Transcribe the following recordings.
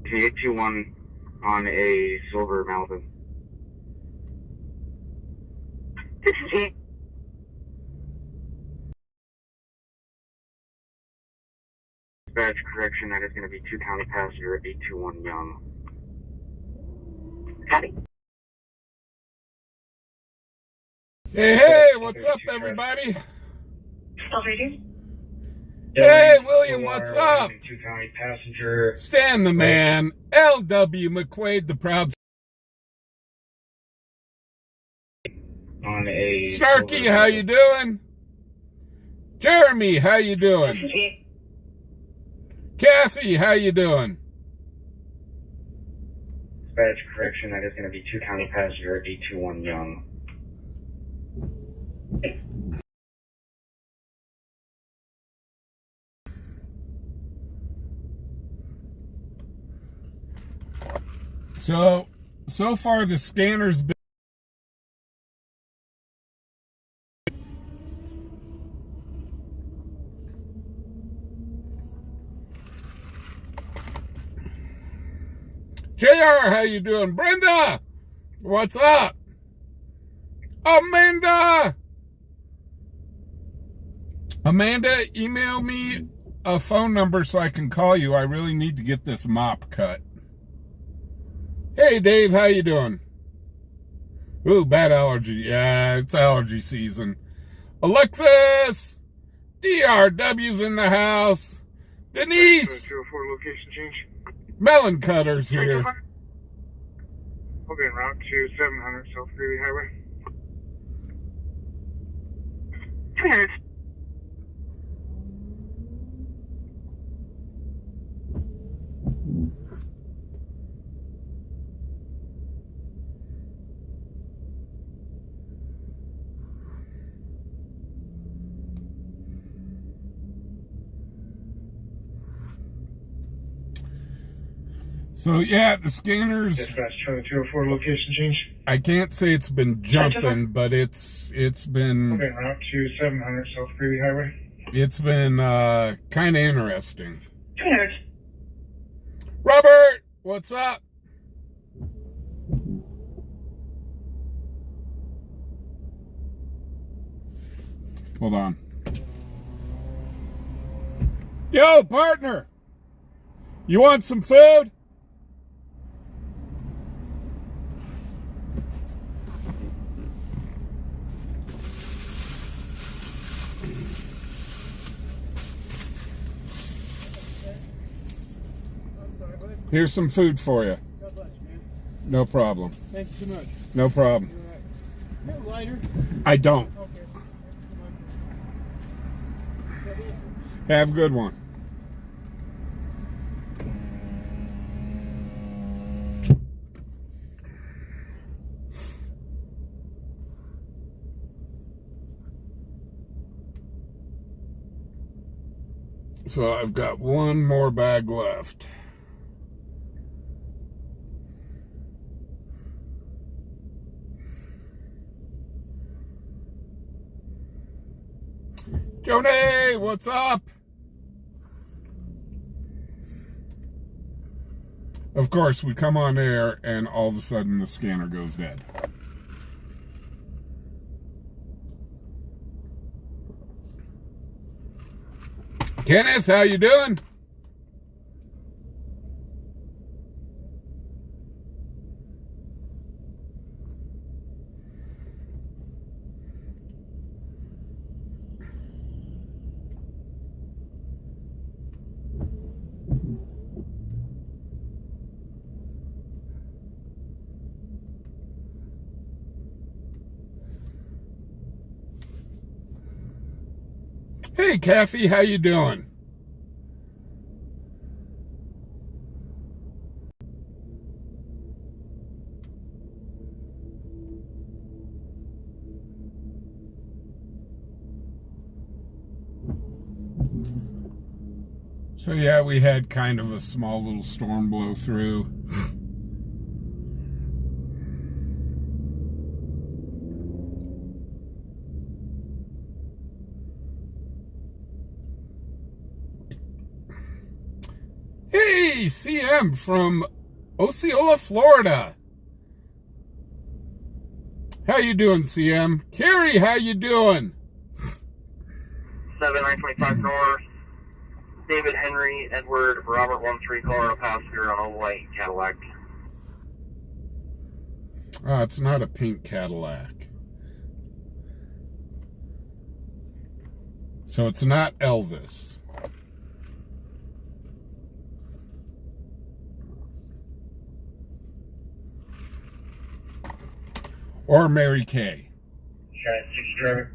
Can you get 2-1 on a silver Malibu? This is it. Dispatch correction, that is going to be 2 county passenger 821 Young. Copy. Hey, what's up, everybody? Operator? Hey, William, what's up? 2 county passenger. Stan the man, L.W. McQuaid, the proud. On a Snarky, how you doing? Jeremy, how you doing? Kathy, how you doing? Dispatch correction, that is going to be 2 county passenger 821 Young. So far the scanner's been JR, how you doing? Brenda, what's up? Amanda, email me a phone number so I can call you. I really need to get this mop cut. Hey, Dave, how you doing? Ooh, bad allergy. Yeah, it's allergy season. Alexis, DRW's in the house. Denise, 204 location change. Melon Cutter's here. We'll be en route to 700 South Greeley Highway. 300. So yeah, the scanners. Dispatch 204 location change. I can't say it's been jumping, but it's been. We'll be en route to 700 South Greeley Highway. It's been kind of interesting. 300. Robert, what's up? Hold on. Yo, partner. You want some food? Here's some food for you. God bless you, man. No problem. Thank you so much. No problem. You're right. You have a lighter? I don't. Okay. Have a good one. So I've got one more bag left. Joni, what's up? Of course, we come on air and all of a sudden the scanner goes dead. Kenneth, how you doing? Hey, Kathy, how you doing? So yeah, we had kind of a small little storm blow through. Hey, Hey, CM from Osceola, Florida. How you doing, CM? Carrie, how you doing? 7925 North. David Henry, Edward, Robert 13, Colorado passenger on a white Cadillac. Oh, it's not a pink Cadillac. So it's not Elvis. Or Mary Kay. Giant 6 driver.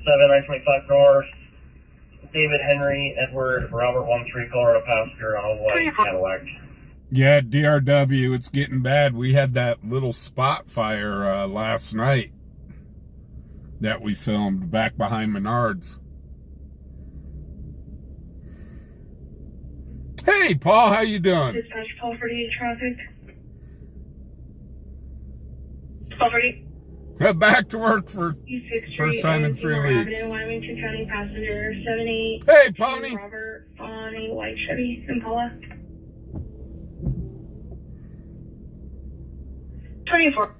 Seven 925 North. David Henry, Edward, Robert 13, Colorado passenger on a white Cadillac. Yeah, DRW, it's getting bad. We had that little spot fire last night that we filmed back behind Menards. Hey, Paul, how you doing? Dispatch call for the traffic. Call for the Back to work for E6 first time in 3 weeks. Avenue, Wyomington County passenger 78. Hey, Pony. Robert on a white Chevy Impala. 24.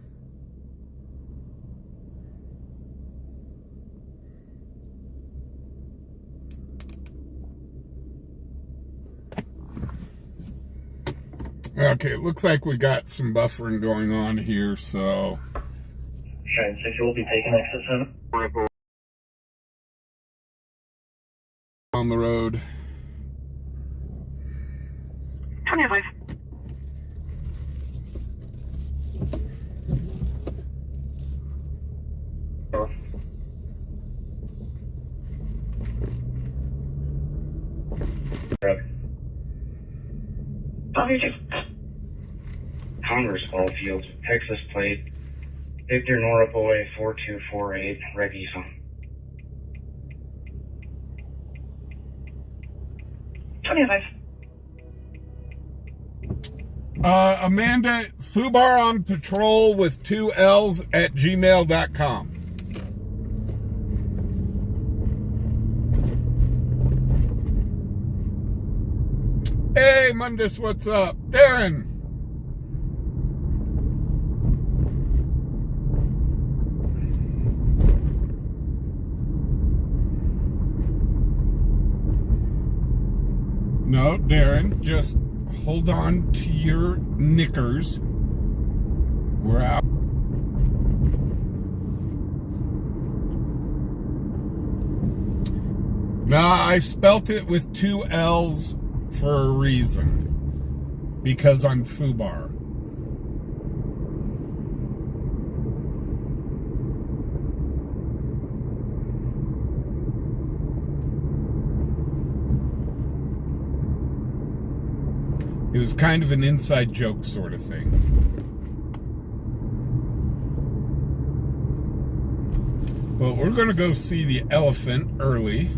Okay, it looks like we got some buffering going on here, so Giant 6 will be taking exit 7. on the road. 25. Congress Ballfield, Texas plate, Victor Nora Boy 4248, Red Eason. 25. Amanda, fubaronpatroll with 2 L's at gmail.com. Hey, Mundus, what's up? Darren. No, Darren, just hold on to your knickers. We're out. Nah, I spelt it with 2 L's for a reason. Because I'm Fubar. It was kind of an inside joke sort of thing. Well, we're going to go see the elephant early.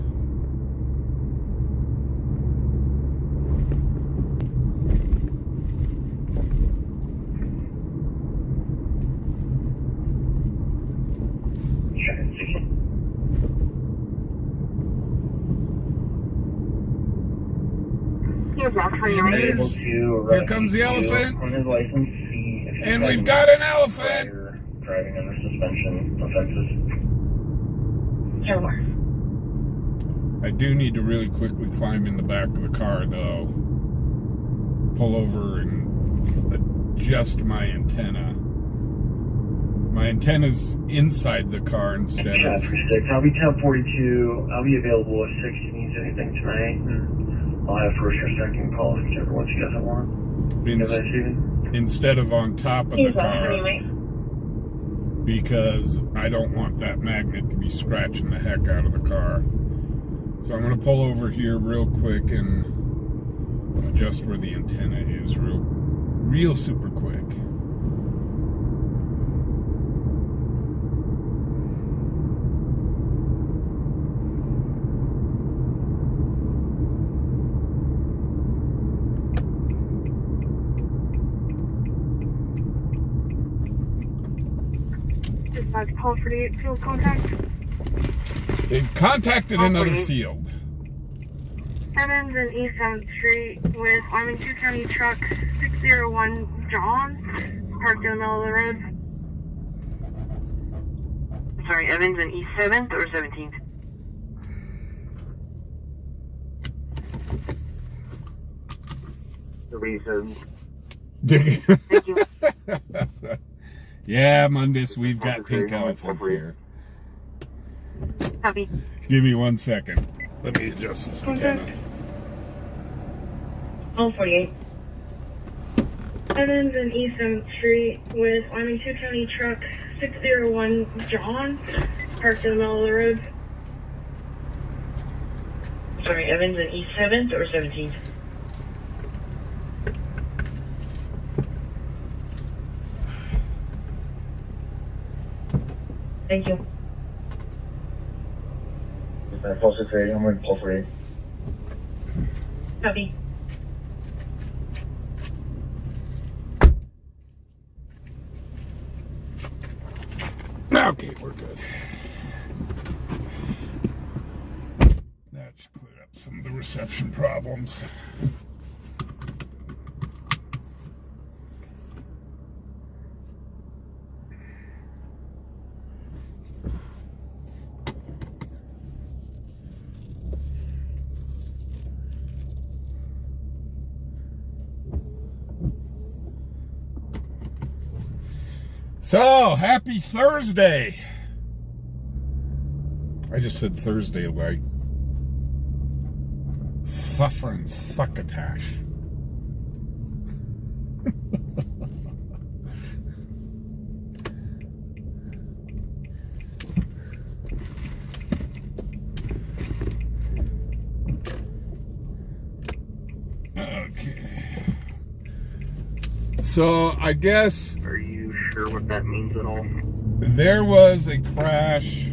Here comes the elephant. On his license, see if And we've got an elephant. Driving under suspension offenses. Sure. I do need to really quickly climb in the back of the car, though. Pull over and adjust my antenna. My antenna's inside the car instead of... I'll be 1042. I'll be available if 6 needs anything tonight. I'll have first or second calls, whichever ones you guys want. Instead of on top of the car. Because I don't want that magnet to be scratching the heck out of the car. So I'm going to pull over here real quick and adjust where the antenna is real super quick. Dispatch call for the field contact. They contacted another field. Evans and East 7th Street with Arlington County Truck 601 John, parked in the middle of the road. Sorry, Evans and East 7th or 17th? The reason. Thank you. Yeah, Mundus, we've got pink elephants here. Copy. Give me 1 second. Let me adjust this antenna. 48. Evans and East 7th Street with Arlington County Truck 601 John, parked in the middle of the road. Sorry, Evans and East 7th or 17th? Thank you. Pulse 680, I'm going to pull 48. Copy. Okay, we're good. That should clear up some of the reception problems. So, happy Thursday. I just said Thursday like suffering succotash. Okay. So, I guess Are you sure what that means at all? there was a crash.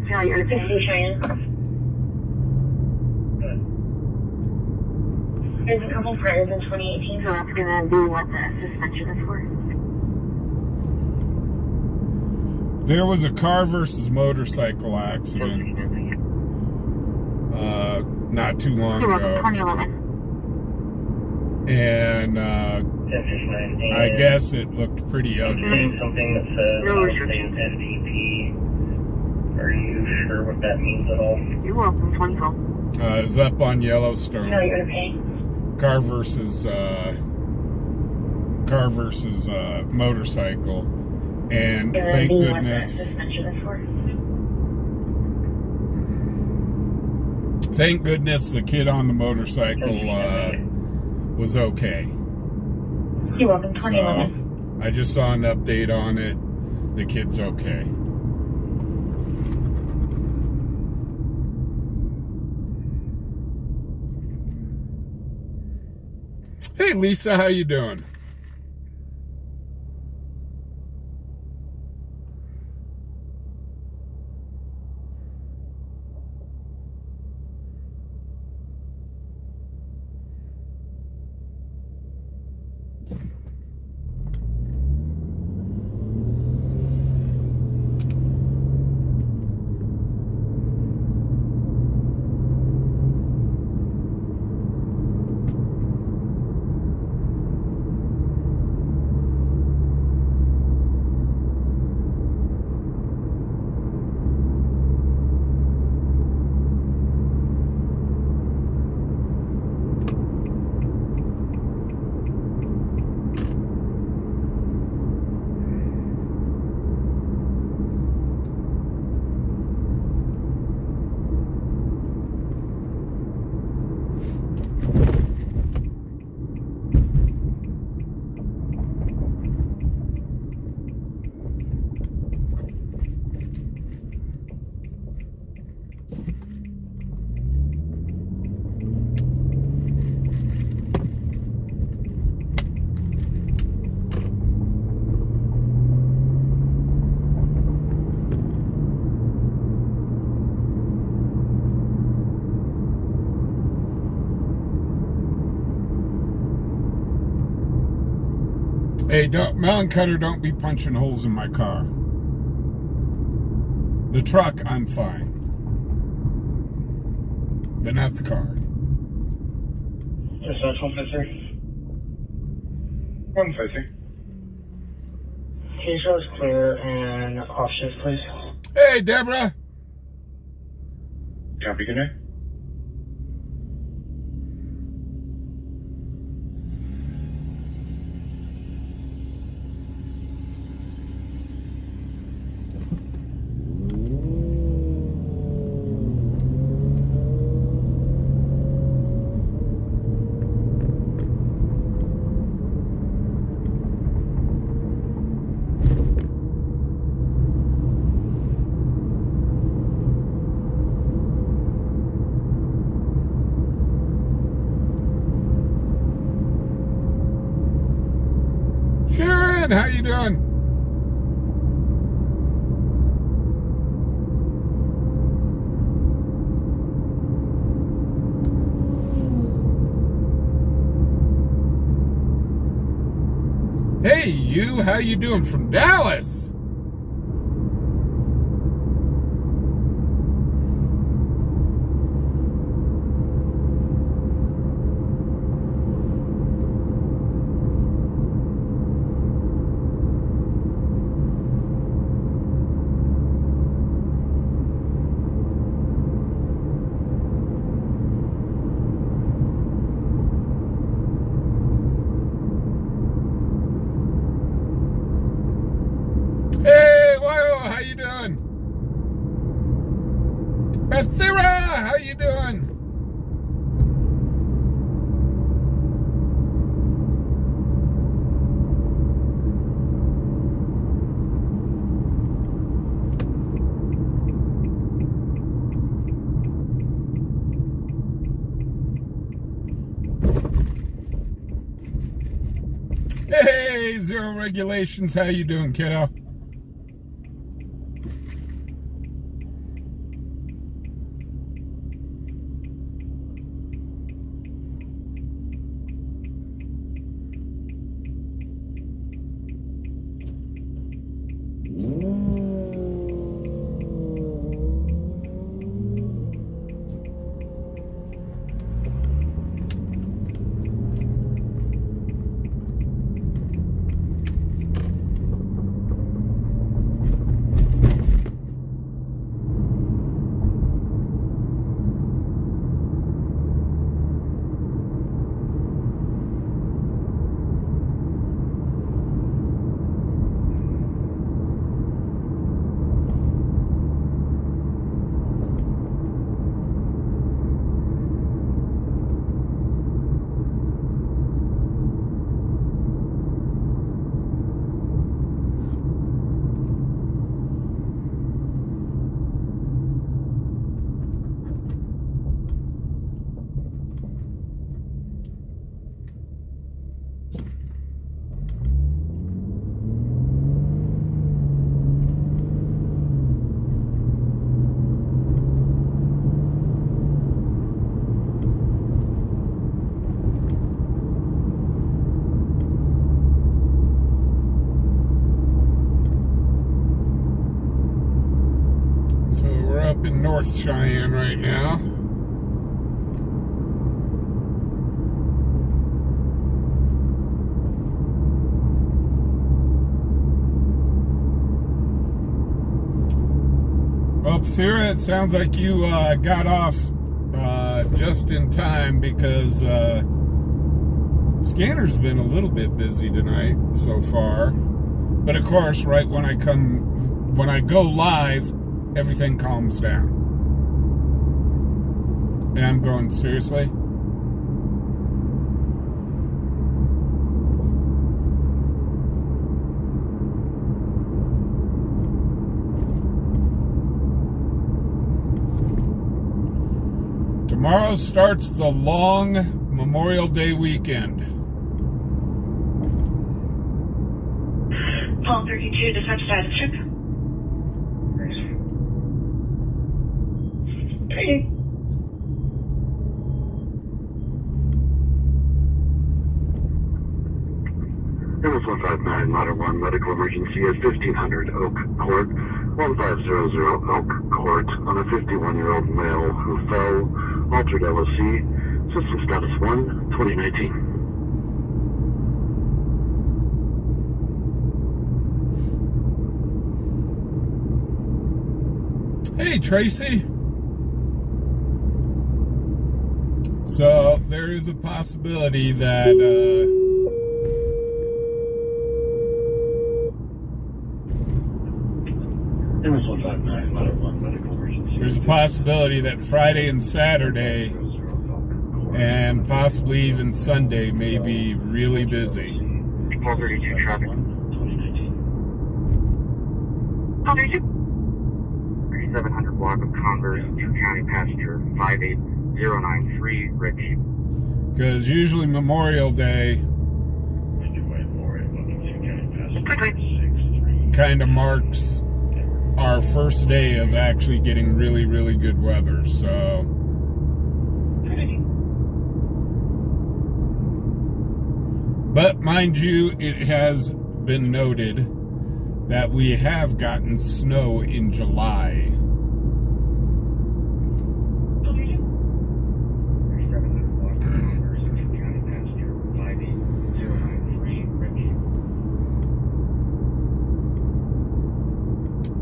Charlie, you're Cheyenne. There's a couple friends in 2018, so that's gonna be what the suspension is for. There was a car versus motorcycle accident not too long You're welcome, ago. 2011. And I guess it looked pretty ugly. Something that says No state SDP. Are you sure what that means at all? You're welcome, 2012. It's up on Yellowstone. No, you're gonna pay. Car versus motorcycle. And Gonna thank be what the goodness, suspension is for. thank goodness the kid on the motorcycle was okay. You're welcome, 2011. So, I just saw an update on it. The kid's okay. Hey Lisa, how you doing? Hey, Melon Cutter, don't be punching holes in my car. The truck, I'm fine. but not the car. Dispatch 153. 150. Can you show us clear and off shift, please? Hey, Deborah. Copy, good night. Sharon, how you doing? Hey, you, how you doing from Dallas? Hey, Wyo, how you doing? Bethira, how you doing? Hey, Zero Regulations, how you doing, kiddo? In North Cheyenne right now. Well, Thera, it sounds like you got off just in time because scanner's been a little bit busy tonight so far. But of course, right when I go live, everything calms down. And I'm going, seriously? Tomorrow starts the long Memorial Day weekend. Paul 32, dispatch status check. Hey. MS 159, Ladder 1, medical emergency at 1500 Oak Court, 1500 Oak Court, on a 51-year-old male who fell Altered LOC. System status 1, 2019. Hey, Tracy. So there is a possibility that there's a possibility that Friday and Saturday and possibly even Sunday may be really busy. 1232 traffic. 3700 block of Converse, 2 County Passenger, 58093, Rich. Because usually Memorial Day kind of marks our first day of actually getting really, really good weather. So but mind you, it has been noted that we have gotten snow in July.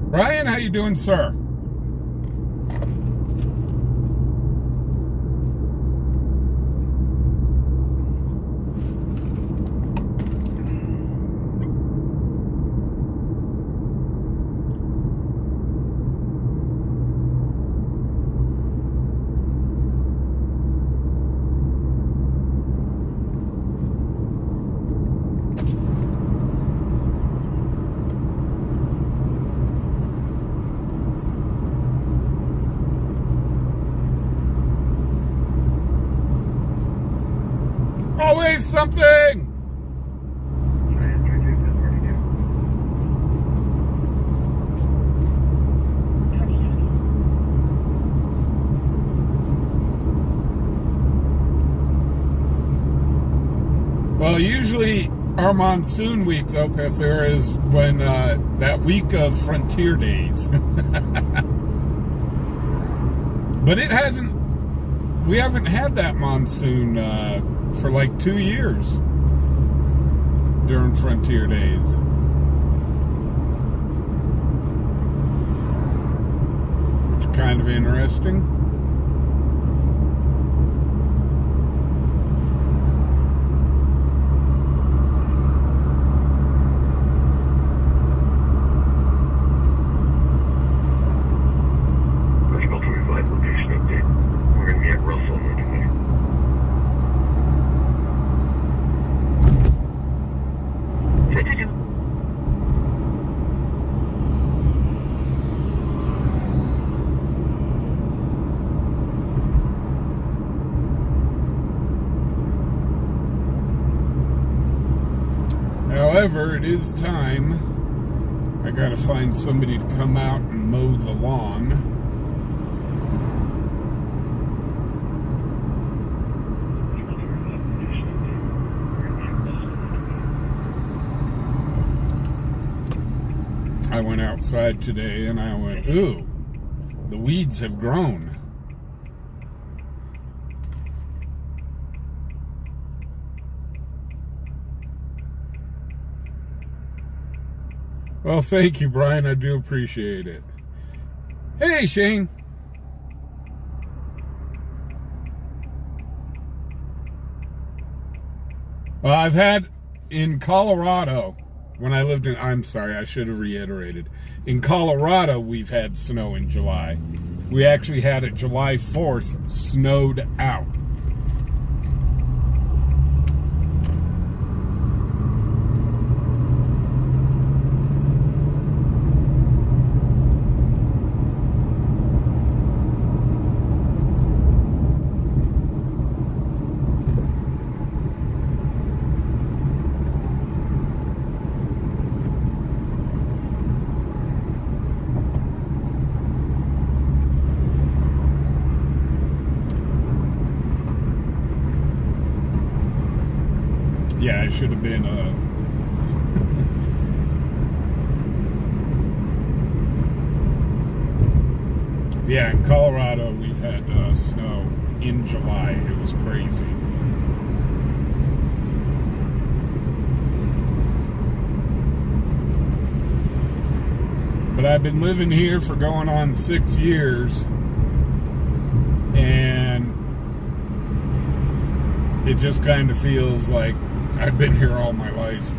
Brian, how you doing, sir? Always something. Well, usually our monsoon week, though, Panther, is when that week of Frontier Days. But it hasn't. We haven't had that monsoon for like 2 years during Frontier Days. Which is kind of interesting. However, it is time. I gotta find somebody to come out and mow the lawn. I went outside today and I went, ooh, the weeds have grown. Well, thank you, Brian. I do appreciate it. Hey, Shane. Well, I've had in Colorado, when I lived in, I'm sorry, I should have reiterated. In Colorado, we've had snow in July. We actually had it July 4th, snowed out. Yeah, it should have been yeah, in Colorado we've had snow. in July. It was crazy. But I've been living here for going on 6 years, and it just kind of feels like I've been here all my life.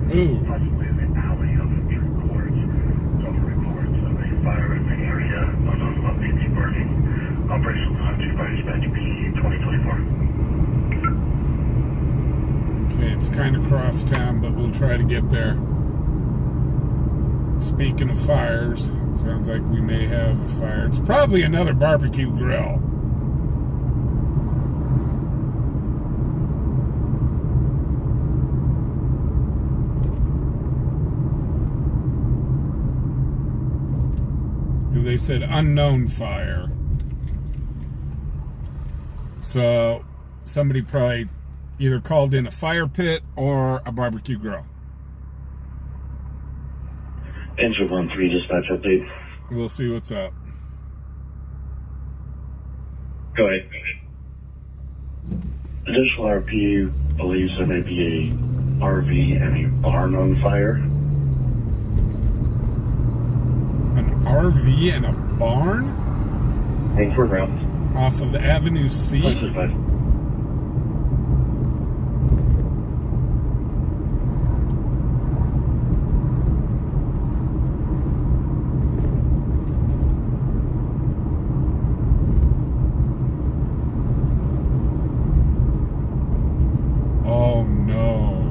Ooh. Possibly in the alley of True Courts. Some reports of a fire in the area. Unknown location burning. Operational time to fire dispatch B 2024. Okay, it's kind of cross town, but we'll try to get there. Speaking of fires, sounds like we may have a fire. It's probably another barbecue grill. Because they said unknown fire. So somebody probably either called in a fire pit or a barbecue grill. Engine 1-3 dispatch update. We'll see what's up. Go ahead. Additional RP believes there may be a RV and a barn on fire. An RV and a barn? Thanks for ground. Off of Avenue C? Dispatch. Oh no.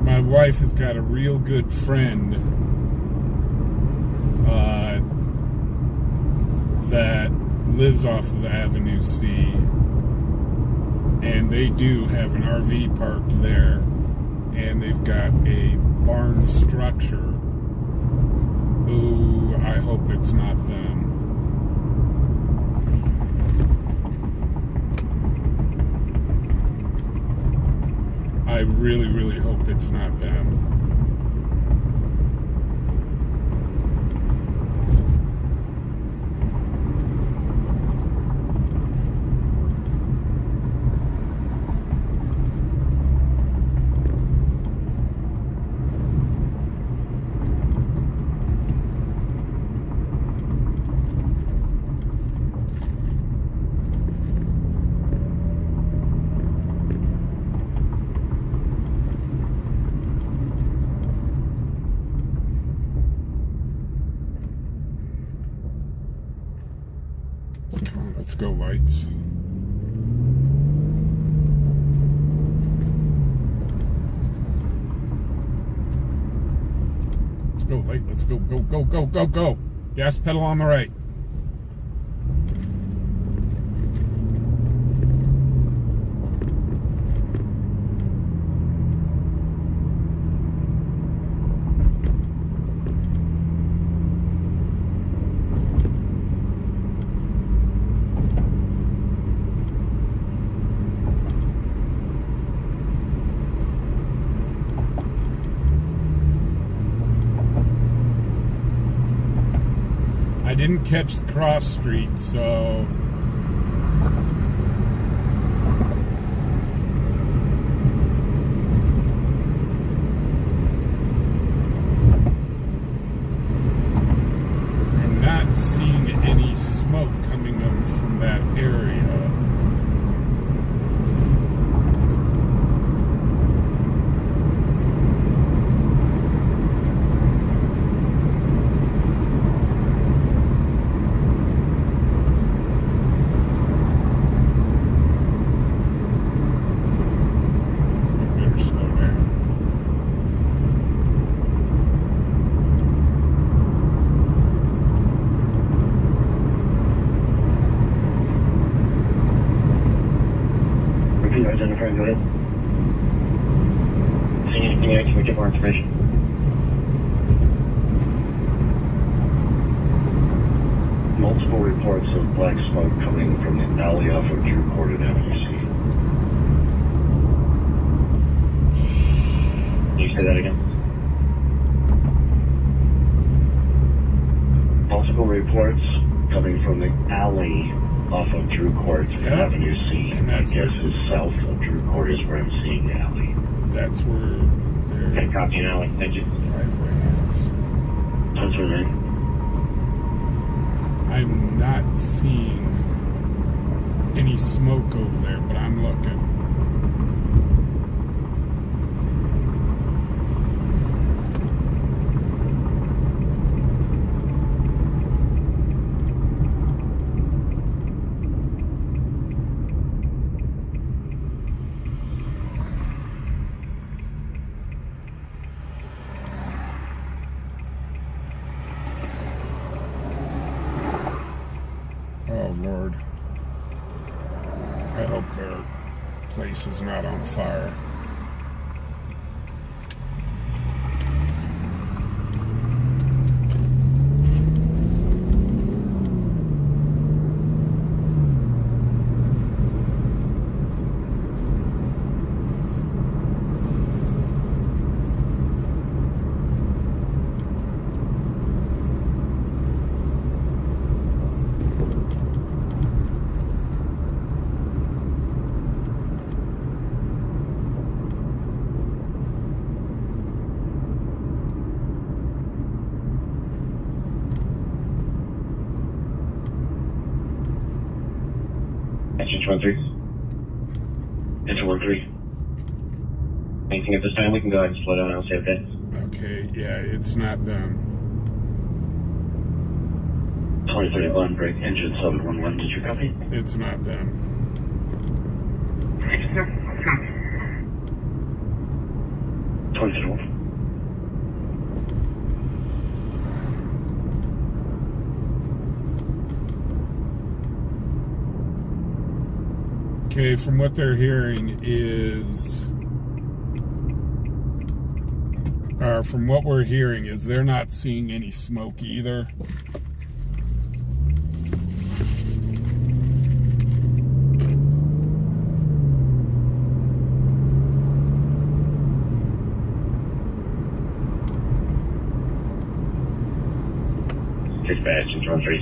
My wife has got a real good friend that lives off of Avenue C, and they do have an RV parked there, and they've got a barn structure. Ooh, I hope it's not them. I really, really hope it's not them. Come on, let's go, lights. Let's go, light. Let's go, go, go, go, go, go. Gas pedal on the right. I didn't catch the cross street, so I'm not seeing any smoke coming up from that area. you identify and go ahead. See anything I can get more information? Multiple reports of black smoke coming from the alley off of Drew Court at Avenue C. Can you say that again? Multiple reports coming from the alley off of Drew Court at Avenue C. And My that's guess is south of Drew Court is where I'm seeing the alley. That's where Okay, their copy now. Thank you. driveway is. That's what I mean. I'm not seeing any smoke over there, but I'm looking. Oh, Lord. I hope their place is not on fire. Engine 23. Engine 13. Anything at this time, we can go ahead and slow down and I'll say okay. Okay, yeah, it's not them. 2031, break engine 711. Did you copy? It's not them. Yes, sir. 2031. Okay, from what they're hearing is, or from what we're hearing is they're not seeing any smoke either. Dispatch, Engine 23.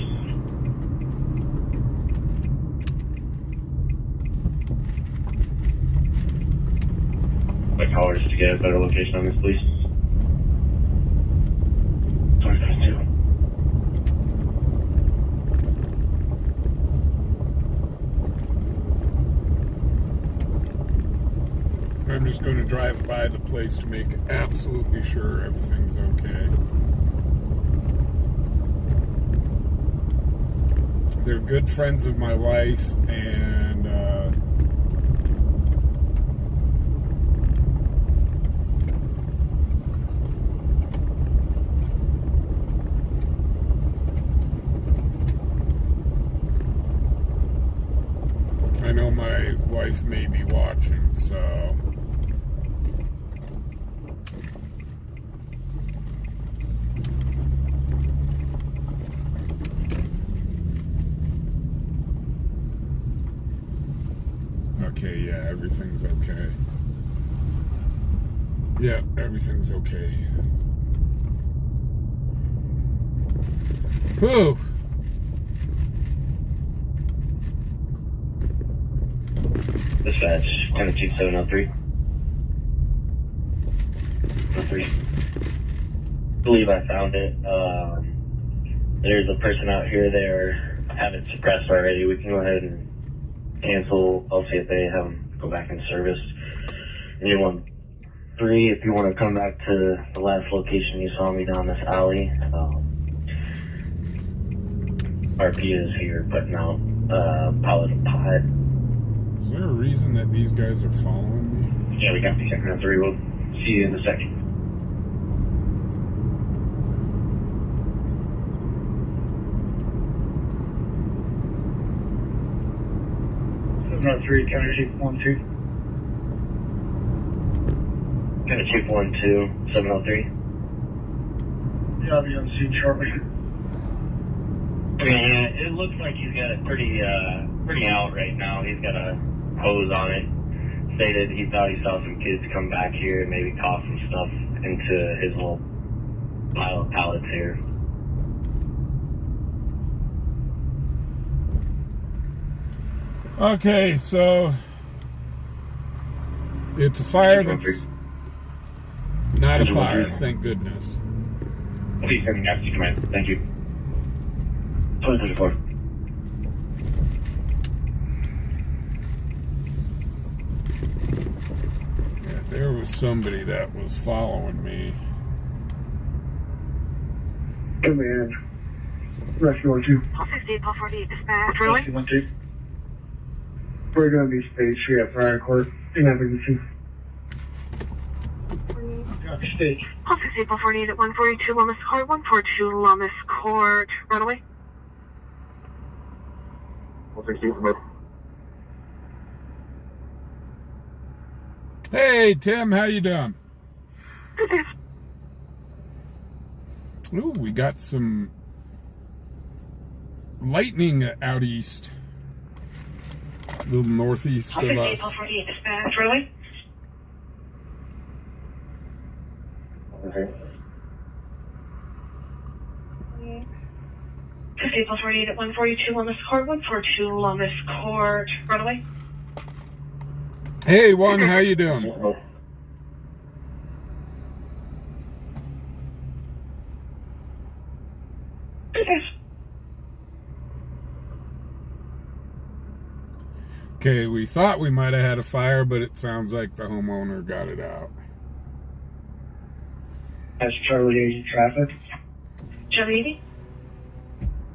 My callers to get a better location on this, please. 2032. I'm just going to drive by the place to make absolutely sure everything's okay. They're good friends of my wife, and I know my wife may be watching, so okay, yeah, everything's okay. Yeah, everything's okay. Whew. Dispatch, 12703. 03. I believe I found it. There's a person out here there. I have it suppressed already. We can go ahead and cancel. I'll see if they have them go back in service. Engine 13, if you want to come back to the last location you saw me down this alley, RP is here putting out pallet of pot. Is there a reason that these guys are following me? Yeah, we got the second 3. We'll see you in a second. 703, counter sheet 12. Chief 12703. Yeah, I'll be on scene shortly. Yeah, it looks like he's got it pretty out right now. He's got a hose on it. Stated he thought he saw some kids come back here and maybe toss some stuff into his little pile of pallets here. Okay, so it's a fire that's not a fire, thank goodness. Please send me after command. Thank you. 2034. Yeah, there was somebody that was following me. Command. Rescue 1-2. Call 58, call 48, dispatch. Really? Rescue 1-2. We're going to be staged here at Fire Court in emergency. Copy, stage. Call 58, call 48 at 142 Lomas Court, 142 Lomas Court. Right away. 160. Hey, Tim, how you doing? Good day. Ooh, we got some lightning out east. A little northeast Call of 58, us. call 48, dispatch. Really? Okay. 58, call 48 at 142 Lomas Court, 142 Lomas Court. Right away. Hey, One, how you doing? Good day. Okay, we thought we might have had a fire, but it sounds like the homeowner got it out. That's Charlie 80 traffic. Charlie 80?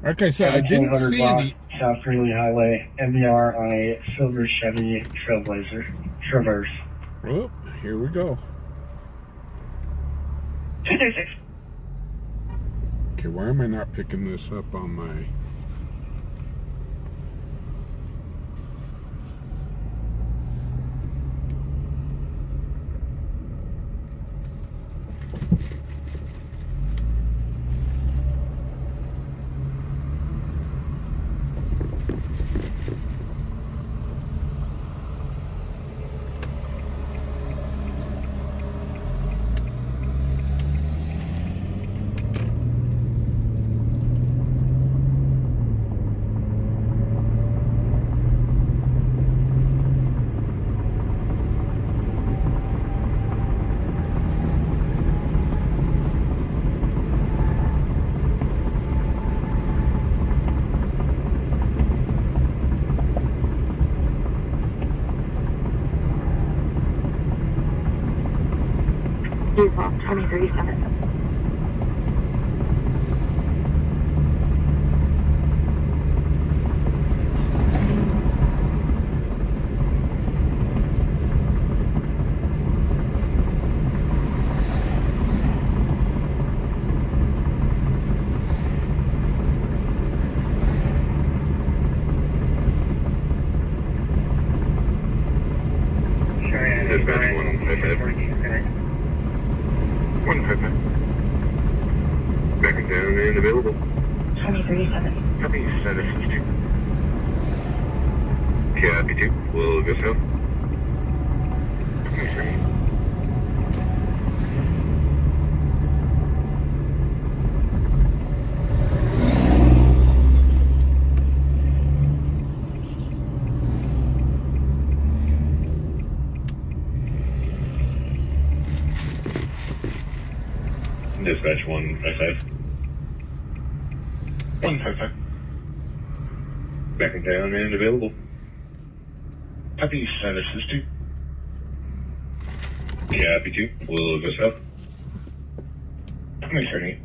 Okay, so I didn't 1700 see block, any. South Greeley Highway, MBR on a silver Chevy Trailblazer. Traverse. Oh, here we go. 236. Okay, why am I not picking this up on my... Vehicle 2037. Dispatch 155. 155. Backing down and available. 2037. Copy, status 62. Copy 2, we'll go south. Okay. Dispatch 155. 155. Backing down and available. Copy, status is 2. Copy 2, we'll go south. Make sure to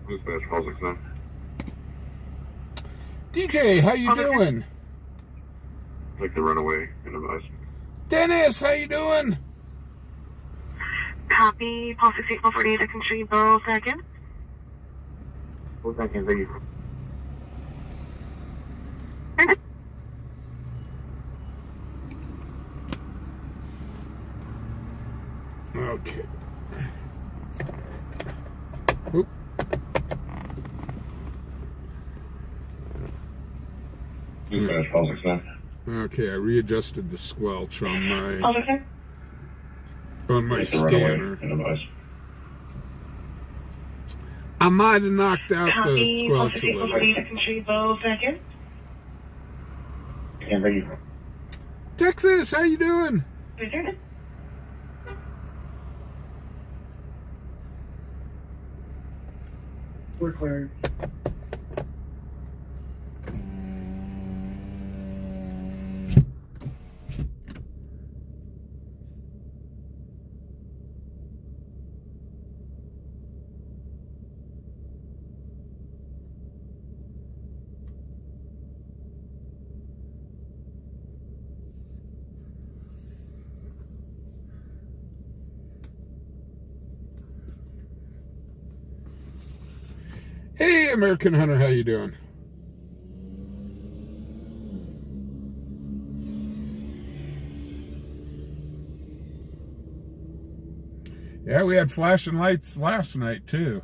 Dispatch 469. DJ, how you doing? Like the runaway in a bus. Dennis, how you doing? Copy. Policy 148, I can show you both seconds. 4 seconds, ready. Okay. Oop. You finished, Paul 69. Okay, I readjusted the squelch on my Officer? Take the runaway scanner. in advice. I might have knocked out the Copy. squelch Policy a little. 148, I can show you both seconds. And ready. Texas, how you doing? We're cleared. Hey, American Hunter, how you doing? Yeah, we had flashing lights last night, too.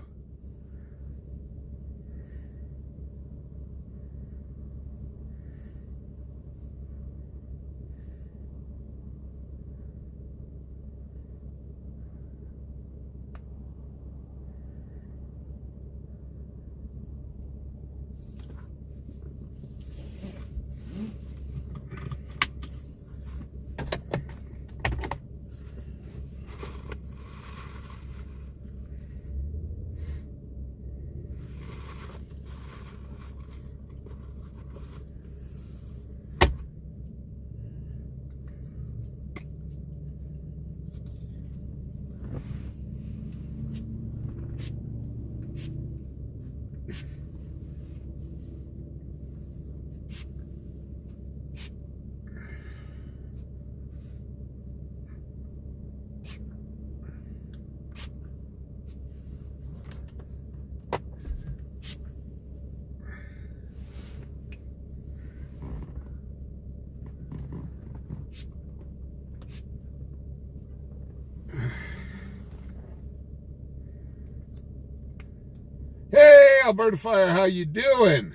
Hey, Alberta Fire, how you doing?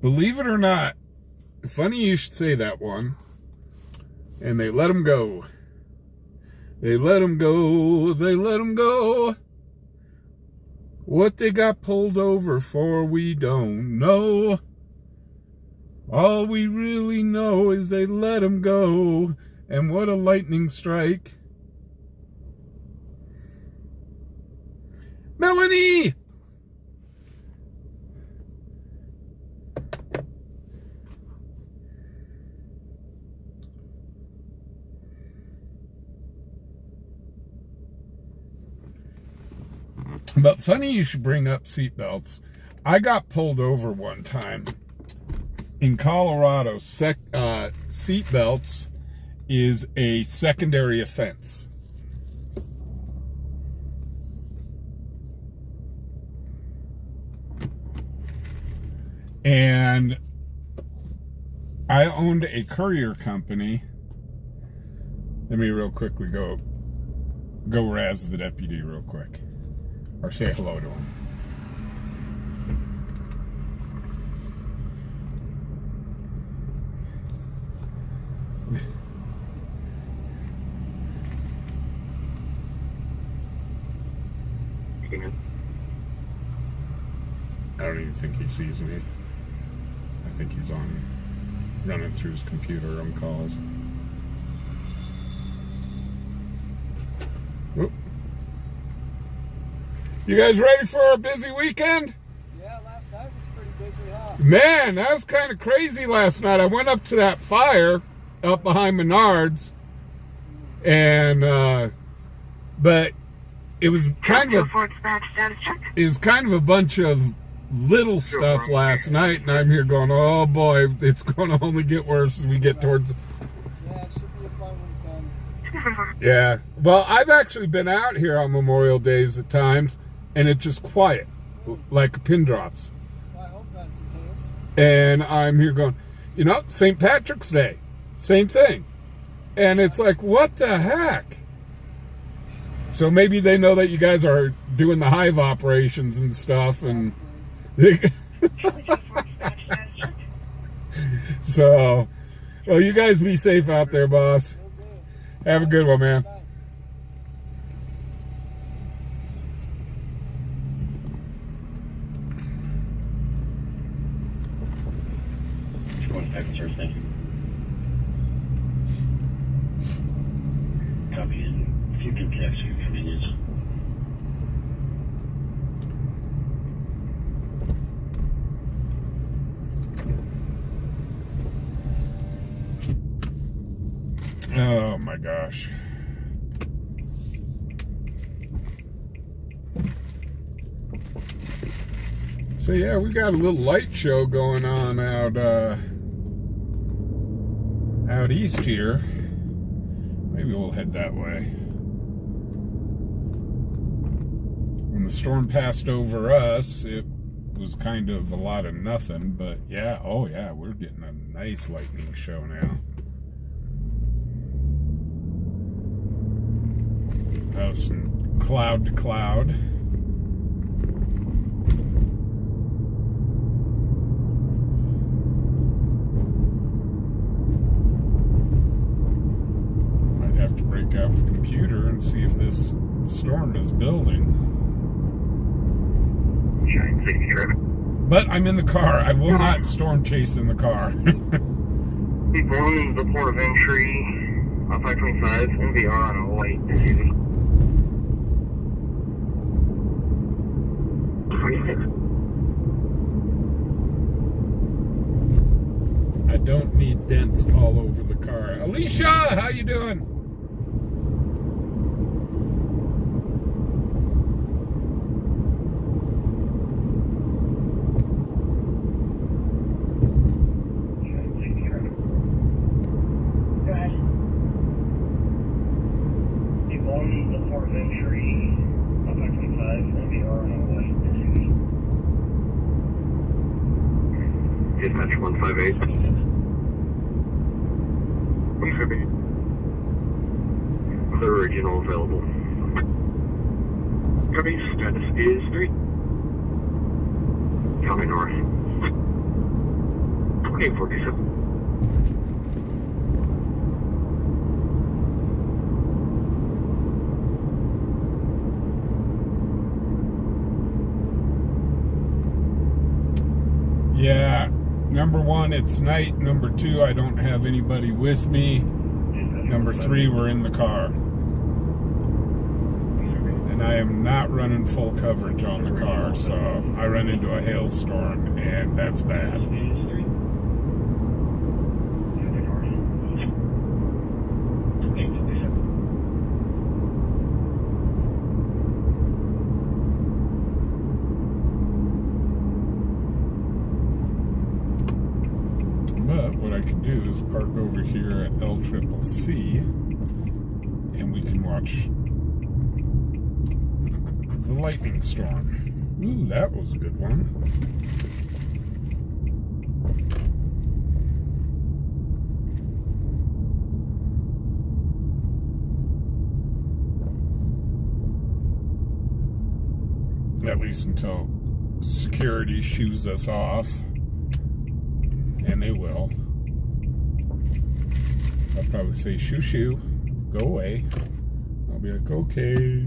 Believe it or not, funny you should say that one. And they let him go. They let him go. They let him go. What they got pulled over for, we don't know. All we really know is they let him go. And what a lightning strike. Melanie! But funny you should bring up seatbelts. I got pulled over one time in Colorado. Seatbelts is a secondary offense. And I owned a courier company. Let me real quickly go razz the deputy real quick. Or say hello to him. I don't even think he sees me. I think he's running through his computer on calls. Whoop. You guys ready for a busy weekend? Yeah, last night was pretty busy, huh? Man, that was kind of crazy last night. I went up to that fire up behind Menards, and but it was kind of Fort dispatch status check. is kind of a bunch of little stuff last night, and I'm here going, oh boy, it's going to only get worse as we get towards. Yeah, it should be a fun weekend. Yeah, well, I've actually been out here on Memorial Days at times, and it's just quiet, like pin drops. Well, I hope that's the case. And I'm here going, you know, St. Patrick's Day, same thing. And it's like, what the heck? So maybe they know that you guys are doing the hive operations and stuff, and so, well, you guys be safe out there, boss. Have a good one, man. Bye. One second, sir. Thank you. Copy. And future connects your convenience. Oh my gosh. So yeah, we got a little light show going on out east here. Maybe we'll head that way. When the storm passed over us, it was kind of a lot of nothing, but yeah, oh yeah, we're getting a nice lightning show now. Some cloud to cloud. Might have to break out the computer and see if this storm is building. But I'm in the car. I will not storm chase in the car. People in the port of entry, 525, NVR on a white SUV. 26. I don't need dents all over the car. Alicia, how you doing? Go ahead. People in the port of entry, 525, NVR on a white SUV. Dispatch 158. The original available. Copy, status is 3. Coming north. 2847. Yeah, number one, it's night. Number two, I don't have anybody with me. Number three, we're in the car. And I am not running full coverage on the car, so I run into a hailstorm, and that's bad. But what I can do is park over here at LCCC, and we can watch the lightning storm. Ooh, that was a good one. At least until security shoos us off. And they will. I'll probably say, shoo shoo, go away. I'll be like, okay.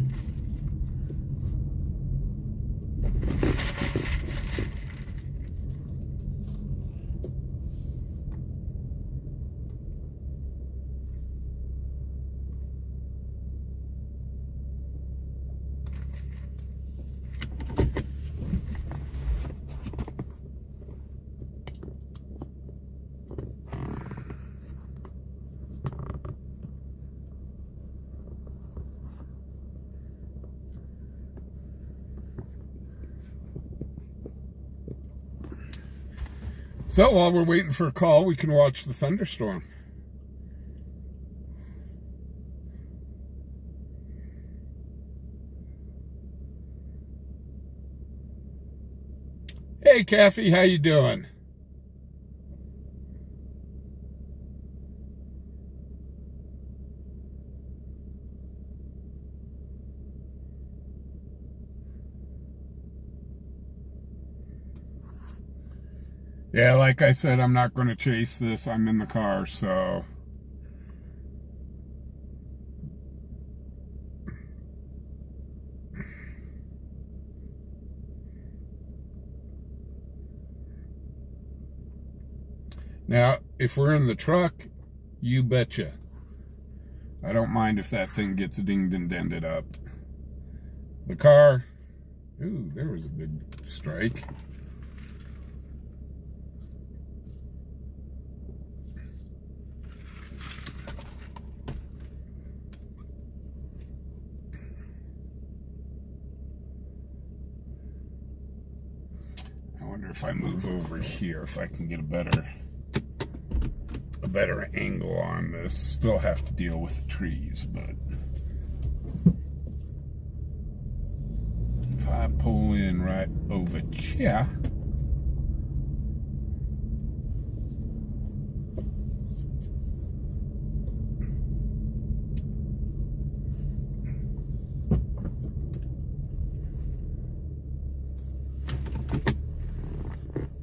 So while we're waiting for a call, we can watch the thunderstorm. Hey, Kathy, how you doing? Yeah, like I said, I'm not going to chase this. I'm in the car, so... Now, if we're in the truck, you betcha. I don't mind if that thing gets dinged and dented up. The car... Ooh, there was a big strike. I wonder if I move over here, if I can get a better angle on this. Still have to deal with the trees, but if I pull in right over here,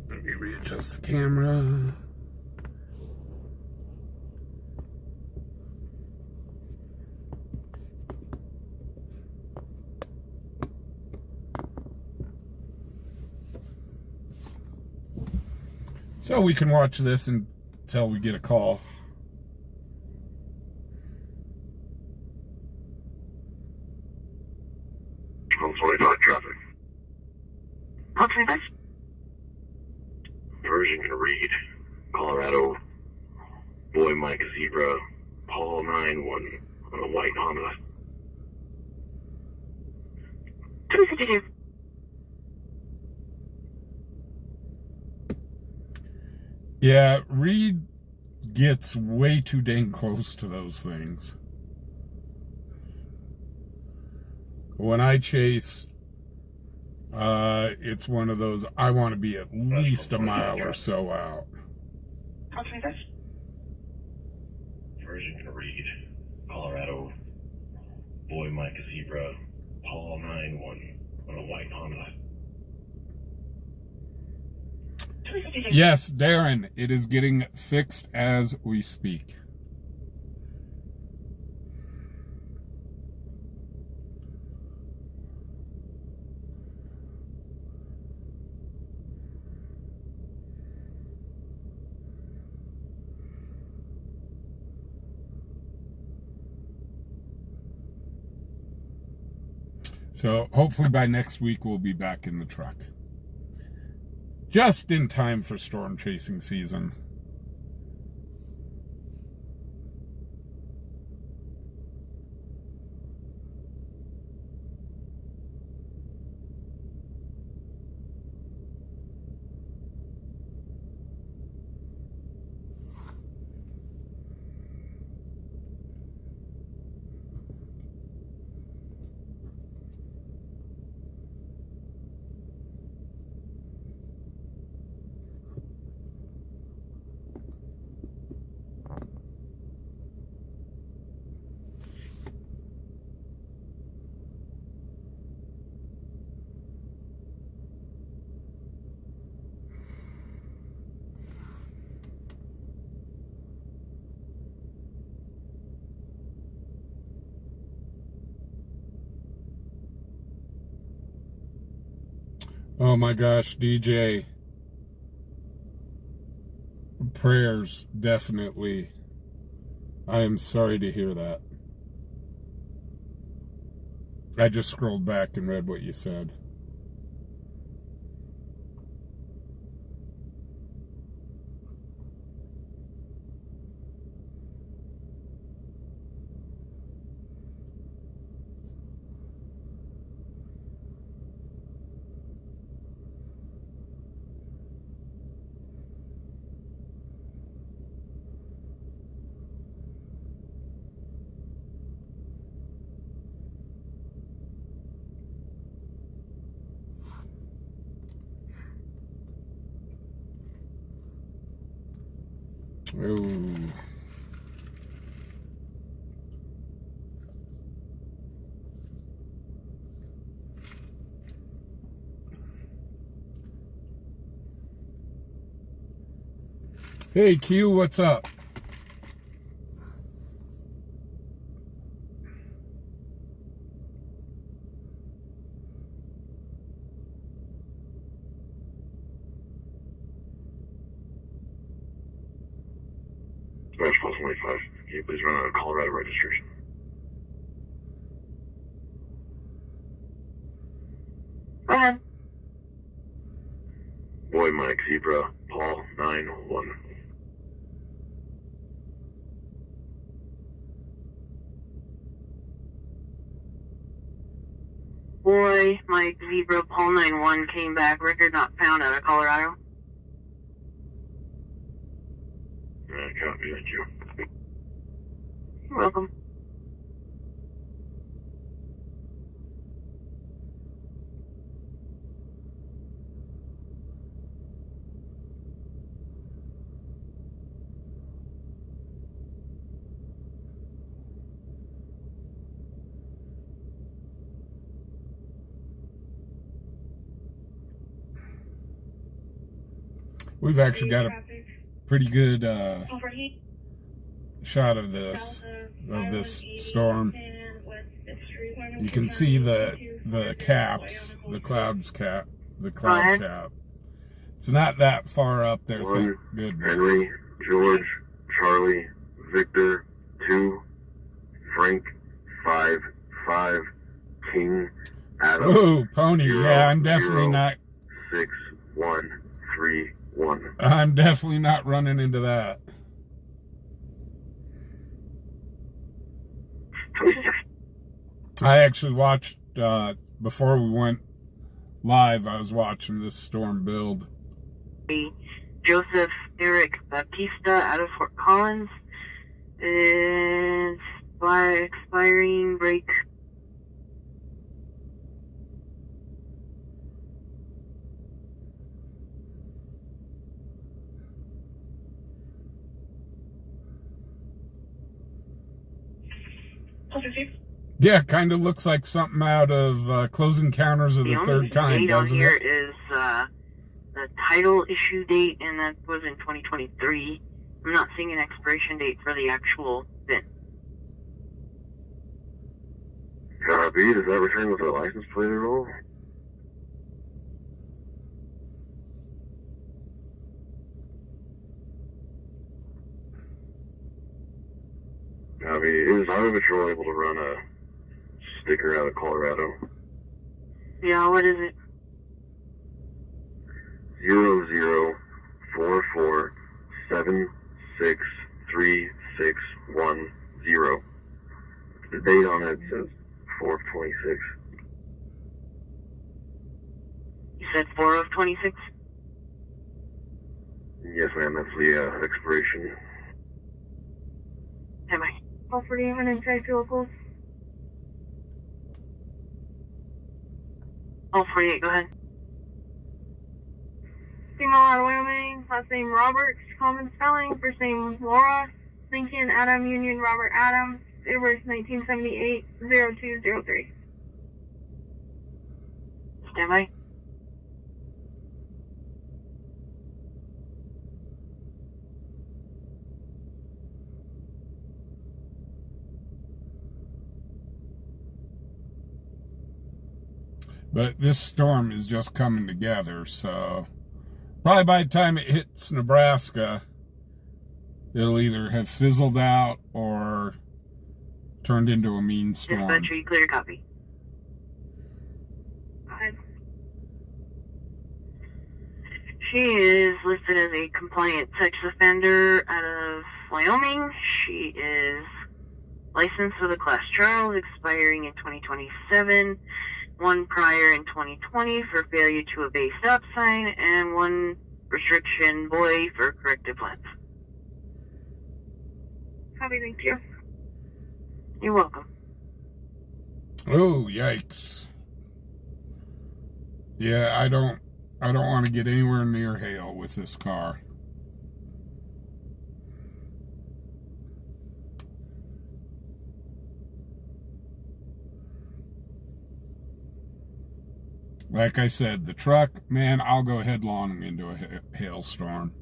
let me readjust the camera. So we can watch this until we get a call. Traffic. Okay, that's Version can read. Colorado. Boy Mike Zebra. Paul 9-1 on a white Honda. 252. Yeah, Reed gets way too dang close to those things. When I chase, it's one of those, I want to be at least a mile or so out. Okay, that's Version can read. Colorado. Boy Mike Zebra. Paul 9-1 on a white Honda. Yes, Darren, it is getting fixed as we speak. So hopefully by next week we'll be back in the truck. Just in time for storm chasing season. Oh my gosh, DJ. Prayers, definitely. I am sorry to hear that. I just scrolled back and read what you said. Ooh. Hey Q, what's up? Smash Plus 25. Can you please run a Colorado registration? Go ahead. Boy Mike Zebra, Paul 9-1. Boy, Mike Zebra, Paul 91 came back. Record not found out of Colorado. Copy, thank you. You're welcome. We've actually got a pretty good shot of this storm. You can see the caps, the cloud cap. It's not that far up there, thank goodness. Henry, George, Charlie, Victor, 2, Frank, 5, King, Adam. Ooh, Pony, 0, yeah, I'm definitely 0, not. 6, 1, 3, 1. I'm definitely not running into that. I actually watched, before we went live, I was watching this storm build. Joseph Eric Baptista out of Fort Collins. It's by expiring break. Yeah, kind of looks like something out of Close Encounters of the Third Kind, doesn't here it? is the title issue date, and that was in 2023. I'm not seeing an expiration date for the actual bin. Copy, does that return with a license plate at all? Copy, is Highway Patrol able to run a sticker out of Colorado? Yeah, what is it? 0044763610. The date on it says 4/26. You said 4 of 26? Yes, ma'am, that's the expiration. Am I? All 48 inside vehicles. All 48, go ahead. Female out of Wyoming, last name Roberts, common spelling, first name Laura, Lincoln Adam Union Robert Adams, date of birth 1978-0203. Stand by. But this storm is just coming together, so probably by the time it hits Nebraska, it'll either have fizzled out or turned into a mean storm. Dispatcher, you clear copy. She is listed as a compliant sex offender out of Wyoming. She is licensed with a Class Charles, expiring in 2027. 1 prior in 2020 for failure to obey stop sign, and 1 restriction boy for corrective lens. Copy, thank you. You're welcome. Oh, yikes. Yeah, I don't want to get anywhere near hail with this car. Like I said, the truck, man, I'll go headlong into a hailstorm.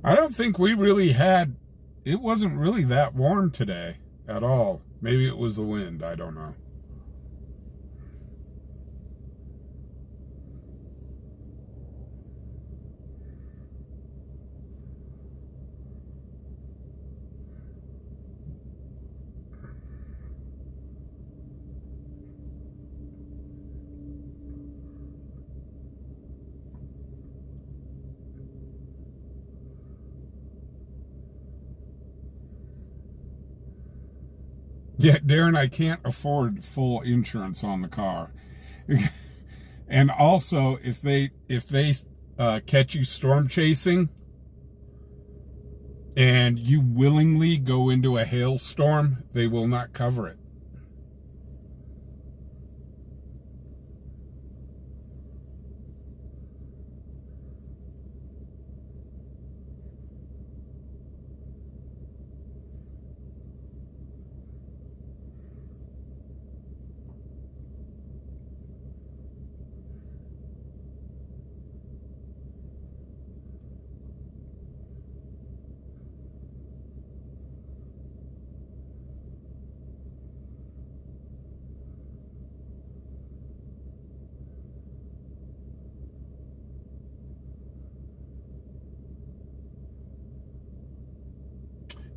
I don't think we really had, it wasn't really that warm today at all. Maybe it was the wind, I don't know. Yeah, Darren, I can't afford full insurance on the car. And also, if they catch you storm chasing and you willingly go into a hailstorm, they will not cover it.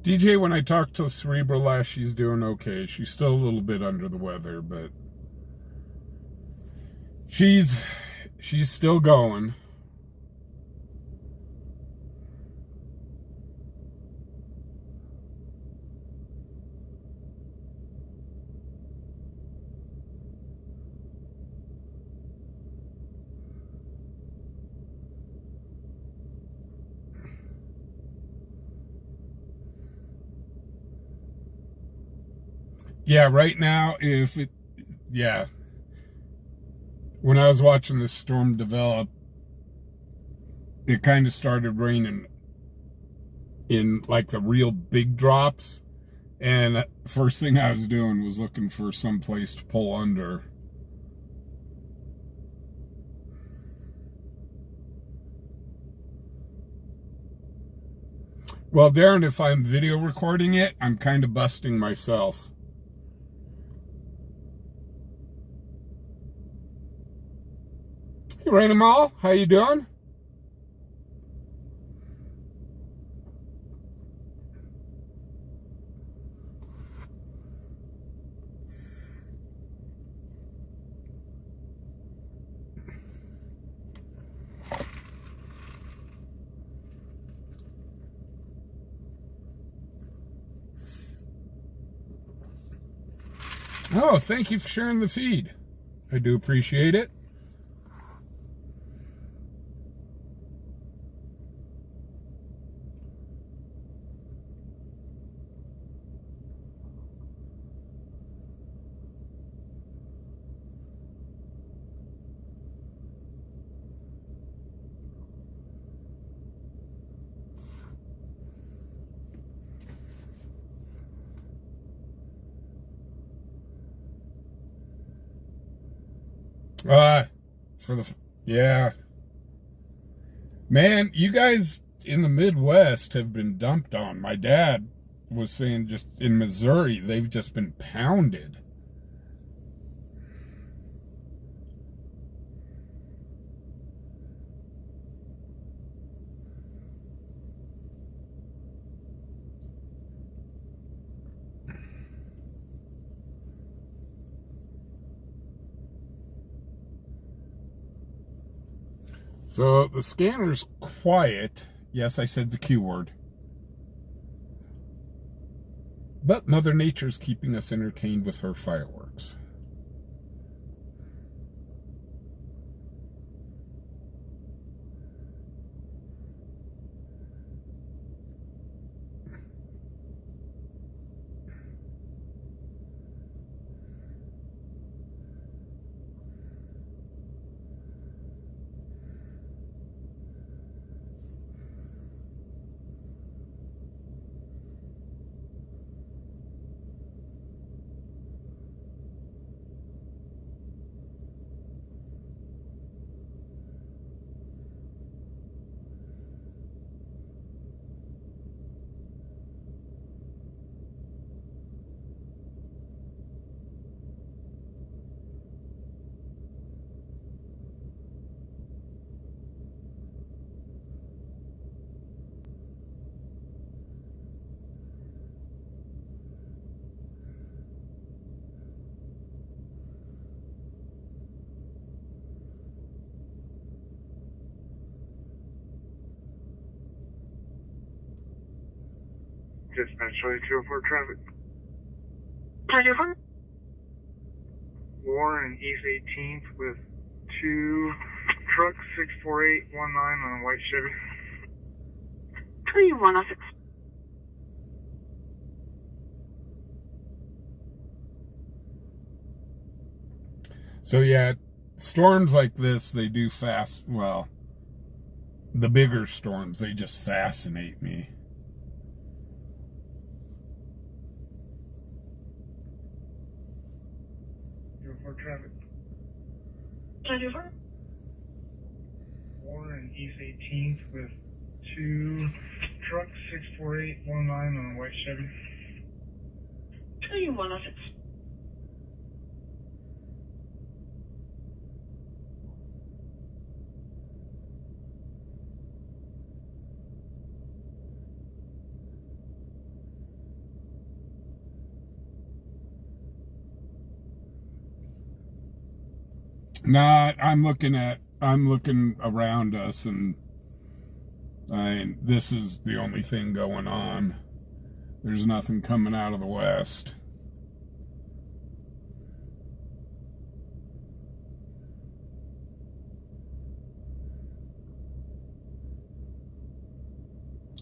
DJ, when I talked to Cerebral last, she's doing okay. She's still a little bit under the weather, but she's still going. Yeah, right now, when I was watching this storm develop, it kind of started raining in like the real big drops. And first thing I was doing was looking for some place to pull under. Well, Darren, if I'm video recording it, I'm kind of busting myself. Hey, Raina Mall, how you doing? Oh, thank you for sharing the feed. I do appreciate it. Yeah. Man, you guys in the Midwest have been dumped on. My dad was saying just in Missouri, they've just been pounded. So the scanner's quiet. Yes, I said the Q word. But Mother Nature's keeping us entertained with her fireworks. Dispatch Charlie 204 traffic. Charlie 204? Warren East 18th with 2 trucks 64819 on a white Chevy. 2106. So yeah, storms like this, they do well, the bigger storms, they just fascinate me. For traffic. Charlie 204? Warren East 18th with 2 trucks 64819 on a white Chevy. 2106. Nah, I'm looking around us, and this is the only thing going on. There's nothing coming out of the west.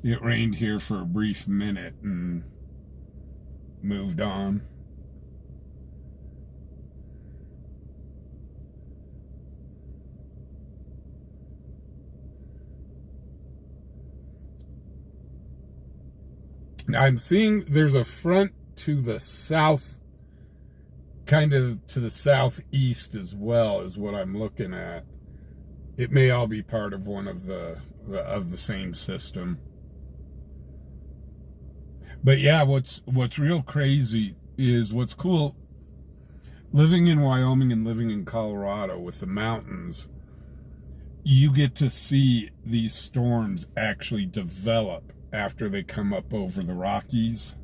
It rained here for a brief minute and moved on. I'm seeing there's a front to the south, kind of to the southeast as well, is what I'm looking at. It may all be part of one of the same system. But yeah, what's real crazy is what's cool, living in Wyoming and living in Colorado with the mountains, you get to see these storms actually develop after they come up over the Rockies.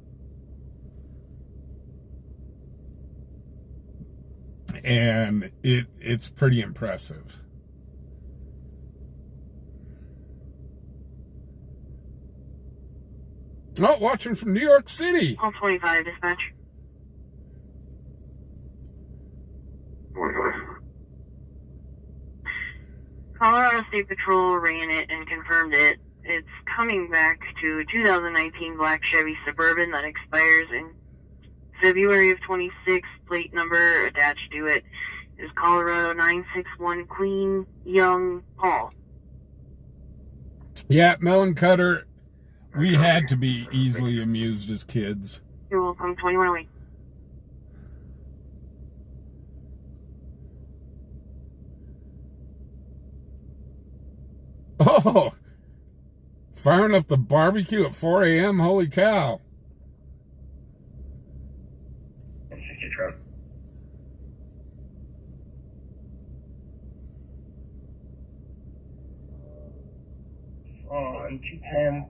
And it's pretty impressive. Oh, watching from New York City. All 25 dispatch. Colorado State Patrol ran it and confirmed it. It's coming back to a 2019 black Chevy Suburban that expires in February of 26. Plate number attached to it is Colorado 961 Queen Young Paul. Yeah, Melon Cutter, we had to be easily amused as kids. You're welcome. 2108. Oh, firing up the barbecue at 4 a.m. Holy cow. On 210,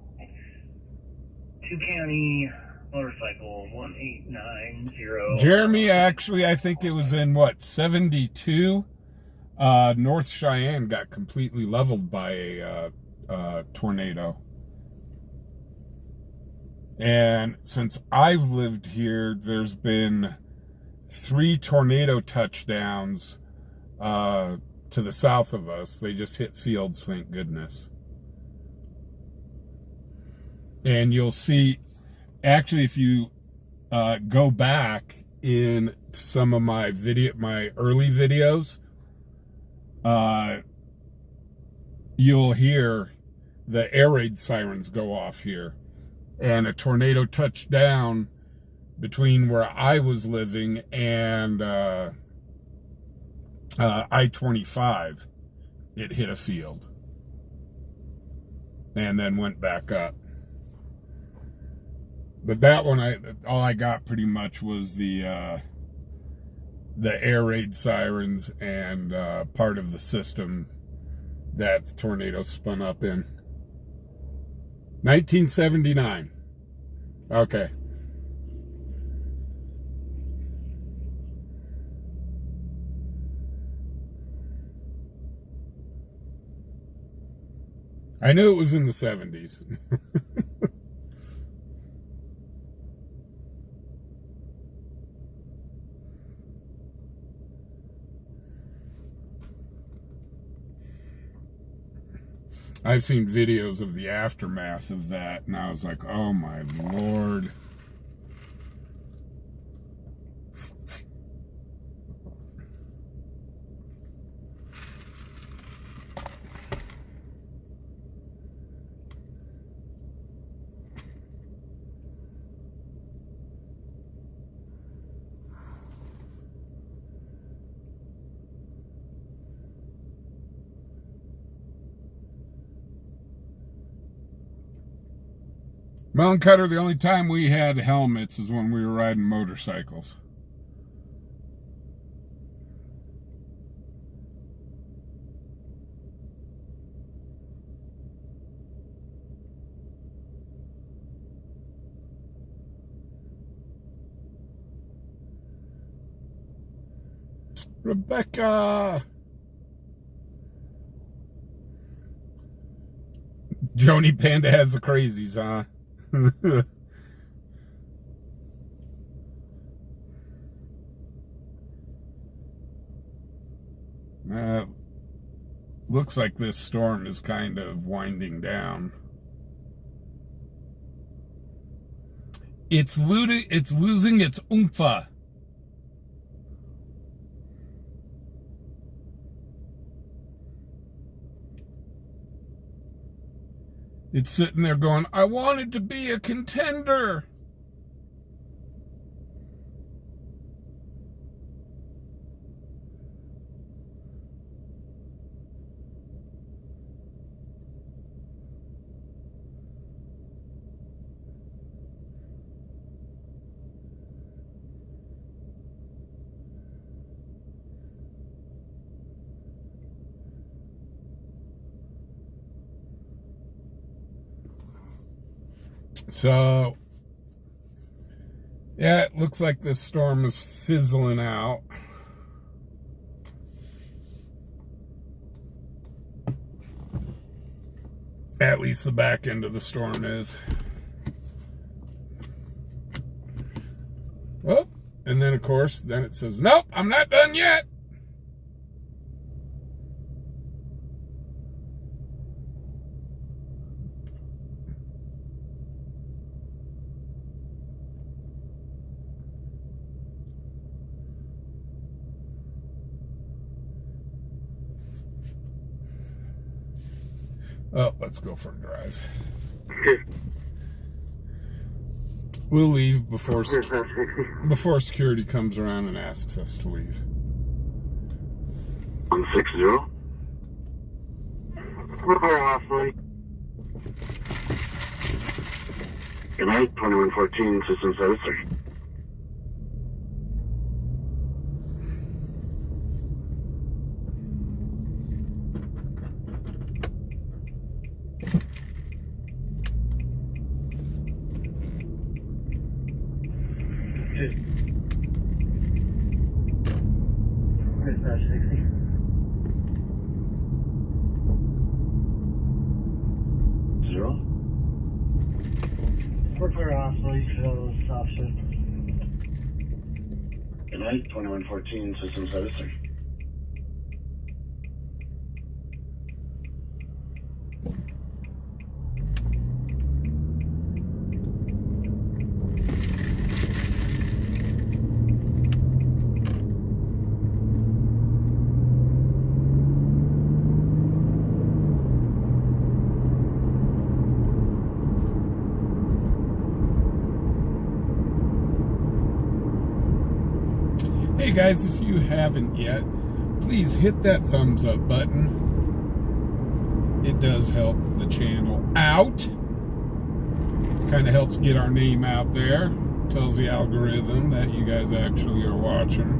2 County motorcycle 1890. Jeremy, actually, I think it was in what, 72? North Cheyenne got completely leveled by a tornado. And since I've lived here, there's been 3 tornado touchdowns to the south of us. They just hit fields, thank goodness. And you'll see, actually, if you go back in some of my early videos, you'll hear the air raid sirens go off here. And a tornado touched down between where I was living and I-25. It hit a field and then went back up. But that one, all I got pretty much was the air raid sirens and part of the system that the tornado spun up in. 1979. Okay. I knew it was in the 70s. I've seen videos of the aftermath of that, and I was like, oh my Lord. Melon Cutter, the only time we had helmets is when we were riding motorcycles. Rebecca! Joni Panda has the crazies, huh? Looks like this storm is kind of winding down. It's losing its oomph. It's sitting there going, I wanted to be a contender. So, yeah, it looks like this storm is fizzling out. At least the back end of the storm is. Oh, and then of course, then it says, nope, I'm not done yet. Oh, let's go for a drive. We'll leave before security comes around and asks us to leave. 160. Good night, 2114, system service. Good night, 2114, system service. Hey guys, if you haven't yet, please hit that thumbs up button. It does help the channel out. Kind of helps get our name out there. Tells the algorithm that you guys actually are watching.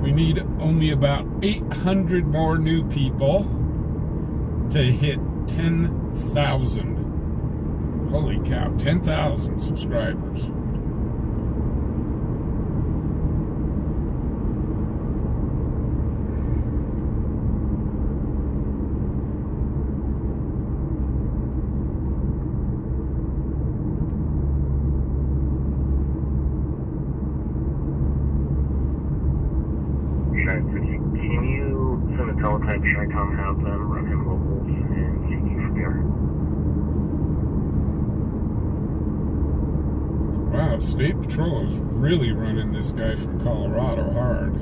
We need only about 800 more new people to hit 10,000. Holy cow, 10,000 subscribers. time Tri-Com have them run him locals and CT from here. Wow, State Patrol is really running this guy from Colorado hard.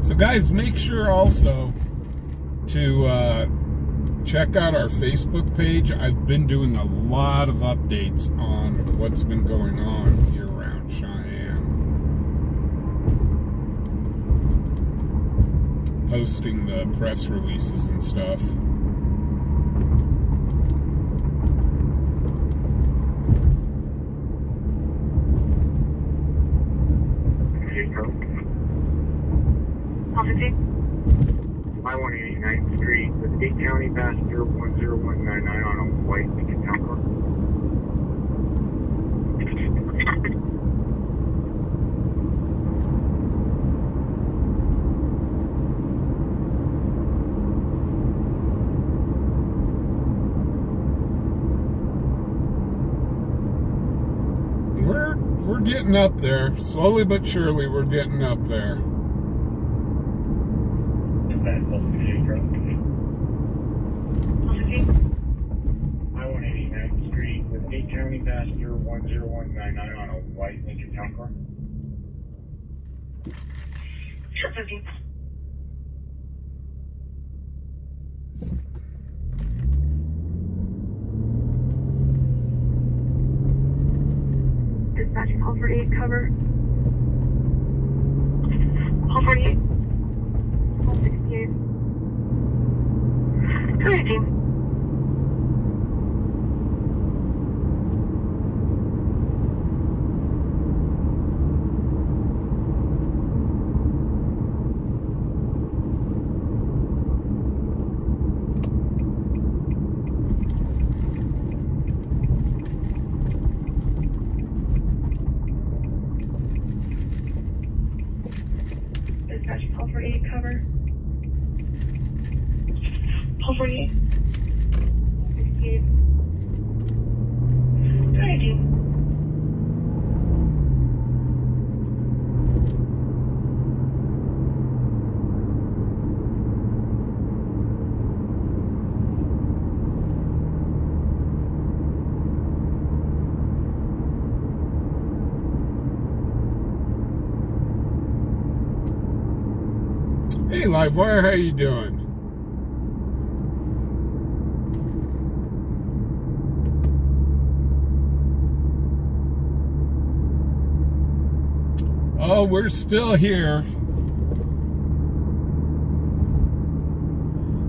So guys, make sure also to check out our Facebook page. I've been doing a lot of updates on what's been going on here around Cheyenne. Posting the press releases and stuff. I-189th Street with 8 County passenger 10199 on a white Lincoln Town Car. We're getting up there. Slowly but surely we're getting up there. I-189th Street with 8 County passenger 10199 on a white Lincoln Town Car. Sure, 15. Dispatching call 48, cover. Call 48. Call 68. 218. Dispatching call 48, cover. Call 48. 68. 218. Hey Livewire, how you doing? Oh, we're still here.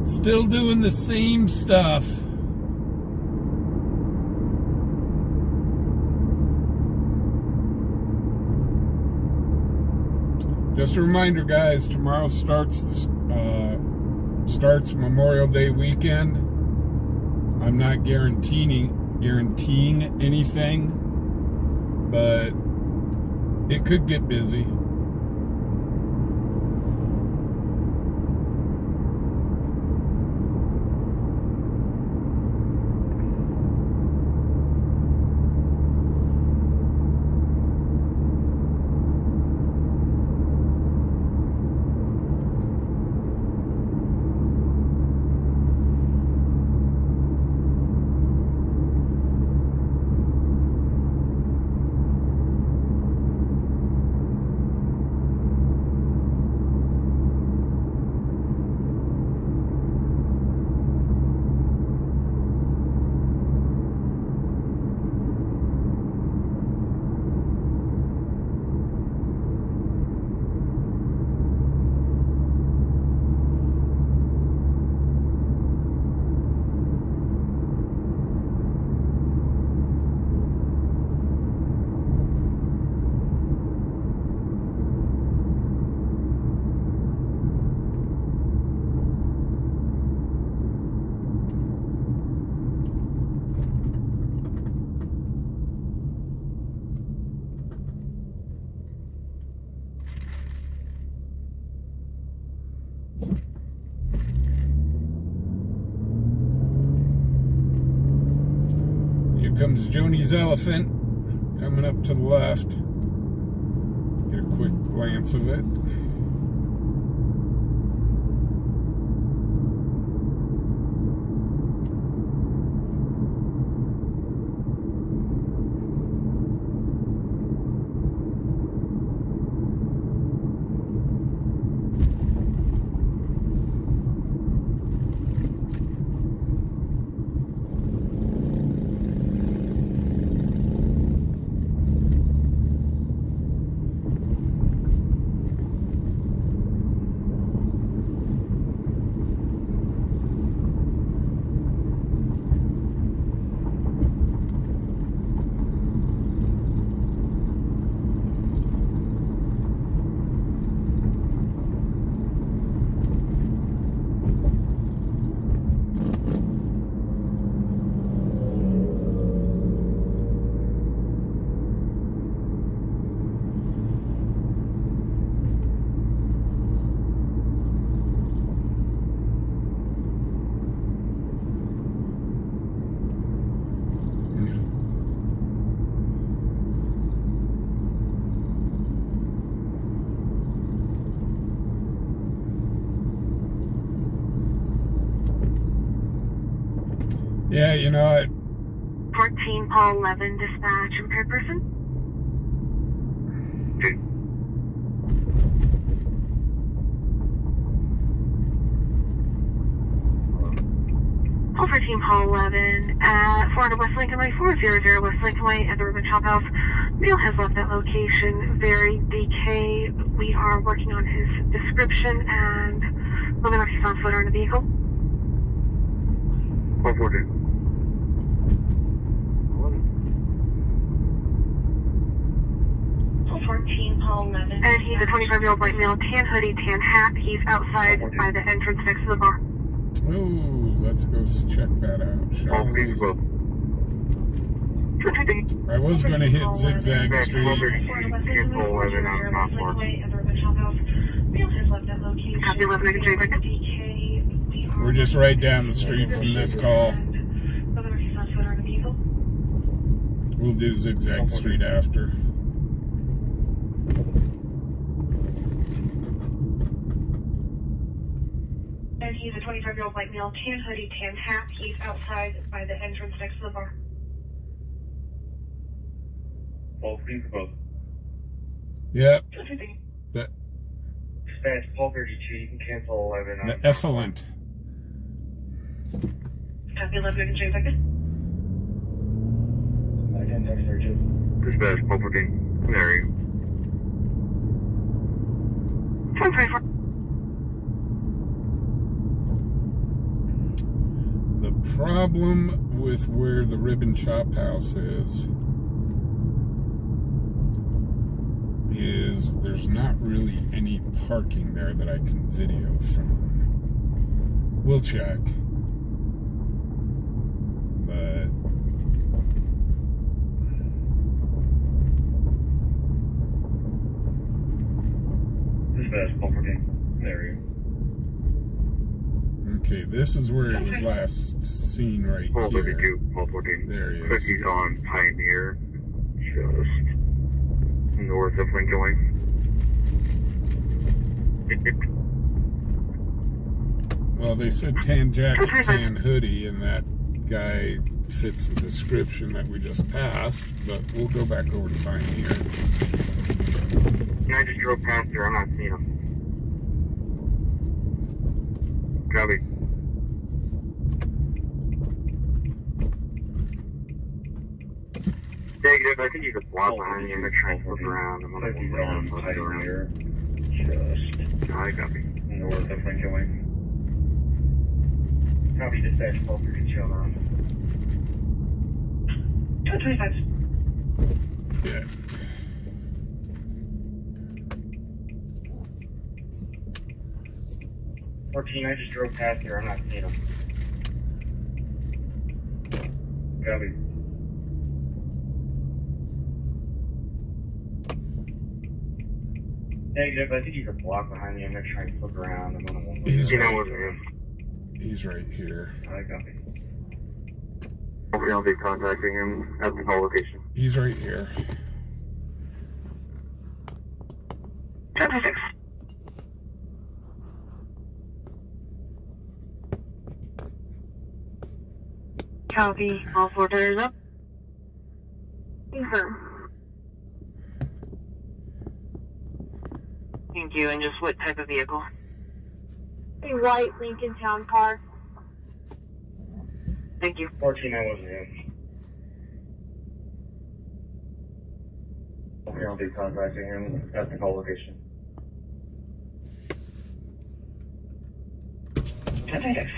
Still doing the same stuff. Just a reminder, guys, tomorrow starts Memorial Day weekend. I'm not guaranteeing anything, but it could get busy. comes Joni's elephant coming up to the left. Get a quick glance of it. Yeah, you know it. 14 Paul 11 dispatch, impaired person. Paul 14 Paul 11 at 400 West Lincoln Way, 400 West Lincoln Way at the Ribbon Shop House. Male has left that location. Very DK. We are working on his description and moving up his found footer in the vehicle. 442. And he's a 25-year-old white male, tan hoodie, tan hat. He's outside by the entrance next to the bar. Oh, let's go check that out, shall we? I was going to hit Zigzag Street. We're just right down the street from this call. We'll do Zigzag Street after. And he's a 25-year-old white male, tan hoodie, tan hat. He's outside by the entrance next to the bar. Yep. The Dispatch, Paul 32, you can cancel 11. The effluent. Copy 11, I can change second. Dispatch, Paul 14. There you go. 24. The problem with where the Ribbon Chop House is there's not really any parking there that I can video from. We'll check. But Dispatch, Paul 14. There you go. okay, this is where it was last seen right Paul here. 32, Paul 14. There he is. Cookies on Pioneer, just north of Lincoln Way. Well, they said tan jacket, tan hoodie, and that guy fits the description that we just passed, but we'll go back over to Pioneer. I just drove past there, I'm not seeing him. Copy. Negative, I think you could block behind you. I'm gonna try and flip around. I'm gonna flip around. Pioneer, just I copy. north of Lincoln Way. Copy, dispatch, Paul 32 on. 225. Yeah. I just drove past there, I'm not seeing him. Copy. Negative, I think you could block behind me. I'm gonna try and flip around. I'm gonna He's You know right, what it is. he's right here. I copy. I'll be contacting him at the call location. He's right here. 10-6. Copy. All 4 tires up. Confirm. Thank you. And just what type of vehicle? A white Lincoln Town car. Thank you. 14, I wasn't in. Okay, I'll be contacting him at the call location. 10-6.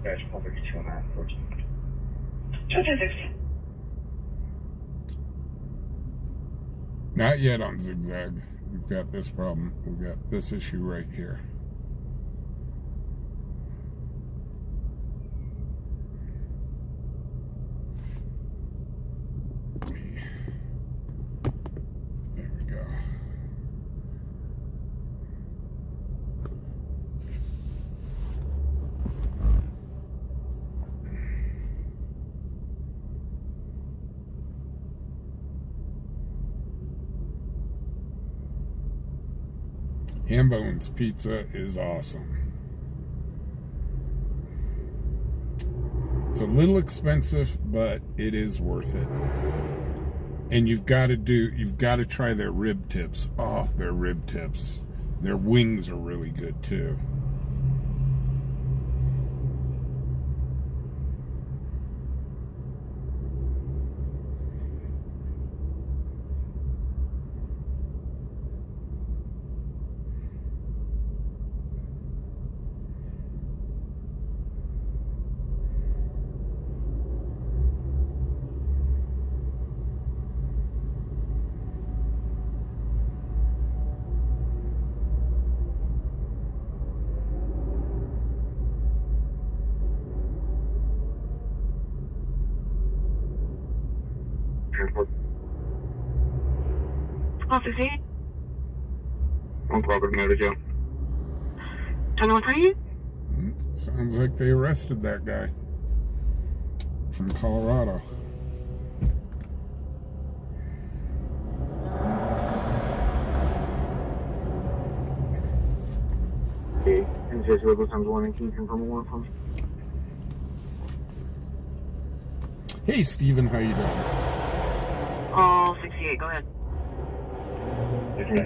Dash 432 on that, 14. 10-6. Not yet on zigzag. We've got this problem. We've got this issue right here. There we go. Hambone's Pizza is awesome. It's a little expensive, but it is worth it. And you've got to try their rib tips. Oh, their rib tips. Their wings are really good too. All 16. On property noted, yeah. 21-28. Sounds like they arrested that guy from Colorado. Okay, and just level times 1 and can you confirm one from? Hey, Steven, how you doing? All 68. Go ahead.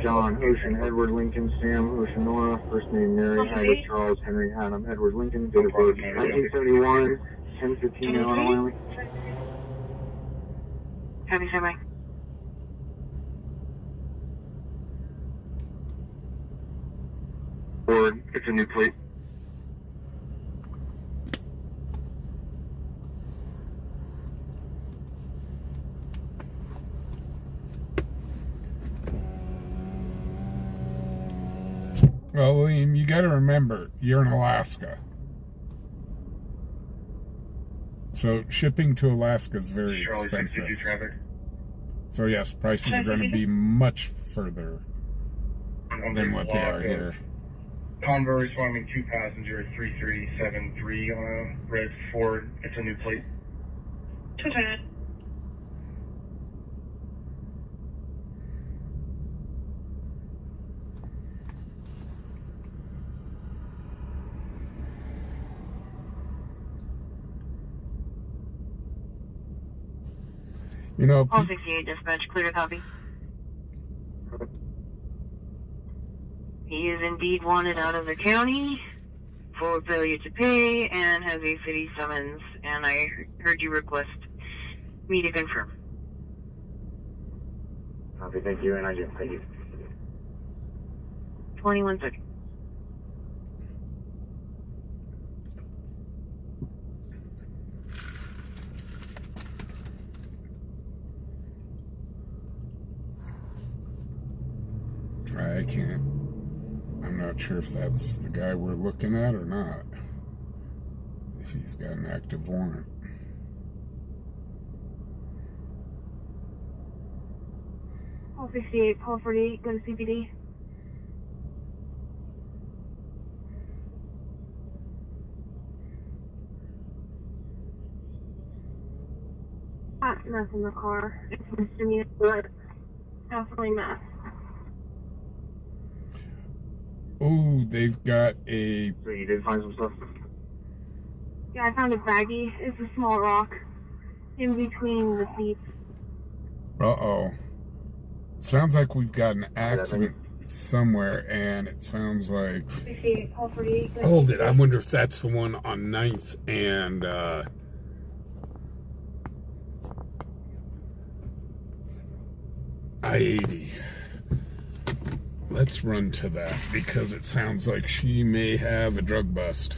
John, Ocean, Edward, Lincoln, Sam, Ocean, Nora, first name Mary, Haggard, Charles, Henry, Adam, Edward, Lincoln, date of birth 1971, 10:15 Illinois. Heavy semi. Forward, it's a new plate. Well, William, you got to remember, you're in Alaska. So shipping to Alaska is very expensive. So yes, prices are going to be much further than what they are here. Convoy responding 2 passenger 3373 on a red Ford. It's a new plate. 210. You know, All 68 dispatch, clear to copy. He is indeed wanted out of the county for failure to pay and has a city summons, and I heard you request me to confirm. Okay, thank you, and I do. Thank you. 21 seconds. I can't. I'm not sure if that's the guy we're looking at or not. If he's got an active warrant. Call 68, call 48, go to CPD. Hot mess in the car. It's misdemeanor, but definitely mess. Oh, they've got a... So you did find some stuff? Yeah, I found a baggie. It's a small rock in between the seats. Uh-oh. Sounds like we've got an accident somewhere, and it sounds like... 68, call 48. Hold it, I wonder if that's the one on 9th and, I-80. Let's run to that, because it sounds like she may have a drug bust.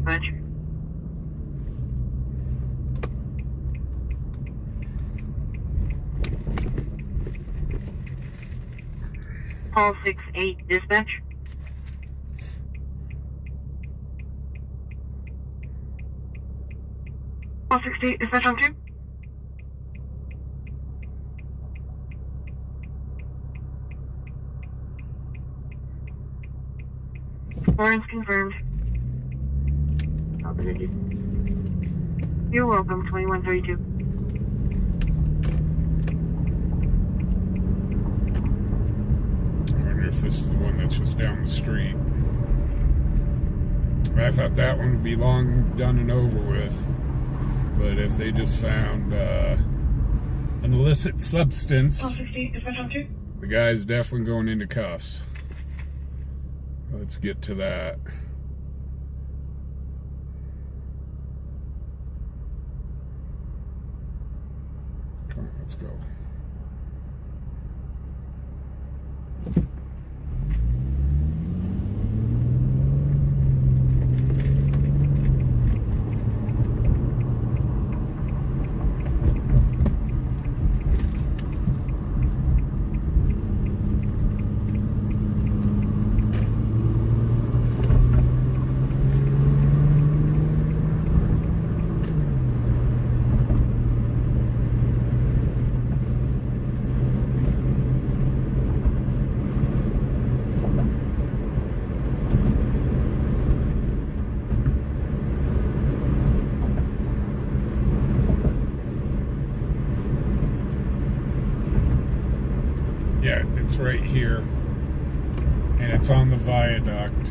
Roger. Call 68 dispatch. Call 68 dispatch on 2. Lawrence confirmed. You're welcome, 2132. I wonder if this is the one that's just down the street. I thought that one would be long done and over with. But if they just found an illicit substance, the guy's definitely going into cuffs. Let's get to that. Come on, let's go. Yeah, it's right here, and it's on the viaduct.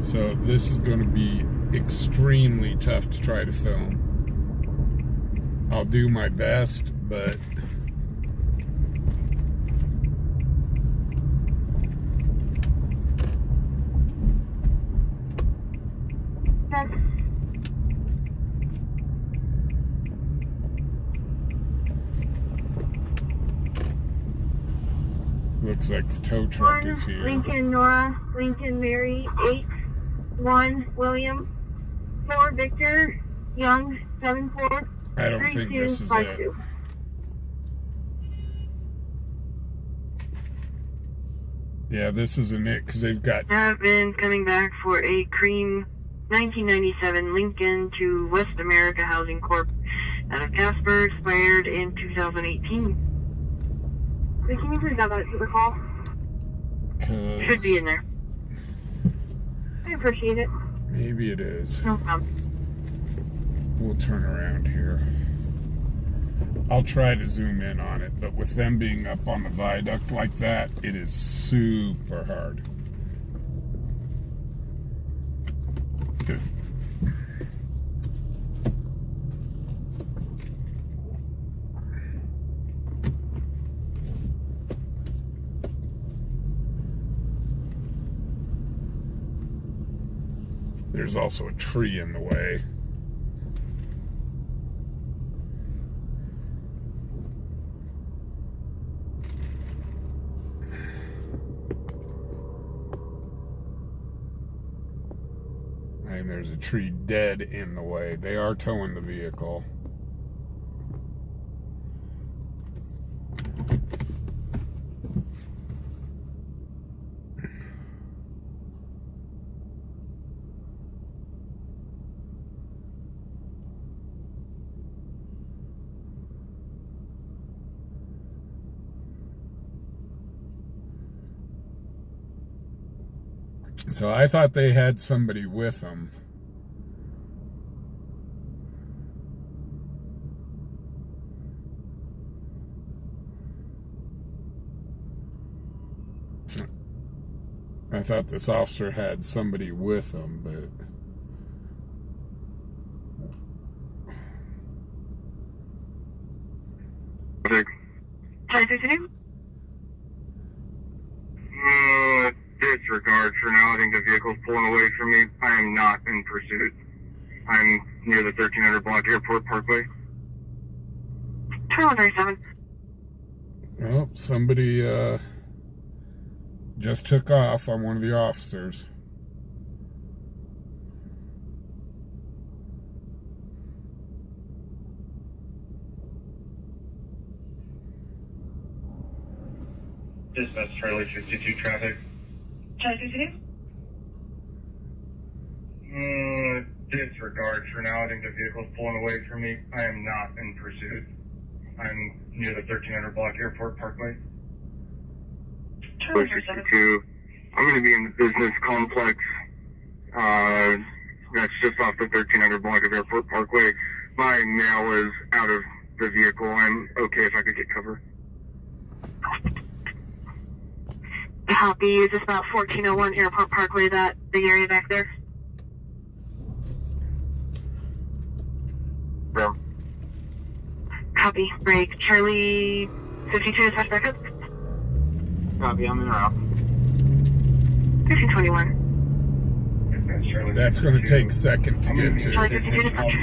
So this is going to be extremely tough to try to film. I'll do my best, but looks like the tow truck is here. Lincoln Nora, Lincoln Mary, 8-1 William, 4 Victor, Young, 7-4. I don't think this is it. Yeah, this isn't it, because they've got... Have been coming back for a cream 1997 Lincoln to West America Housing Corp. out of Casper, expired in 2018. Wait, can you please have that to the call? Should be in there. I appreciate it. Maybe it is. No problem. We'll turn around here. I'll try to zoom in on it, but with them being up on the viaduct like that, it is super hard. Good. There's also a tree in the way. And there's a tree dead in the way. They are towing the vehicle. So I thought they had somebody with them. I thought this officer had somebody with them, but... Disregard for now. I think the vehicle's pulling away from me. I am not in pursuit. I'm near the 1300 block Airport Parkway. 237. Well, somebody just took off on one of the officers. Dispatch Charlie 52 traffic. Charlie 52? Disregard for now. I think the vehicle's pulling away from me. I am not in pursuit. I'm near the 1300 block Airport Parkway. 237. I'm going to be in the business complex. That's just off the 1300 block of Airport Parkway. My mail is out of the vehicle. I'm okay if I could get cover. Copy. Is this about 1401 Airport Parkway, that big area back there? Yeah. Copy. Break. Charlie 52, dispatch back up. Copy, I'm in route. 1521. That's going to take a second to get to. Charlie 52, dispatch.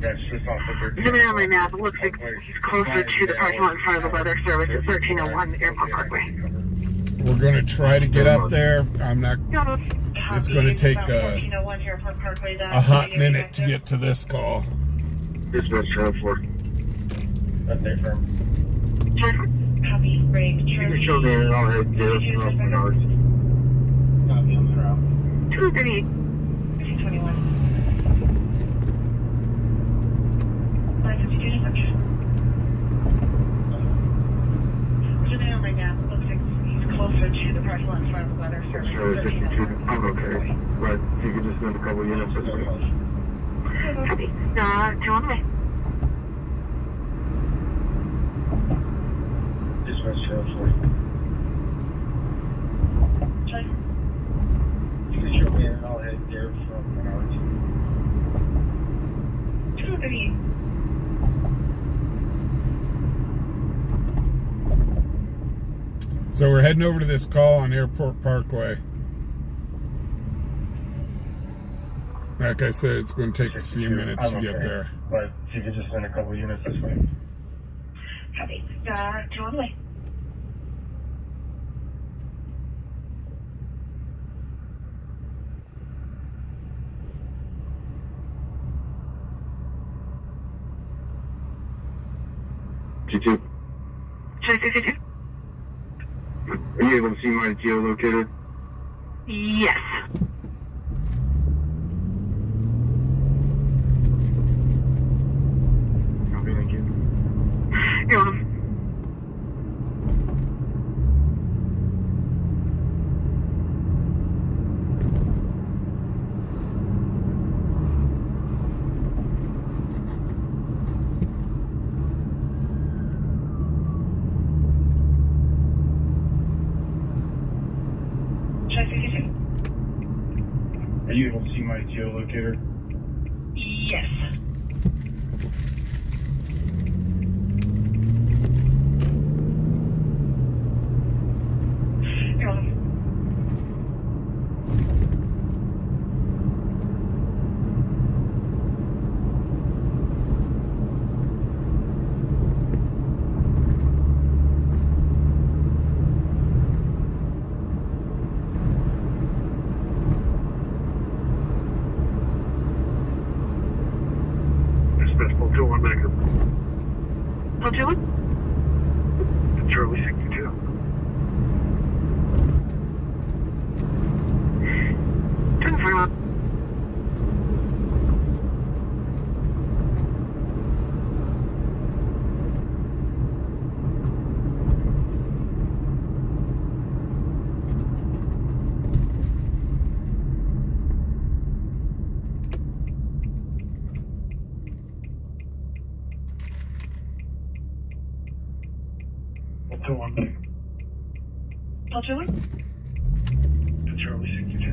That's just off the 1300. Zooming on my map, it looks like he's closer to the parking lot in front of the weather service at 1301 Airport Parkway. We're going to try to get up there. I'm not. It's going to take a hot minute to get to this call. Dispatch Charlie 4. That's there firm. Copy. Break. Charlie. Show me and I'll head there from Menards. Copy, I'm in route. 238. 1521. 552, dispatch. Zooming on my map, it looks like he's closer to the parking lot in front of the weather service. Charlie 52, I'm okay. But you can just send a couple units this way. Copy. 2 on the way. Dispatch Charlie 4. Charlie. You can show me and I'll head there from Menards. 238. So we're heading over to this call on Airport Parkway. Like I said, it's going to take us a few minutes to get there. But you can just send a couple units this way. Copy. 2 on the way. G2. Charlie 52? Are you able to see my geolocator? Yes. Copy, thank you. You're welcome. Are you able to see my geolocator? Yes. You're welcome. Dispatch 421 back up. I'll do it. Charlie 62. Turn the on. Delta 1. Delta 1? Charlie 62.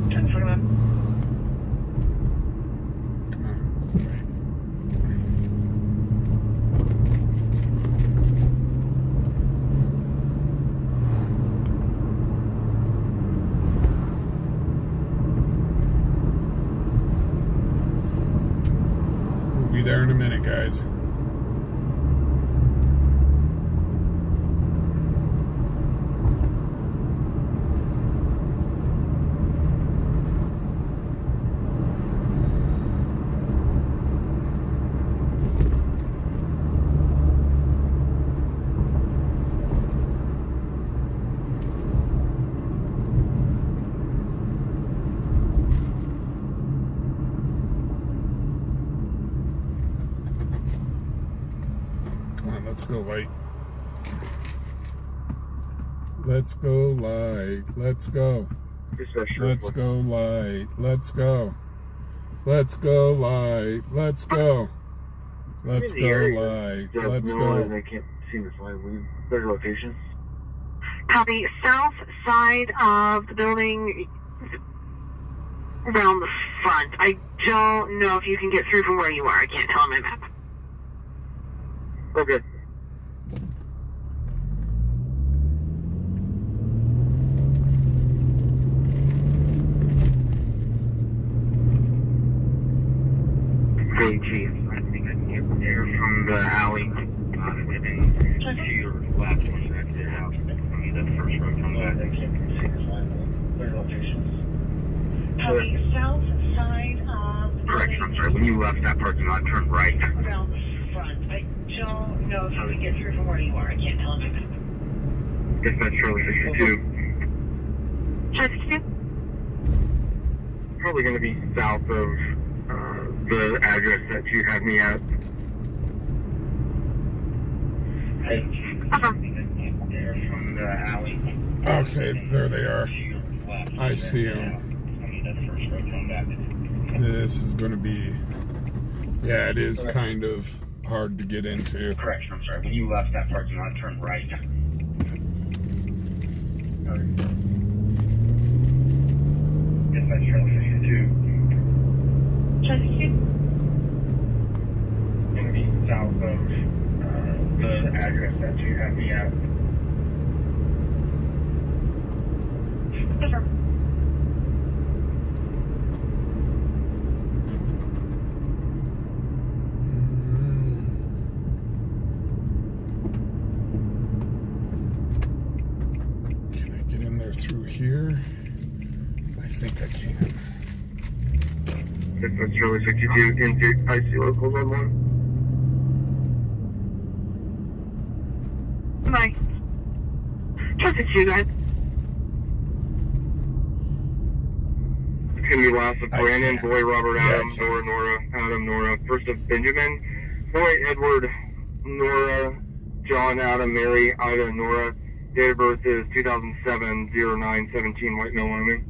Turn the photo up. We'll be there in a minute, guys. Let's go light. Let's go light. Let's go. Let's go light. Let's go. Let's go light. Let's go. Let's go light. Let's go. I can't see this line. Their location. Copy. South side of the building, around the front. I don't know if you can get through from where you are. I can't tell on my map. Okay. Hey, Chief. I think I can get there from the alley. And to your left when you exit your house. I mean, the first road from there. I can't see this line. Their locations. Copy. South side of the Correction, I'm building, sorry. When you left that parking lot, turn right. around the front. I don't know if you can get through from where you are. I can't tell on my map. Guess that's Charlie 62. Charlie 62? Probably going to be south of the address that you had me at. From the alley. Okay, there they are. I see them. This is going to be, yeah, it is kind of hard to get into. Correction, I'm sorry. When you left that parking lot, turn right. Guess that's Charlie 62. Charlie 62? Gonna be south of the address that you had me at. Confirm. Can I get in there through here? I think I can. Guess that's Charlie 62 into IC locals on 1. Bye. Charlie 62, guys. It's gonna be last of Brandon, can. Boy, Robert, Adam, Yeah, I can. Nora, Adam, Nora. First of Benjamin, Boy, Edward, Nora, John, Adam, Mary, Ida, Nora. Date of birth is 2007-09-17, White male, Wyoming.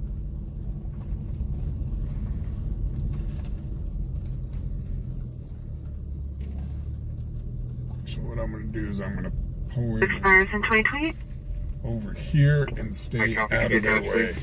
So what I'm going to do is I'm going to pull in Expires in 2028. over here and stay I copy. out of their way.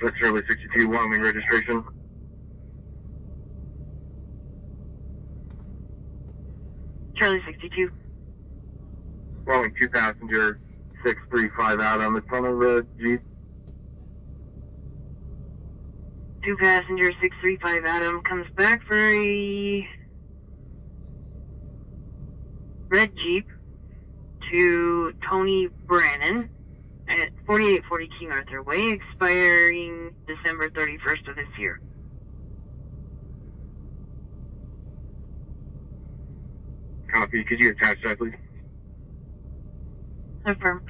This is Charlie 62, Wyoming registration. Charlie 62. Wyoming 2 passenger 635 out on the front of the Jeep. 2 passenger 635 Adam comes back for a red Jeep to Tony Brannon at 4840 King Arthur Way, expiring December 31st of this year. Copy. Could you attach that, please? Confirm.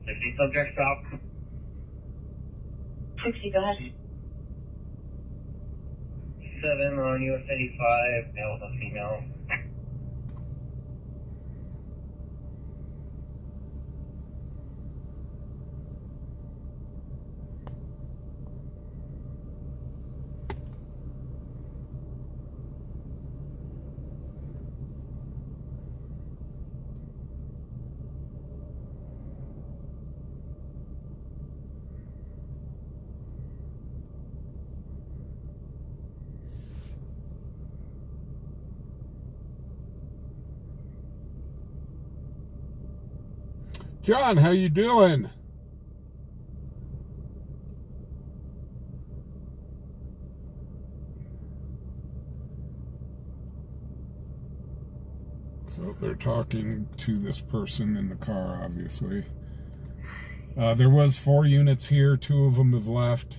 50 subject stop. 60, go ahead. 7 on US 85, male with a female. John, how you doing? So they're talking to this person in the car, obviously. There was 4 units here. 2 of them have left.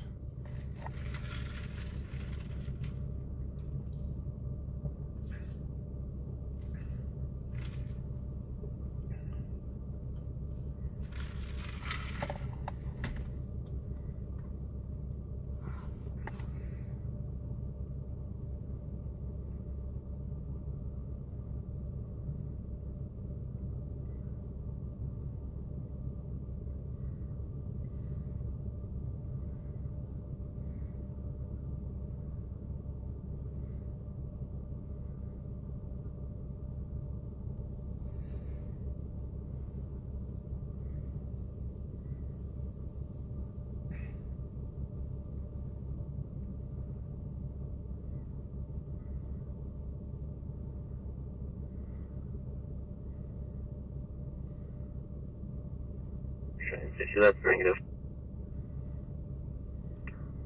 That's negative.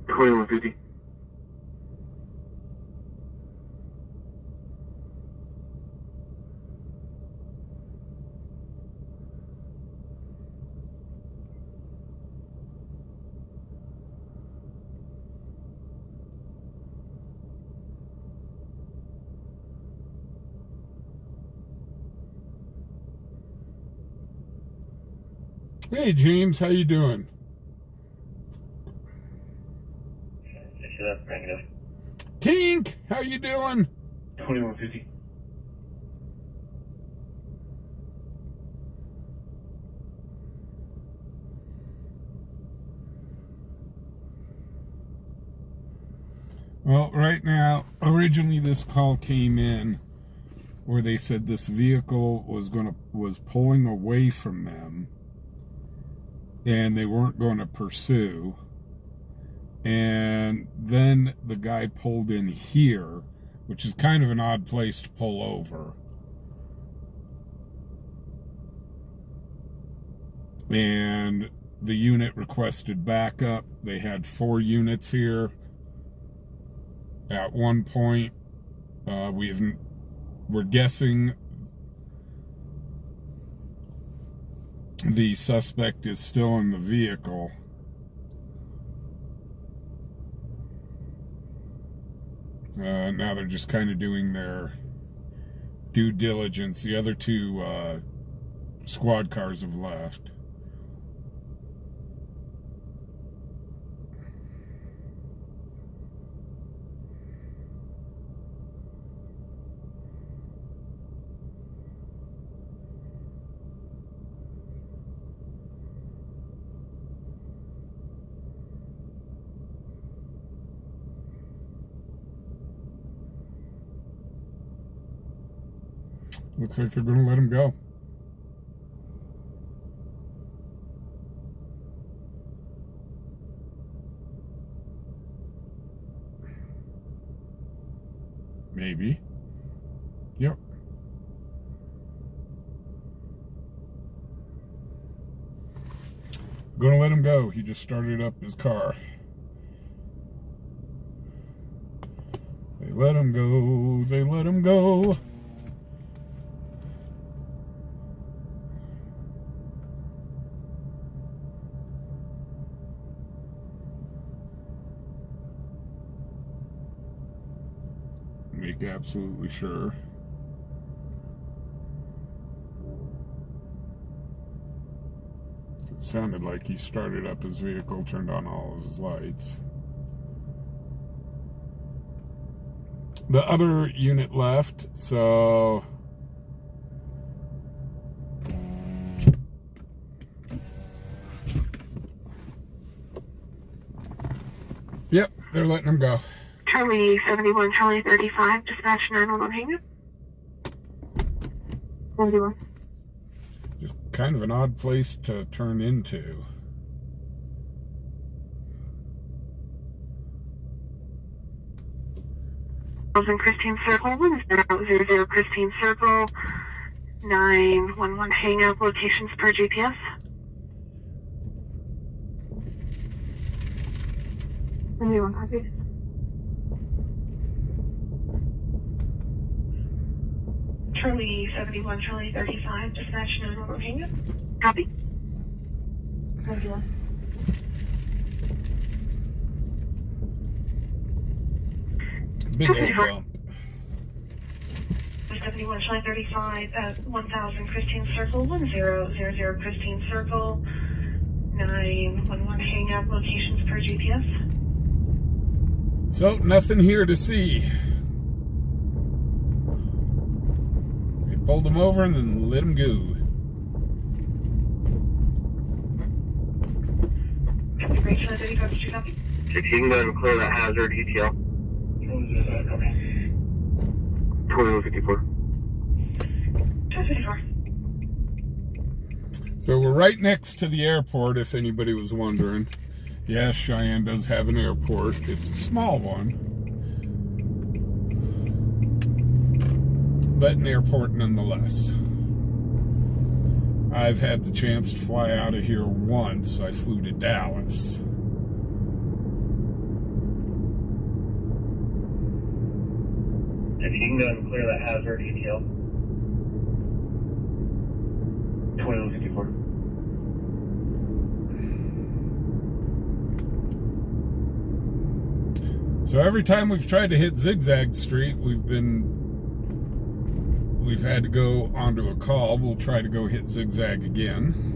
2150. Hey, James, how you doing? That's negative. Tink, how you doing? 2150. Well, right now, originally this call came in where they said this vehicle was pulling away from them and they weren't going to pursue. And then the guy pulled in here, which is kind of an odd place to pull over. And the unit requested backup. They had 4 units here. At one point, we're guessing the suspect is still in the vehicle. Now they're just kind of doing their due diligence. The other 2 squad cars have left. Looks like they're going to let him go. Maybe. Yep. Gonna let him go. He just started up his car. They let him go. They let him go. Make absolutely sure. It sounded like he started up his vehicle, turned on all of his lights. The other unit left, so yep, they're letting him go. Charlie 71, Charlie 35, dispatch 911 hang up. 71. Just kind of an odd place to turn into. Christine Circle, 100 Christine Circle, 911 hang up, locations per GPS. 71 copied. Charlie 71, Charlie 35, dispatch 911 hang up. Copy. 91. Big old bump. 71, Charlie 35, 1000 Christine Circle, 1000 Christine Circle, 911 hang up, locations per GPS. So, nothing here to see. They pulled him over and then let him go. Great, Charlie 35, did you copy? 16, go ahead and clear that hazard ETL. 2154. 254. So we're right next to the airport, if anybody was wondering. Yes, Cheyenne does have an airport. It's a small one, but an airport nonetheless. I've had the chance to fly out of here once. I flew to Dallas. If you can go and clear that hazard ETL. 2154. So every time we've tried to hit Zigzag Street, we've had to go onto a call. We'll try to go hit Zigzag again.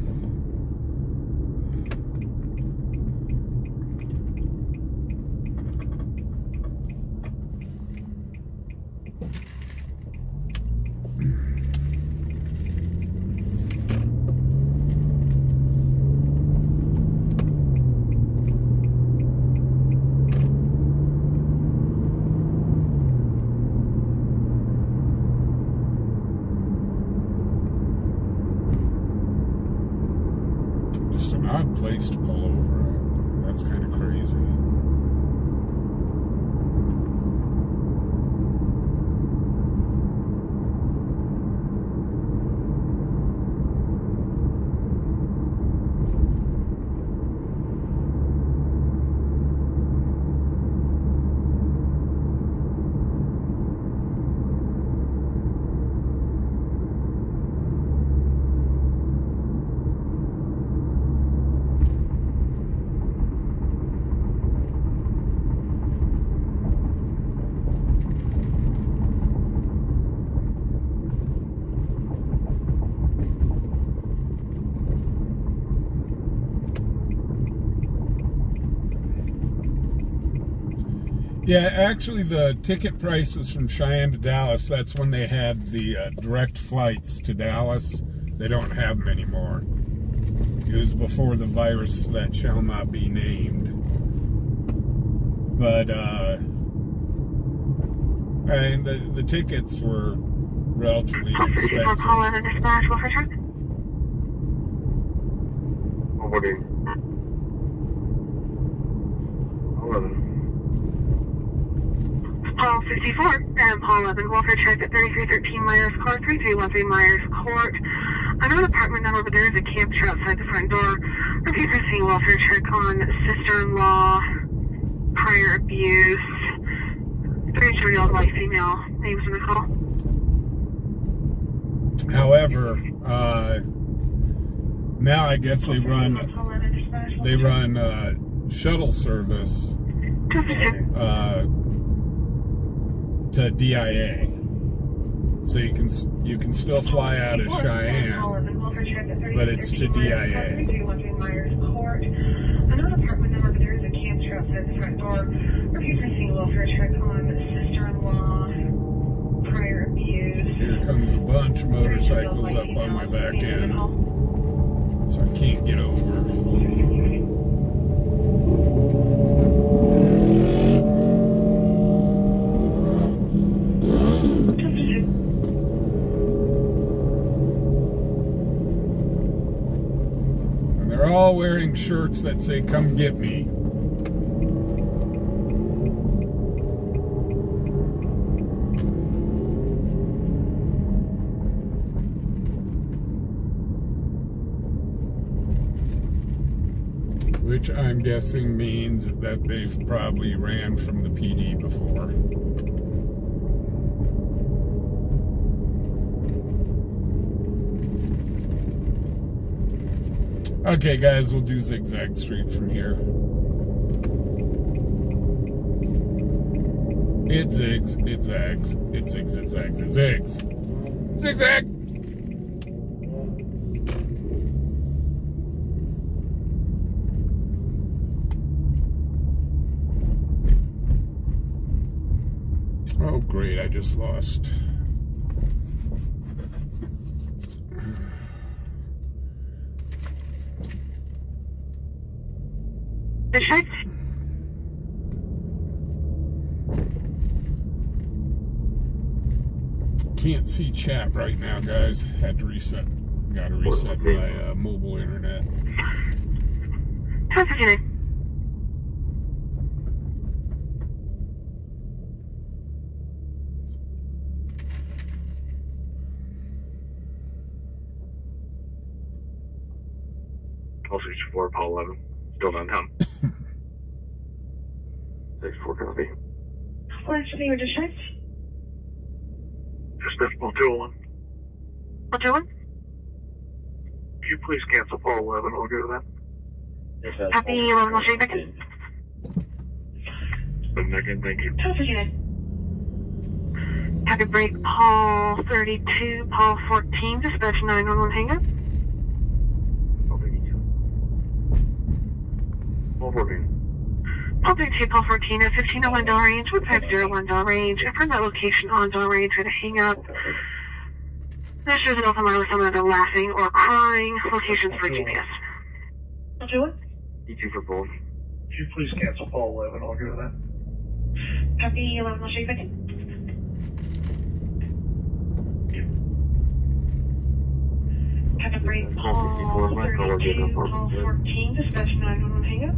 Just an odd place to pull over at. That's kind of crazy. Yeah, actually the ticket prices from Cheyenne to Dallas, that's when they had the direct flights to Dallas. They don't have them anymore. It was before the virus that shall not be named. But, and the tickets were relatively inexpensive. Call in a dispatch, Wilford truck. Forwarding. 11. 1254, 1264, and Paul 11, welfare check at 3313 Myers Court, 3313 Myers Court. I know an apartment number, but there is a camper outside the front door. Repeat receiving welfare check on sister-in-law, prior abuse, 33-year-old white female, names in the call. However, now I guess they run shuttle service to DIA, so you can still fly out of Cheyenne, but it's to DIA. Another apartment number, but there is a camper outside the front door. Repeat receiving welfare check on sister-in-law, prior abuse. Here comes a bunch of motorcycles up on my back end, so I can't get over. And they're all wearing shirts that say, "Come get me." Which I'm guessing means that they've probably ran from the PD before. Okay, guys, we'll do Zigzag Street from here. It zigs, it zags, it zigs, it zags, it zigs. Zigzag! Oh, great, I just lost. Can't see chat right now, guys. Had to reset. Got to reset my mobile internet. 1259. Paul 11, still downtown. 64 copy. What's the name of the shirt? Just Decimal 201. 121? Could you please cancel Paul 11? I'll go to that. Happy 11, I'll show you back in. Again, thank you. 1259. Happy break, Paul 32, Paul 14, dispatch 911 hang up. Paul 14. Paul 32, Paul 14, at 1501 Del Range, 1501 Del Range, and from that location on Del Range, we're going to hang up. This is an open line with someone either laughing or crying. Locations for GPS. I'll do it. E2 for both. Could you please cancel Paul 11? I'll go to that. Copy 11, I'll show you back in. Have a break, Paul 32, Paul 14, dispatch 911 hang up.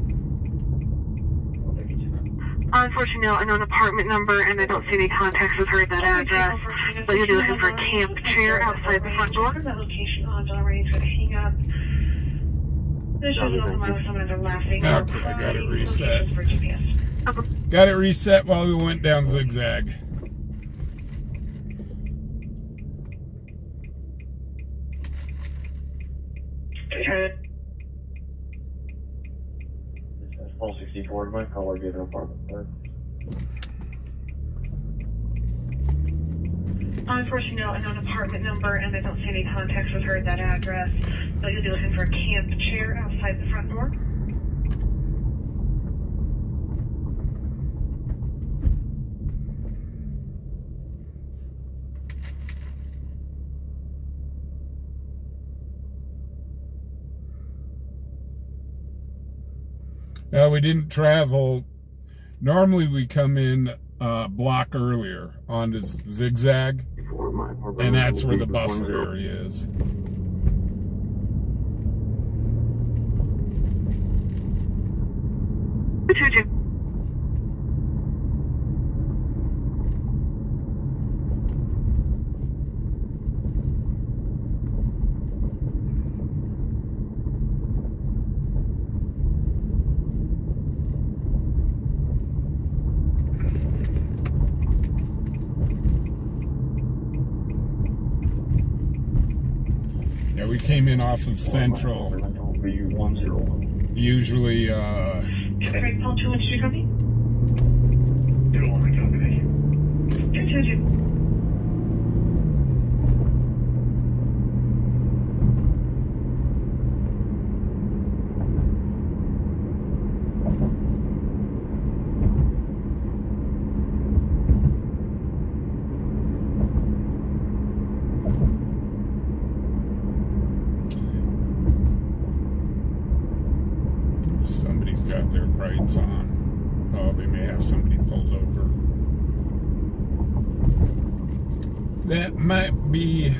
Unfortunately, no, I know an apartment number, and I don't see any contacts with her at that address. But you'll be looking for a camp chair outside the front door. That location on Del Range, going to hang up. There's just an open line with someone either laughing or Okay, I got it crying. reset. For GPS. Got it reset while we went down Zigzag. Paul 64, my caller gave an apartment there. Unfortunately, no, I know an apartment number, and I don't see any contacts with her at that address. But you'll be looking for a camp chair outside the front door. We didn't travel. Normally we come in a block earlier onto Zigzag, and that's where the buffer area is. came in off of Central. Usually, Craig Paul 2 Street copy? somebody's got their brights on. Oh, they may have somebody pulled over. That might be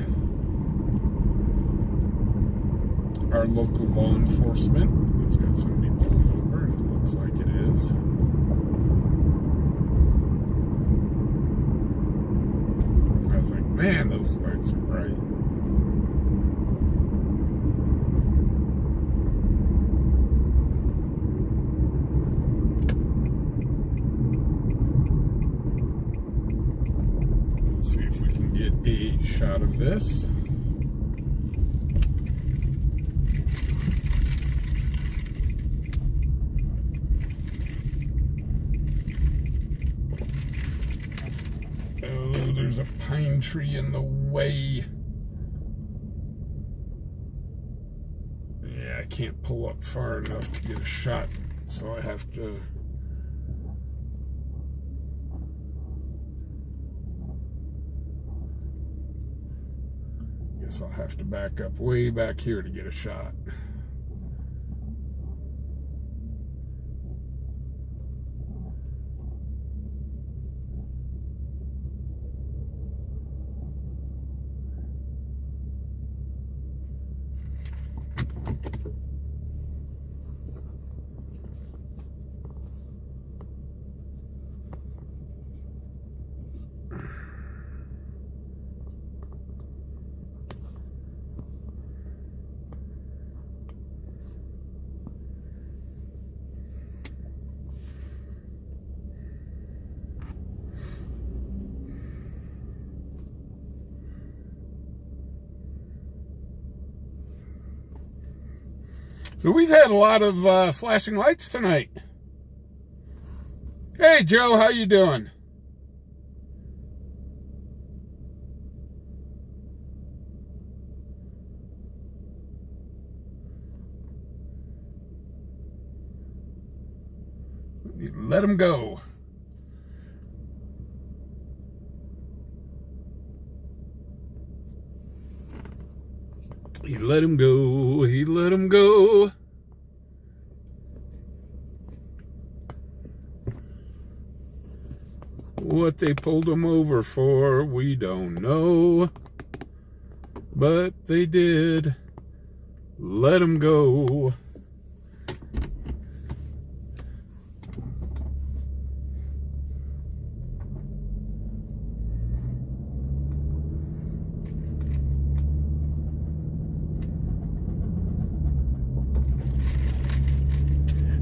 our local law enforcement. It's got somebody pulled over, and it looks like it is. I was like, man, those lights are bright. Let's see if we can get a shot of this. Oh, there's a pine tree in the way. Yeah, I can't pull up far enough to get a shot, so I have to... Guess I'll have to back up way back here to get a shot. So we've had a lot of flashing lights tonight. Hey Joe, how you doing? Let him go. He let him go. He let him go. What they pulled him over for, we don't know. But they did. Let him go.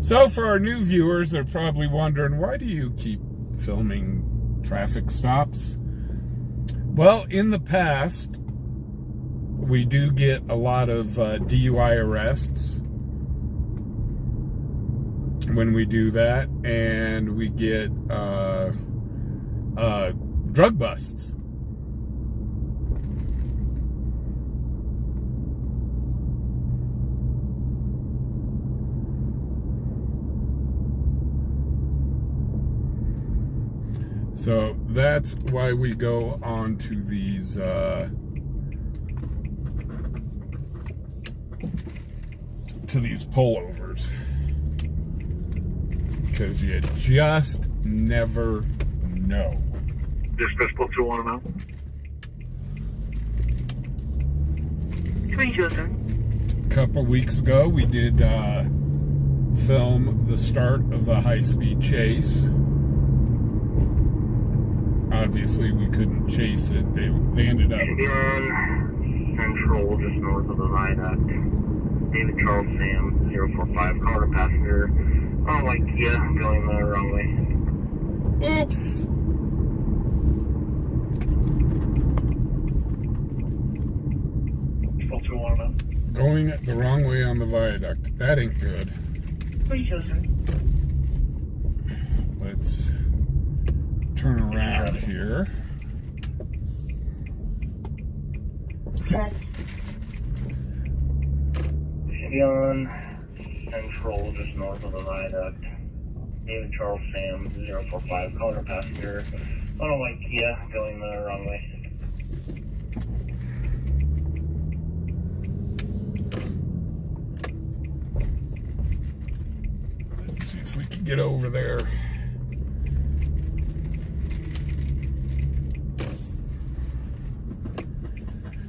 So for our new viewers, they're probably wondering, why do you keep filming traffic stops? Well, in the past, we do get a lot of DUI arrests when we do that, and we get drug busts. So that's why we go on to these pullovers, because you just never know. Dispatch plus 2 now. 2207. A couple weeks ago, we did film the start of a high-speed chase. Obviously, we couldn't chase it. They ended up... In Central, just north of the viaduct. David Charles Sam, 045, car to passenger. Oh, like, yeah, going the wrong way. Oops! Still 2 now. Going the wrong way on the viaduct. That ain't good. Let's turn around here. City on Central, just north of the viaduct. David Charles Sam 045, caller passenger. On a white Kia, going the wrong way. Let's see if we can get over there.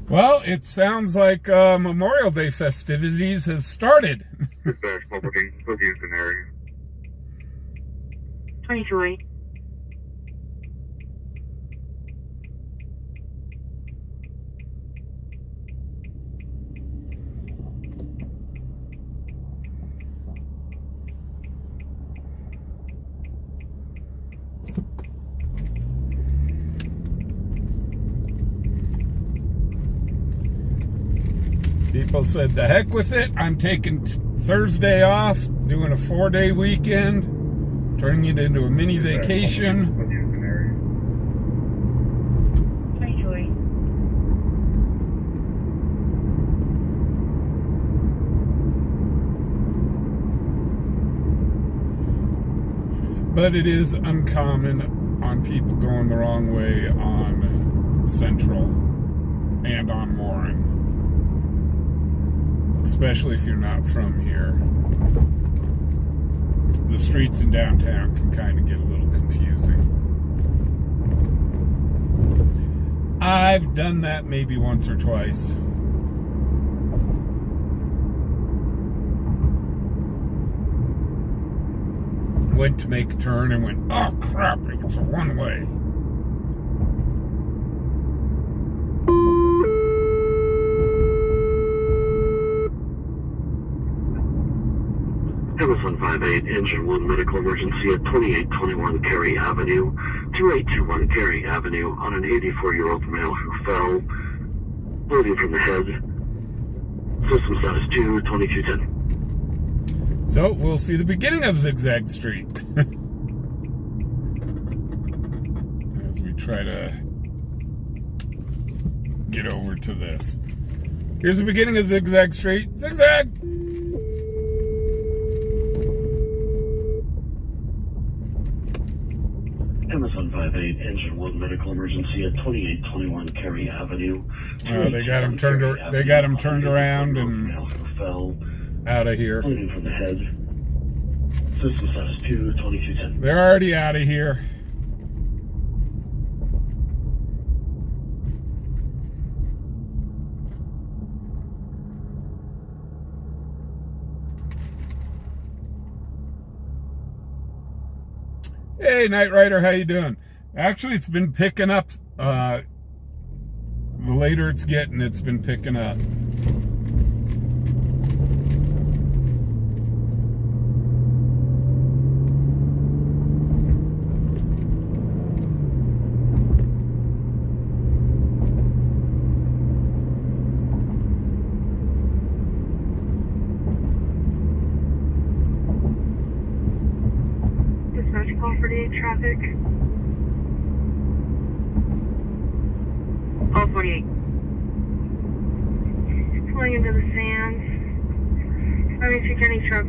Well, it sounds like Memorial Day festivities have started. Dispatch, Public Houston area. 22-8. People said, the heck with it. I'm taking Thursday off, doing a 4-day weekend, turning it into a mini vacation. But it is uncommon on people going the wrong way on Central and on Warren. Especially if you're not from here. The streets in downtown can kind of get a little confusing. I've done that maybe once or twice. Went to make a turn and went, oh crap, it's a one-way. MS 158, Engine 1, medical emergency at 2821 Cary Avenue, 2821 Cary Avenue, on an 84-year-old male who fell, bleeding from the head. System status 2, 2210. So, we'll see the beginning of Zigzag Street. As we try to get over to this. Here's the beginning of Zigzag Street. Zigzag! MS 158, Engine 1, medical emergency at 2821 Cary Avenue. They got him turned around and fell out of here. bleeding from the head. System status 2, 2210. They're already out of here. Hey, Knight Rider, how you doing? Actually, it's been picking up. The later it's getting, it's been picking up. Call 48 traffic. Call 48. Pulling into the sands. Having to Kenny truck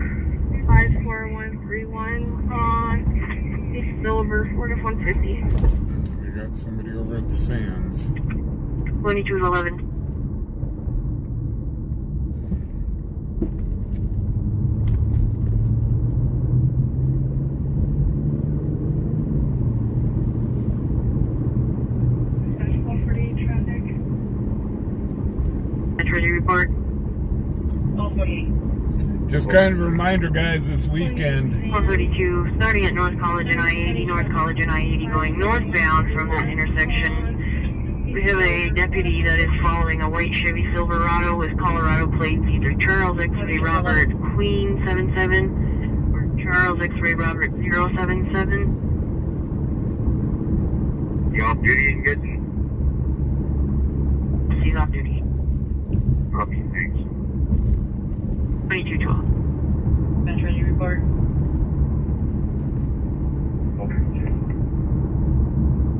54131 on East Silver, Ford F-150. We got somebody over at the sands. 2211. Report. Just kind of a reminder, guys, this weekend. 132, starting at North College and I-80, North College and I-80 going northbound from that intersection. We have a deputy that is following a white Chevy Silverado with Colorado plates, either Charles X-Ray Robert Queen 77 or Charles X-Ray Robert 077. You off duty and good? He's off duty. Copy, thanks. 2212. Metro ready report.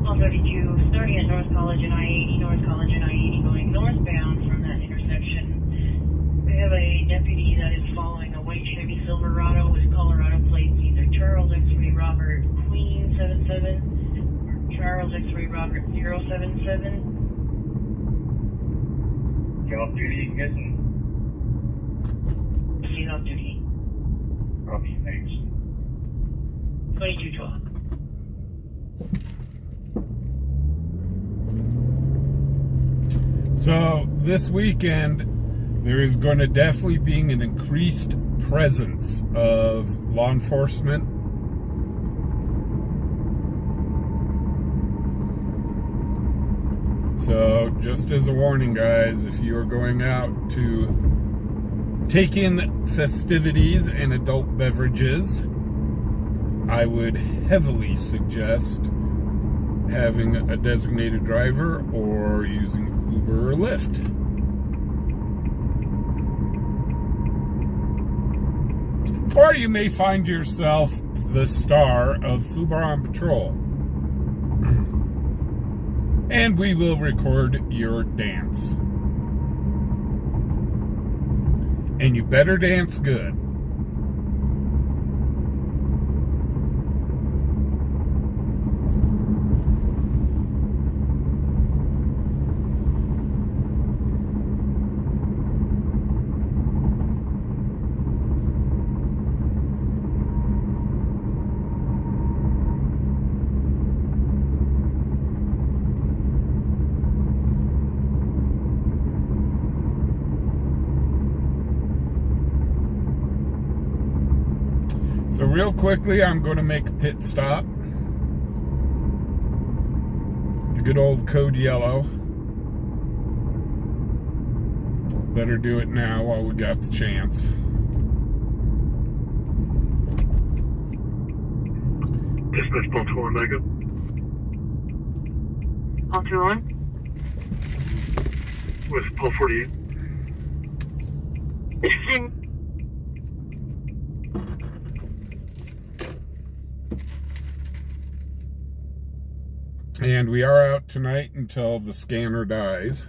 All 32, starting at North College and I-80, North College and I-80 going northbound from that intersection. We have a deputy that is following a white Chevy Silverado with Colorado plates, either Charles X-Ray Robert Queen 77 or Charles X-Ray Robert 077. You off duty, I'm guessing? He's off duty. Copy, thanks. 2212. So this weekend, there is going to definitely be an increased presence of law enforcement. So just as a warning, guys, if you are going out to take in festivities and adult beverages, I would heavily suggest having a designated driver or using Uber or Lyft. Or you may find yourself the star of fubarOnPatroll, and we will record your dance. And you better dance good. So real quickly, I'm going to make a pit stop. The good old code yellow. Better do it now while we got the chance. Dispatch Paul 21 back up. All 21. With Paul 48. And we are out tonight until the scanner dies.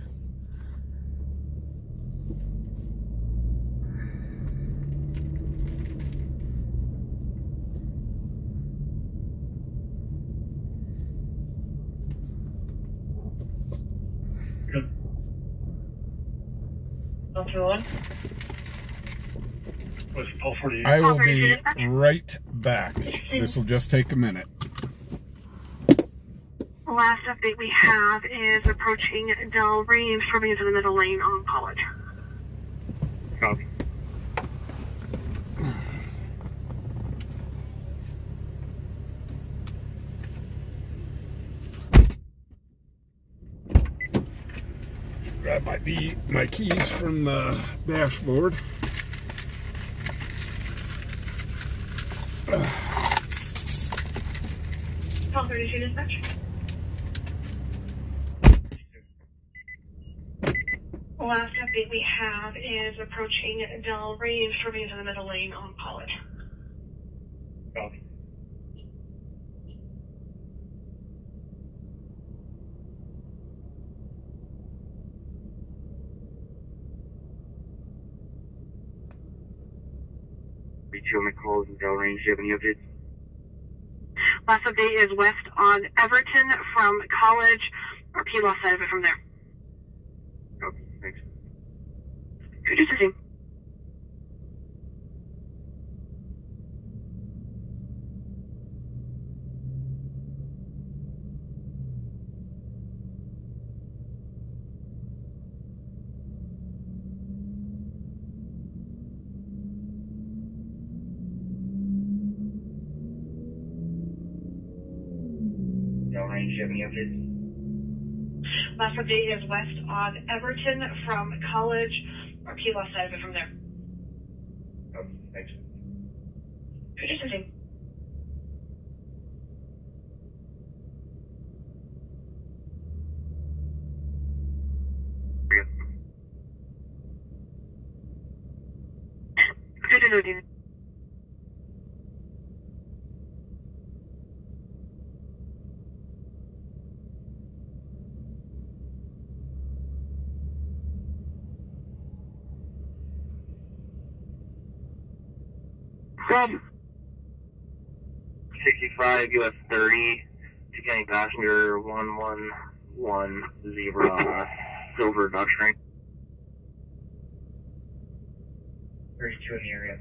Good. All 21. With Paul 48. I will be right back. This will just take a minute. The last update we have is approaching Del Range, swerving into the middle lane on College. Copy. Grab my keys from the dashboard. Call 32 dispatch. The last update we have is approaching Del Range, swerving into the middle lane on College. Copy. B2 on the calls in Del Range. Do you have any updates? Last update is west on Everton from College, or P lost side of it from there. Copy, thanks. Produce the same. Del Range. Do you have any updates? Last update is west on Everton from College, or P lost side of it from there. Copy, thanks. Produce the same. Roger. Roger. 65 US 30, County passenger 1110, Silver Dodge Train. 32 in the area.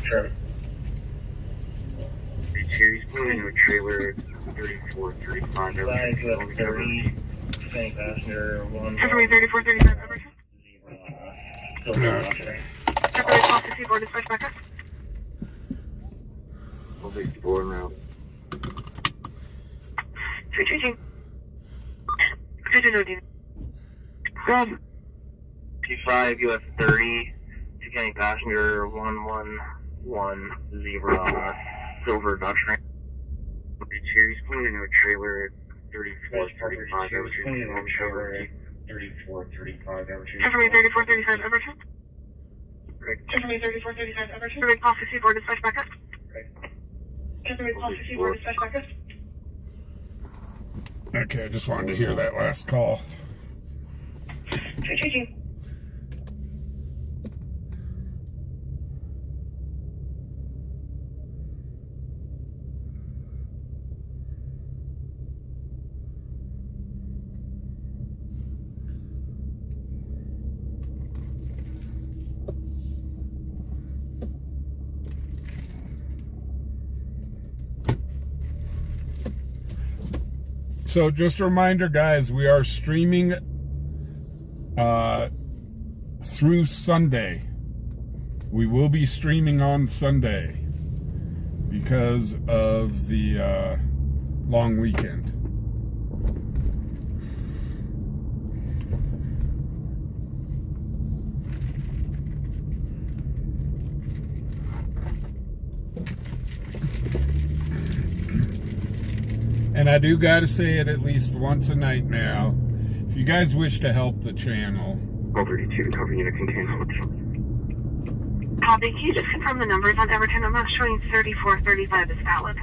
Sure. 32, he's pulling into a trailer 3435. 5 US 30, County passenger 1110. 3435, over. Silver Dodge Train. Temporary policy board dispatch backup. 164 en route. 322. 322. Roger. 25 US 30, County passenger 1110, Silver Dodge Train. 32, he's pulling into a trailer 3435. Temporary 3435, over. Temporary 3435, over. Temporary 3435, over. Temporary policy board dispatch backup. Temporary policy board dispatch backup. Okay, I just wanted to hear that last call. 322. So just a reminder, guys, we are streaming through Sunday. We will be streaming on Sunday because of the long weekend. And I do got to say it at least once a night now. If you guys wish to help the channel. 132, cover unit contains. Copy. Can you just confirm the numbers on Everton? I'm not showing 3435 is valid.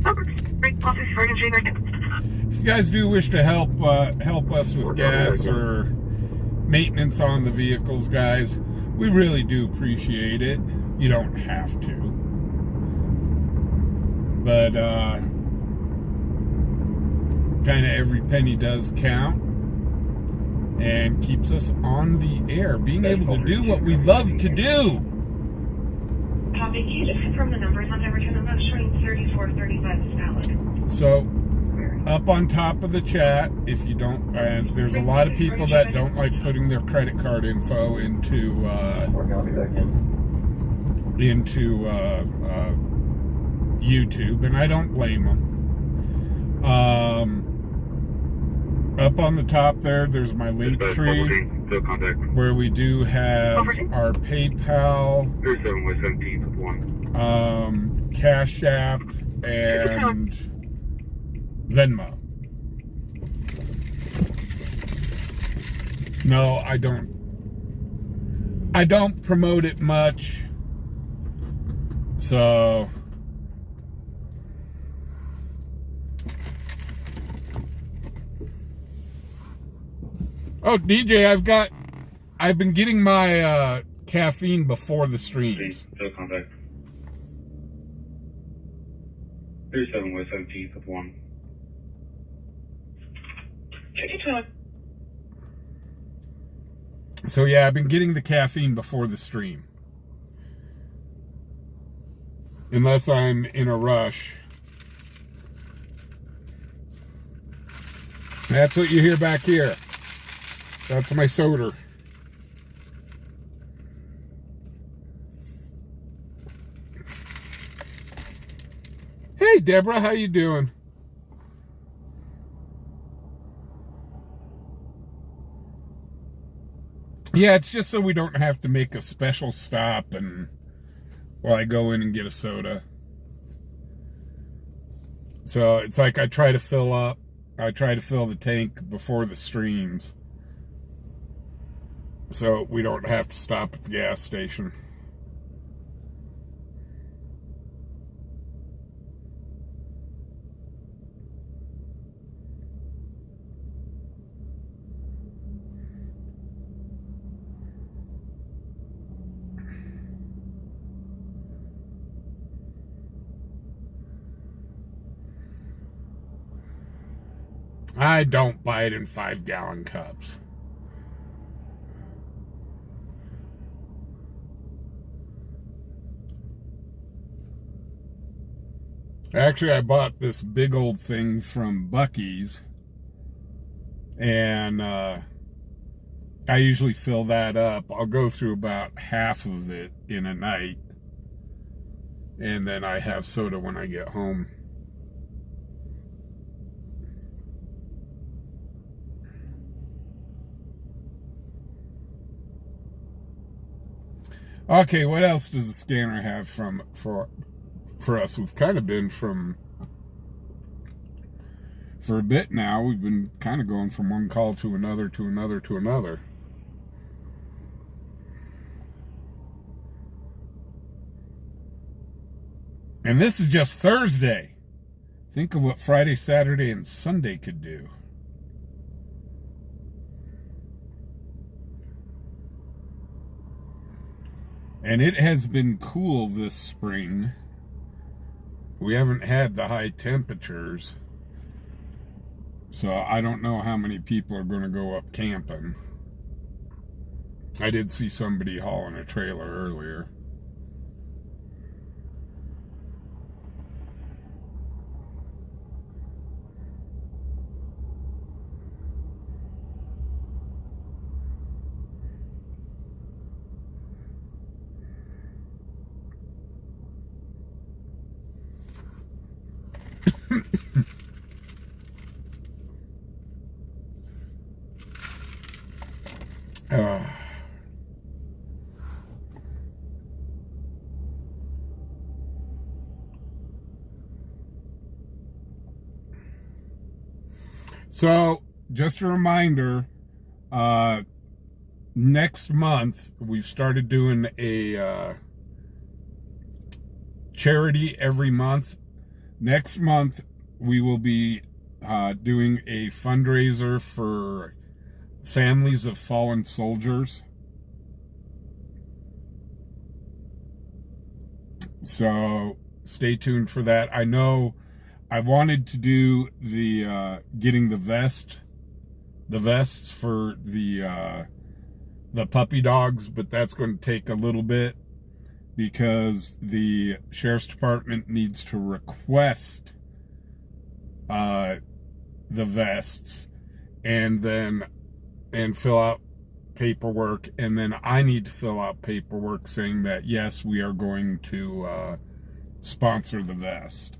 Over. Break policy for entry back in. If you guys do wish to help us with gas or maintenance on the vehicles, guys, we really do appreciate it. You don't have to. But kind of every penny does count and keeps us on the air, being able to do what we love to do. Copy. Can you just confirm the numbers on Everton? I'm not showing 3435 is valid. So up on top of the chat, if you don't, there's a lot of people that don't like putting their credit card info into YouTube, and I don't blame them. Up on the top there's my link tree where we do have our PayPal, 37 with 17 with 1. Cash App, and Venmo. No, I don't promote it much. So oh, DJ, I've been getting my caffeine before the streams. No contact. 37 with 17 with 1. So yeah, I've been getting the caffeine before the stream. Unless I'm in a rush. That's what you hear back here. That's my soda. Hey, Deborah, how you doing? Yeah, it's just so we don't have to make a special stop and while I go in and get a soda. So it's like I try to fill the tank before the streams, so we don't have to stop at the gas station. I don't buy it in 5-gallon cups. Actually, I bought this big old thing from Buc-ee's, and I usually fill that up. I'll go through about half of it in a night, and then I have soda when I get home. Okay, what else does the scanner have for us? We've kind of been for a bit now. We've been kind of going from one call to another, to another, to another. And this is just Thursday. Think of what Friday, Saturday, and Sunday could do. And it has been cool this spring. We haven't had the high temperatures. So I don't know how many people are going to go up camping. I did see somebody hauling a trailer earlier. So, just a reminder, next month, we've started doing a charity every month. Next month, we will be doing a fundraiser for families of fallen soldiers. So, stay tuned for that. I know I wanted to do the getting the vests for the puppy dogs, but that's going to take a little bit because the sheriff's department needs to request the vests and fill out paperwork, and then I need to fill out paperwork saying that yes, we are going to sponsor the vest.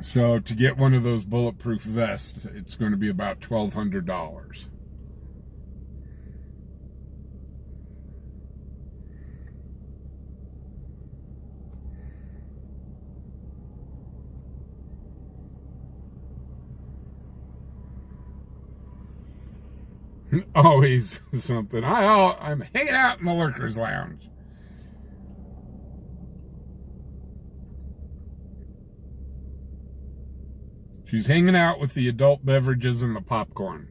So to get one of those bulletproof vests, it's going to be about $1,200. Always something. I'm hanging out in the Lurkers Lounge. She's hanging out with the adult beverages and the popcorn.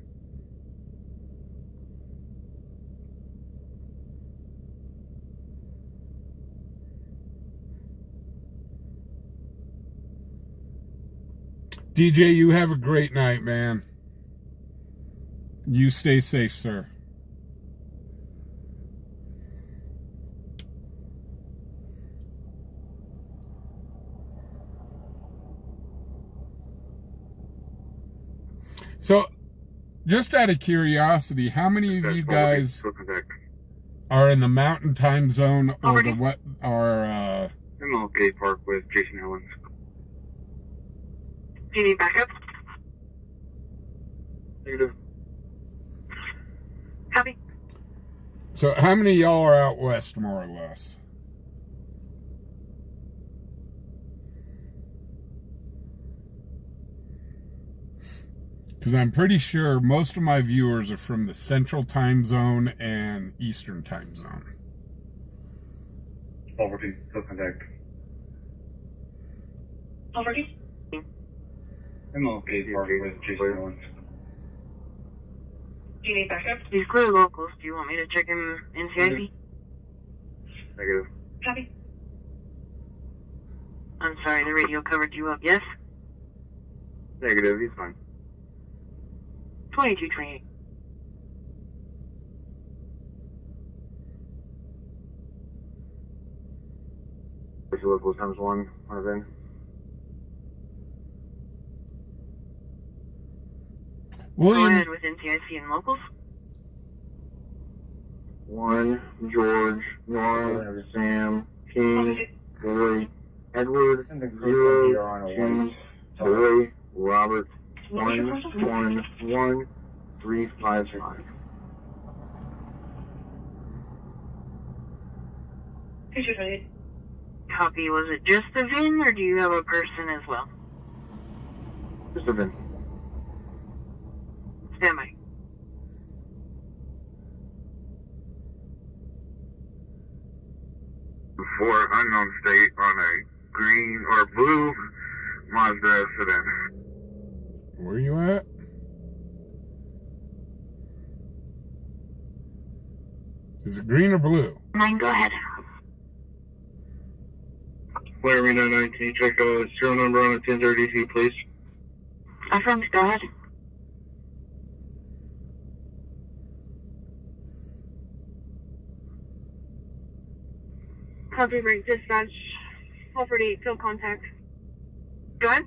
DJ, you have a great night, man. You stay safe, sir. So, just out of curiosity, how many of you guys are in the Mountain Time Zone or the what? Are MLK Park with Jason Owens. Do you need backup? Negative. Copy. So how many of y'all are out west, more or less? Because I'm pretty sure most of my viewers are from the Central Time Zone and Eastern Time Zone. Over to contact. Over. I'm okay with Jason Owens. Do you need backup? He's clear locals. Do you want me to check him NCIC? Negative. Copy. I'm sorry, the radio covered you up. Yes? Negative, he's fine. 2228. Push locals times 1, then. William, Go ahead with NCIC and locals. 1, George, Nora, Sam, King, Boy, Edward, 0, James, Boy, Robert, 1, 1, 1, 3, 5, 5. Copy. Was it just the VIN, or do you have a person as well? Just a VIN. Stand by. For unknown state on a green or blue Mazda sedan. where you at? Is it green or blue? 9, go ahead. Flare Arena 9, can you check a serial number on a 1030 DC, please? Affirmed, go ahead. Copy break dispatch. 1248, field contact. Go ahead.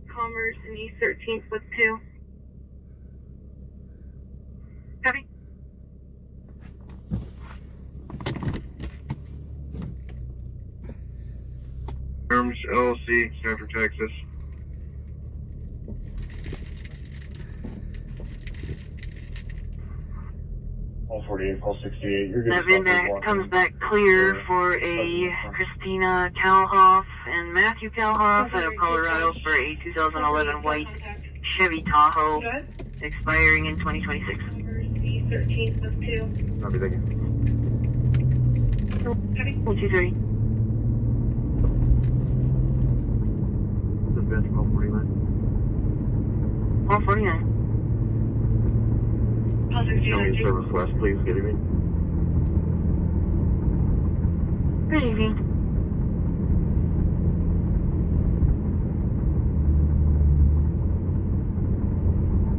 Commerce and East 13th with 2. Copy. Terms LLC, Stanford, Texas. All 48, all 68. You're good. That VIN back comes back clear for a Christina Kalhoff and Matthew Kalhoff out of Colorado for a 2011 white Chevy Tahoe, expiring in 2026. Commerce and East 13th with 2. Copy, thank you. 230. Dispatch, 1249. 149. Show me service west, please. Good evening. Good evening.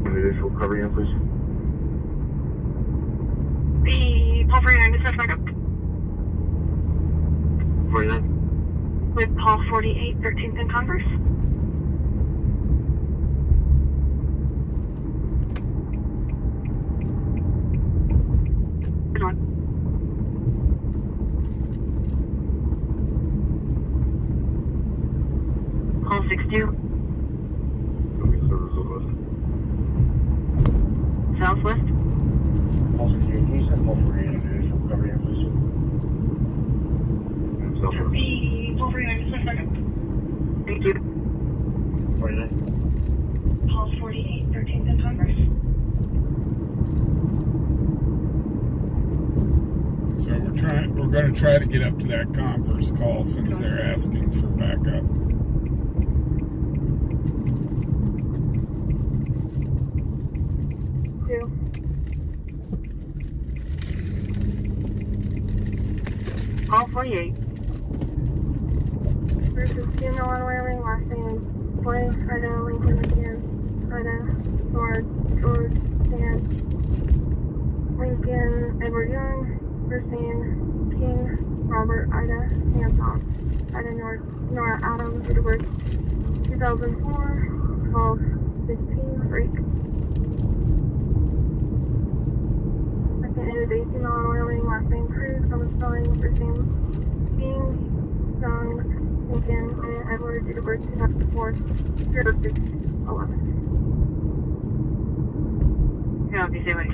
Initial cover in, please. The 149 dispatch back up 49. with Paul 48, 13th and Converse. Good one. Call 62. Show me service west. Southwest. All 68. Can you send all 48 initial cover in, please? Southwest. The 1249 dispatch back up. Thank you. 49. Paul 48, 13th and Converse. So we're going to try to get up to that Converse call since they're asking for backup. Call 48. Versus female on Wyoming, last name Boy, Ida, Lincoln, McCann, Ida, George, Dan, Lincoln, Edward Young, first name King, Robert, Ida, Hanson, Ida, Nora Adams, date of birth 2004, 12/15, freak. Second is 18 on Wyoming, last name Cruz, common spelling, first name King, Young, Lincoln, and Edward, date of birth 2004, 06/11. Please stay away.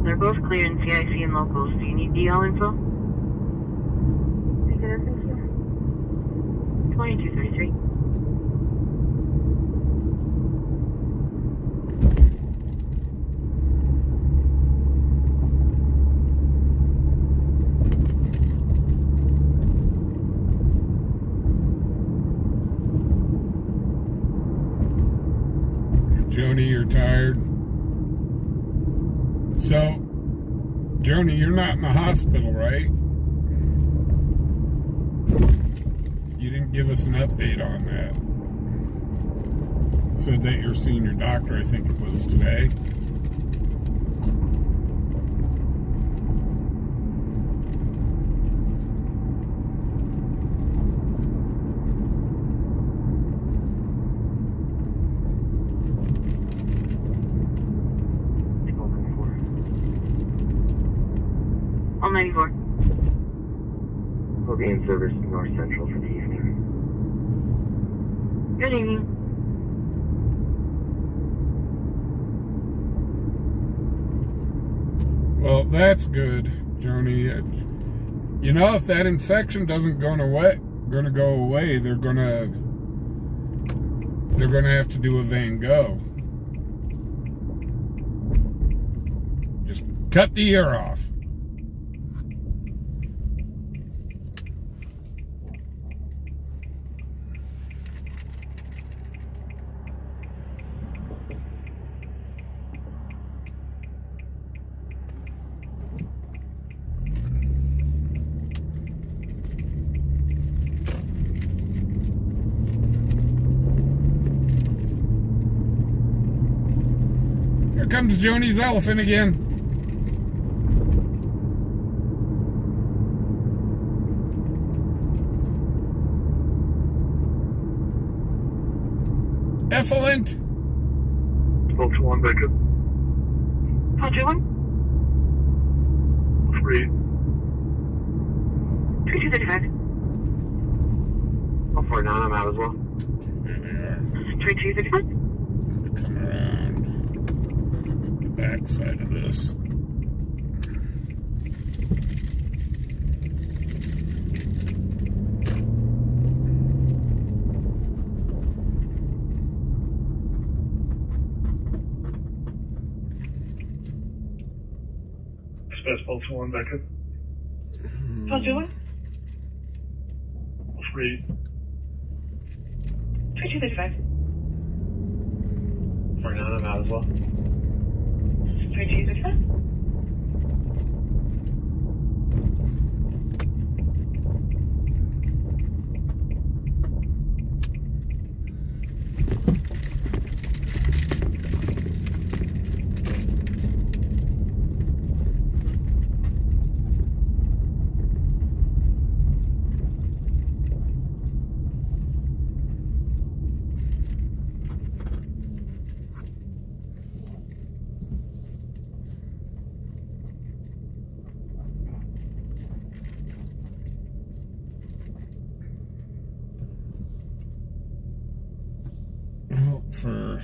They're both clear in CIC and locals. Do you need DL info? Negative, thank you. 2233. Joni, you're tired. So, Joni, you're not in the hospital, right? You didn't give us an update on that. Said that you're seeing your doctor, I think it was today. All 94. Will be in service North Central for the evening. Good evening. Well, that's good, Joni. You know, if that infection doesn't go away, they're gonna have to do a Van Gogh. Just cut the ear off. Here comes Joni's elephant again. Effluent. Spoke to one backup. Call 21. 3. 2235. How far down I'm out as well? There they are. 2235. Come around the back side of this. Express spoke to one backup. Call 21. 3. 2235. Far down I'm out as well. 2235. Well, for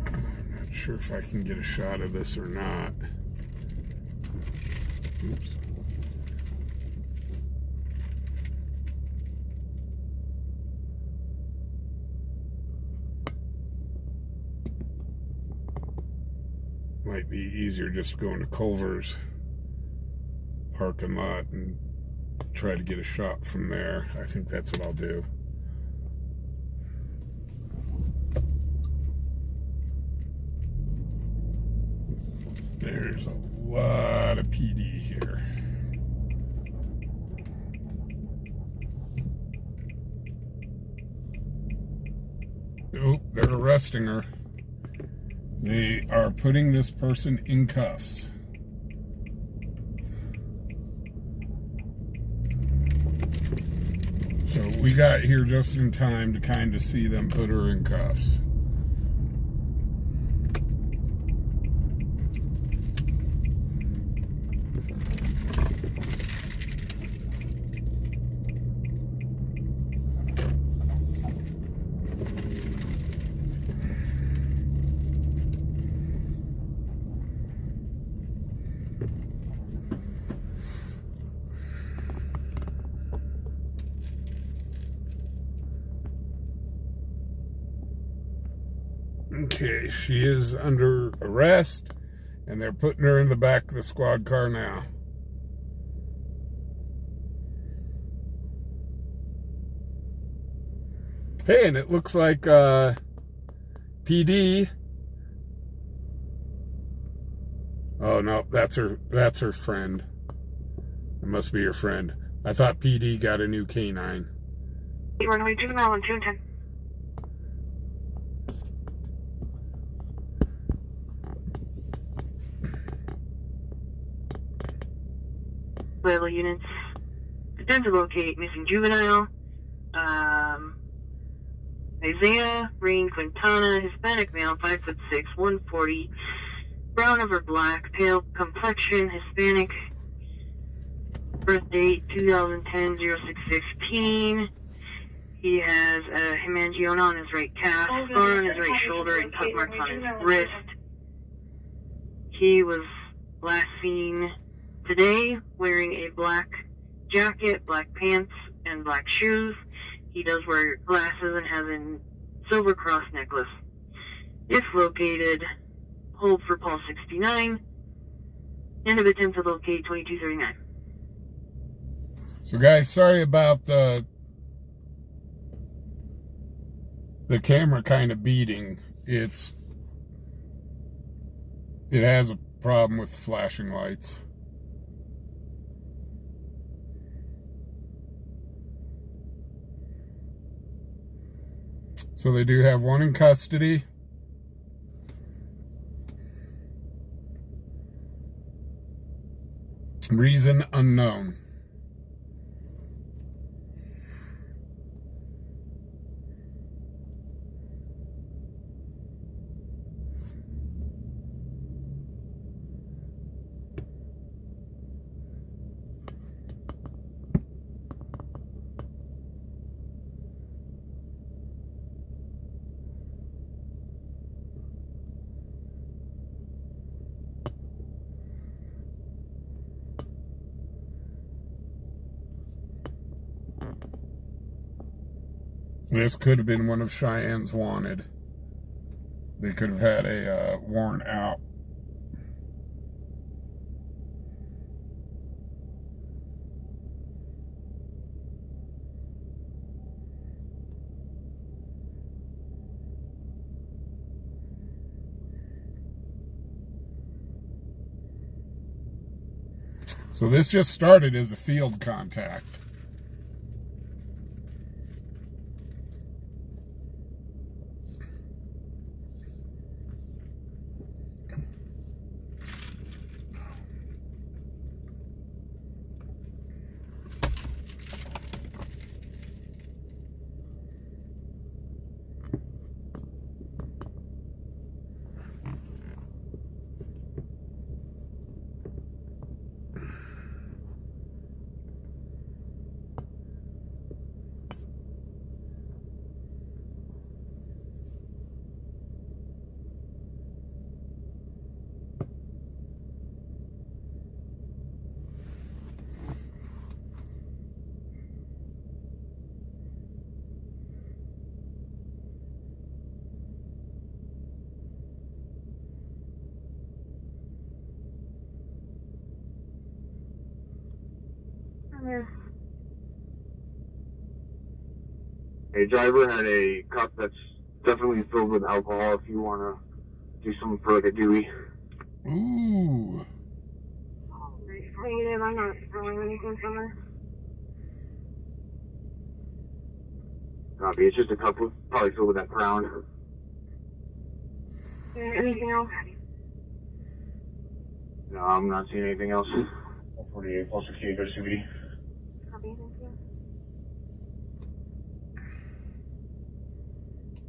I'm not sure if I can get a shot of this or not. Oops. Might be easier just going to Culver's parking lot and try to get a shot from there. I think that's what I'll do. There's a lot of PD here. Oh, they're arresting her. They are putting this person in cuffs. So we got here just in time to kind of see them put her in cuffs. Okay, she is under arrest, and they're putting her in the back of the squad car now. Hey, and it looks like PD. Oh no, that's her friend. It must be her friend. I thought PD got a new canine. Runway juvenile on 210. Level units. Attempt to locate missing juvenile. Isaiah Rain Quintana, Hispanic male, 5'6", 140, brown over black, pale complexion, Hispanic. Birth date 2010-06-15. He has a hemangioma on his right calf, scar on his right shoulder, and cut marks on his wrist. He was last seen today wearing a black jacket, black pants, and black shoes. He does wear glasses and has a silver cross necklace. If located, hold for Paul 69. End of attempt to locate 2239. So guys, sorry about the camera kind of beating. It has a problem with flashing lights. So they do have one in custody. Reason unknown. This could have been one of Cheyenne's wanted. They could have had a warrant out. So this just started as a field contact. A driver had a cup that's definitely filled with alcohol if you want to do something for like a Dewey. Ooh. Negative, I'm not throwing anything from her. Copy, it's just a cup with, probably filled with that Crown. Anything else? No, I'm not seeing anything else. 148, plus 68, go to CBD. Copy, thank you.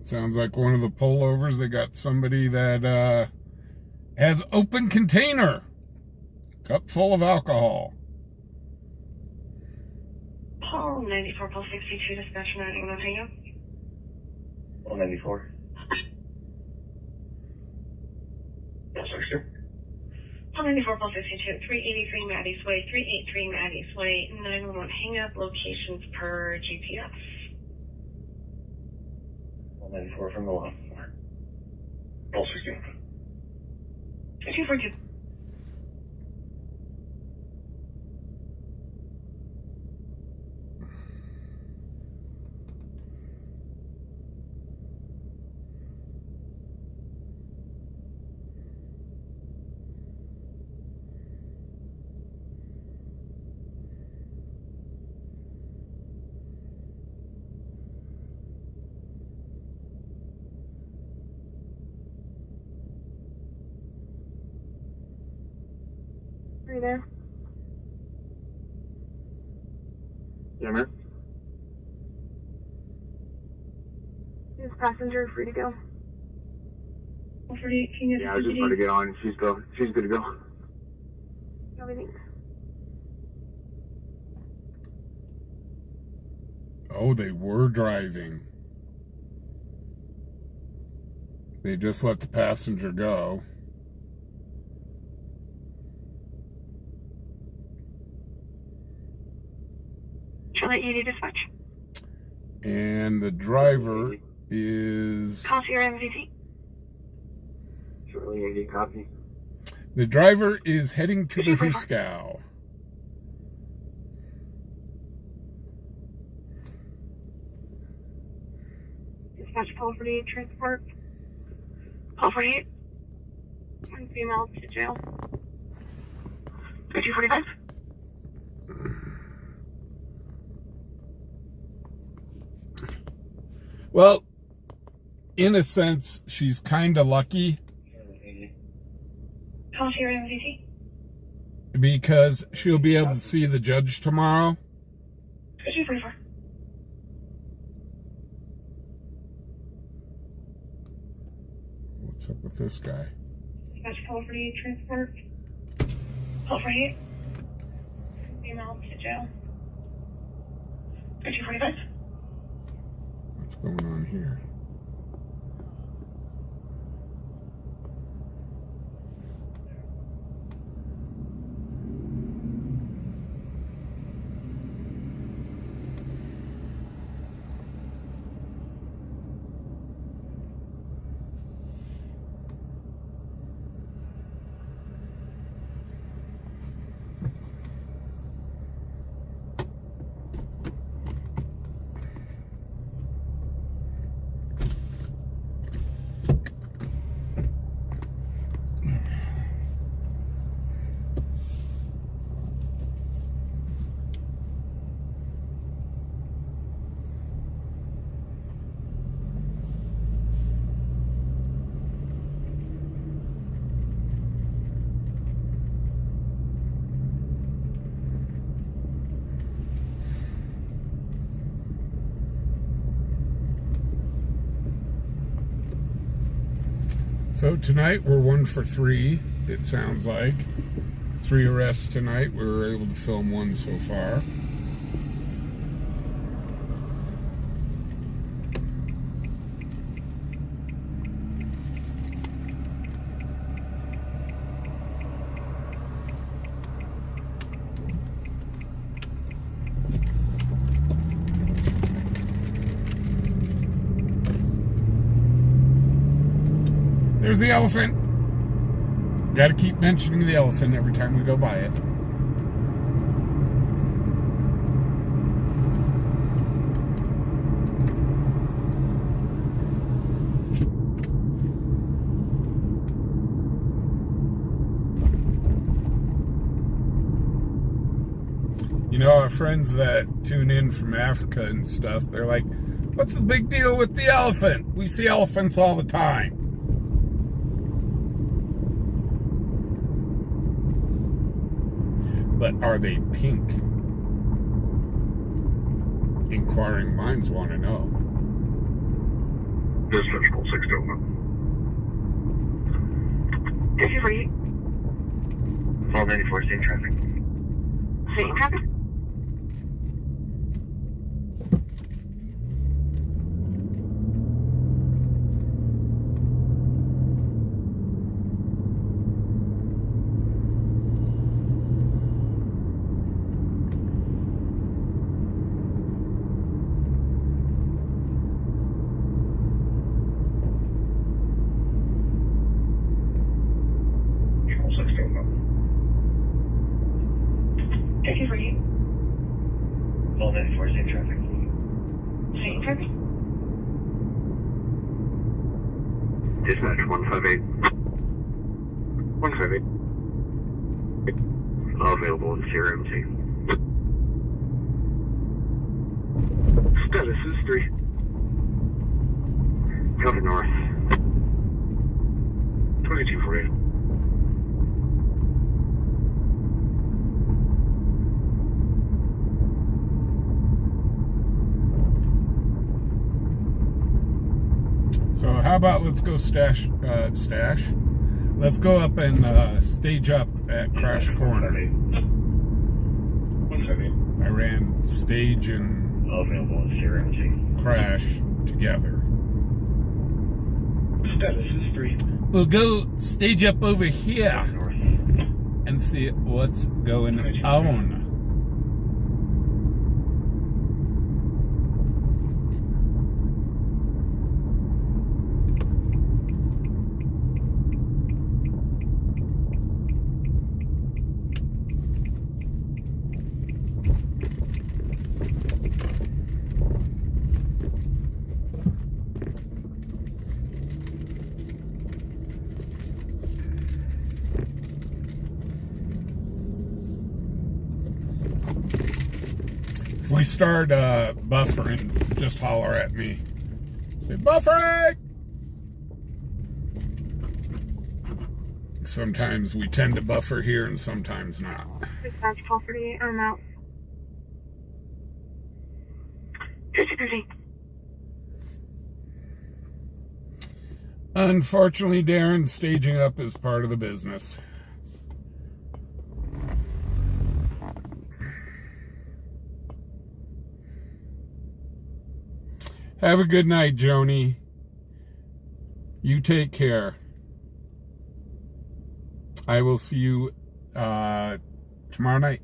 Sounds like one of the pullovers, they got somebody that has open container, cup full of alcohol. Paul, 94 plus 62, dispatch 9 hang up. 194. Yes, sir. 94 plus 62, 383 Maddie's Way, 383 Maddie's Way, 911 hang up, locations per GPS. 194 from the line. Roll 16. 242. Are you there? Yeah, man. This passenger free to go. 48, can you Yeah, I was just about to get on. She's good to go. Copy, thanks. Oh, they were driving. They just let the passenger go. Charlie 80 dispatch. And the driver is... Call to your MVT. Charlie 80, copy. The driver is heading to the Huskow. Dispatch call 48 transport. Call 48. One female to jail. 245. Well, in a sense, she's kind of lucky Call to your MVT. because she'll be able to see the judge tomorrow. 244. What's up with this guy? Dispatch call 48 transport. Call 48. Female to jail. 245. What's going on here? So tonight we're 1 for 3, it sounds like. 3 arrests tonight. We were able to film 1 so far. There's the elephant. Got to keep mentioning the elephant every time we go by it. You know, our friends that tune in from Africa and stuff, they're like, what's the big deal with the elephant? We see elephants all the time. But are they pink? Inquiring minds want to know. This Central 601. 5248. 1294, same traffic. Same traffic. Central 601. 5248. 1294, same traffic. Same traffic. Dispatch 158. 158. Available in Sierra MC. Status is 3. Cover north. 2248. So how about let's go stash? Let's go up and stage up at Crash Corner. 178. I ran stage and Available in Sierra MC. Crash together. Status is 3. We'll go stage up over here North. and see what's going on. If we start buffering, just holler at me. Say, buffering! Sometimes we tend to buffer here and sometimes not. Dispatch call 48, I'm out. 5248. Unfortunately, Darren, staging up is part of the business. Have a good night, Joni. You take care. I will see you tomorrow night.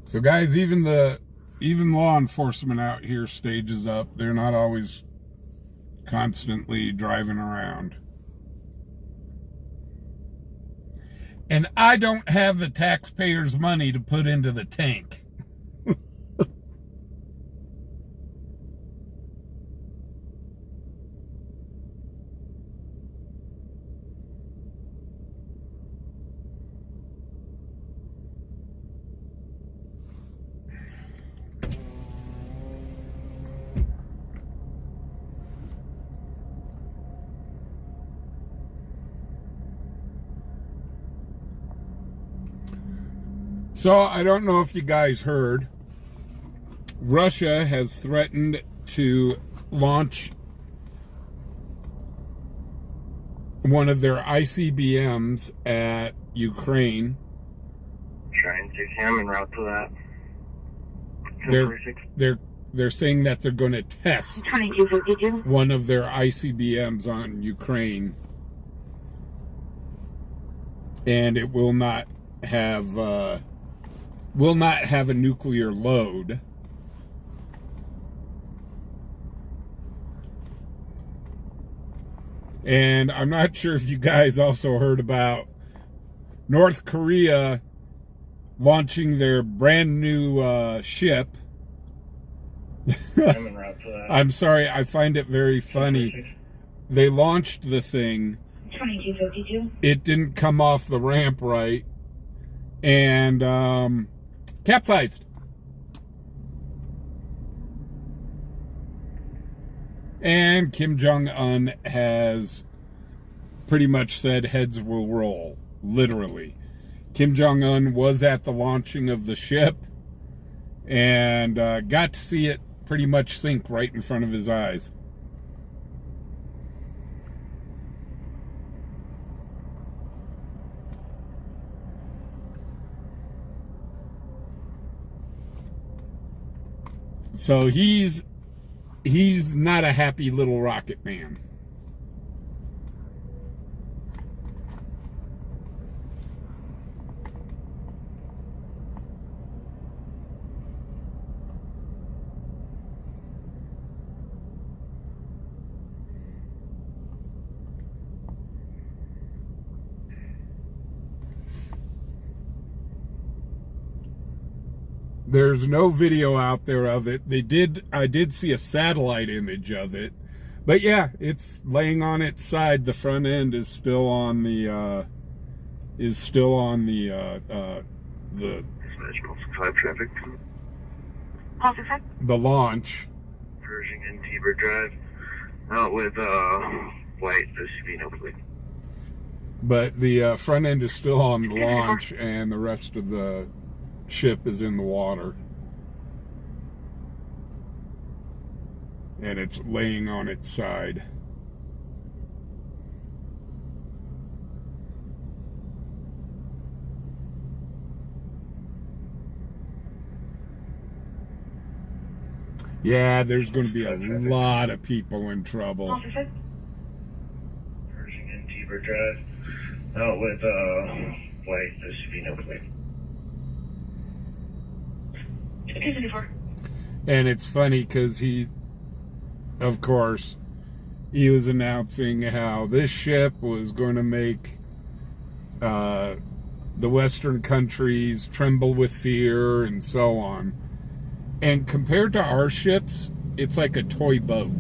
So guys, even law enforcement out here stages up. They're not always constantly driving around. And I don't have the taxpayers' money to put into the tank. So, I don't know if you guys heard, Russia has threatened to launch one of their ICBMs at Ukraine. Trying to him en route to that. They're saying that they're going to test 2252. one of their ICBMs on Ukraine, and it will not have a nuclear load. And I'm not sure if you guys also heard about North Korea launching their brand new ship. I'm en route to that. I'm sorry, I find it very funny. They launched the thing. 2252. It didn't come off the ramp right. And capsized. And Kim Jong-un has pretty much said heads will roll, literally. Kim Jong-un was at the launching of the ship and got to see it pretty much sink right in front of his eyes. So he's not a happy little rocket man. There's no video out there of it. I did see a satellite image of it. But yeah, it's laying on its side. The front end is still on the traffic. the launch. Pershing and T-Bird Drive. Out with white, this should be no plate. But the front end is still on the launch, and the rest of the ship is in the water. And it's laying on its side. Yeah, there's going to be a lot of people in trouble. Pershing and T-Bird Drive. Out with white, this should be no plate. And it's funny because of course, he was announcing how this ship was going to make the Western countries tremble with fear and so on. And compared to our ships, it's like a toy boat.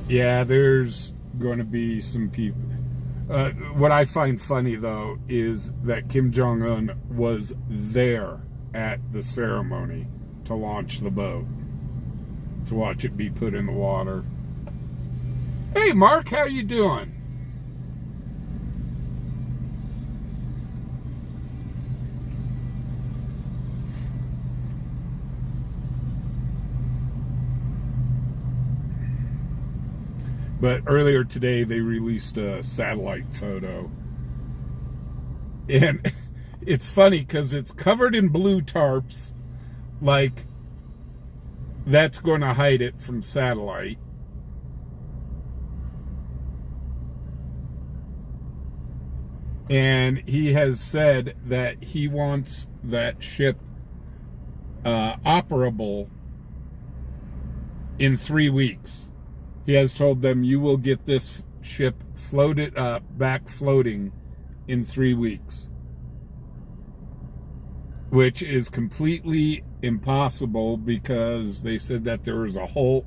Yeah, there's going to be some people. What I find funny, though, is that Kim Jong-un was there at the ceremony to launch the boat, to watch it be put in the water. Hey, Mark, how you doing? But earlier today, they released a satellite photo. And it's funny because it's covered in blue tarps, like that's going to hide it from satellite. And he has said that he wants that ship operable in 3 weeks. He has told them, you will get this ship floated back floating in 3 weeks. Which is completely impossible because they said that there was a whole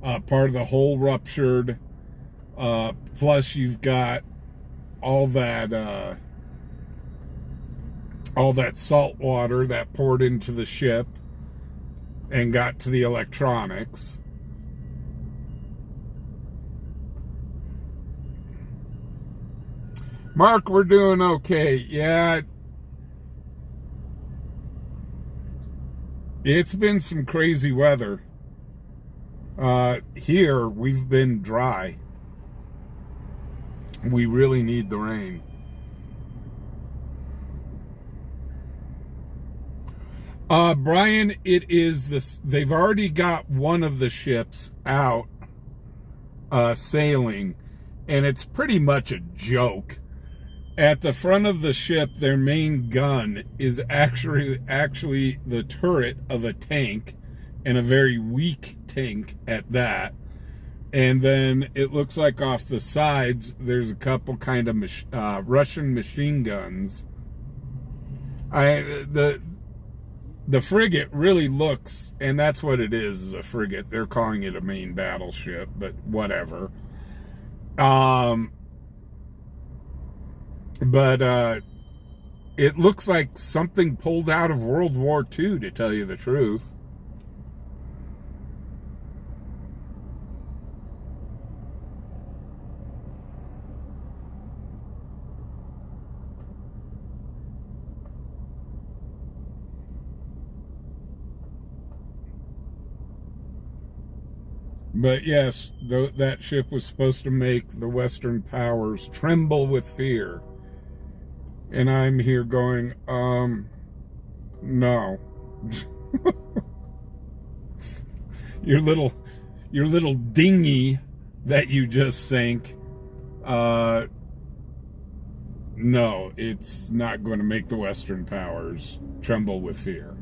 part of the hull ruptured. Plus you've got all that salt water that poured into the ship and got to the electronics. Mark, we're doing okay. Yeah. It's been some crazy weather. Here, we've been dry. We really need the rain. Brian, it is this. They've already got one of the ships out sailing, and it's pretty much a joke. At the front of the ship, their main gun is actually the turret of a tank, and a very weak tank at that. And then it looks like off the sides, there's a couple kind of Russian machine guns. The frigate really looks, and that's what it is a frigate. They're calling it a main battleship, but whatever. But it looks like something pulled out of World War II, to tell you the truth. But yes, that ship was supposed to make the Western powers tremble with fear. And I'm here going, no. Your little dinghy that you just sank, no, it's not going to make the Western powers tremble with fear.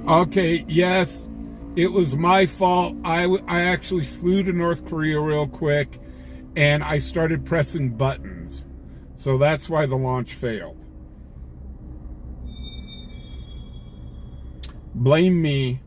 Okay, yes, it was my fault. I actually flew to North Korea real quick, and I started pressing buttons. So that's why the launch failed. Blame me.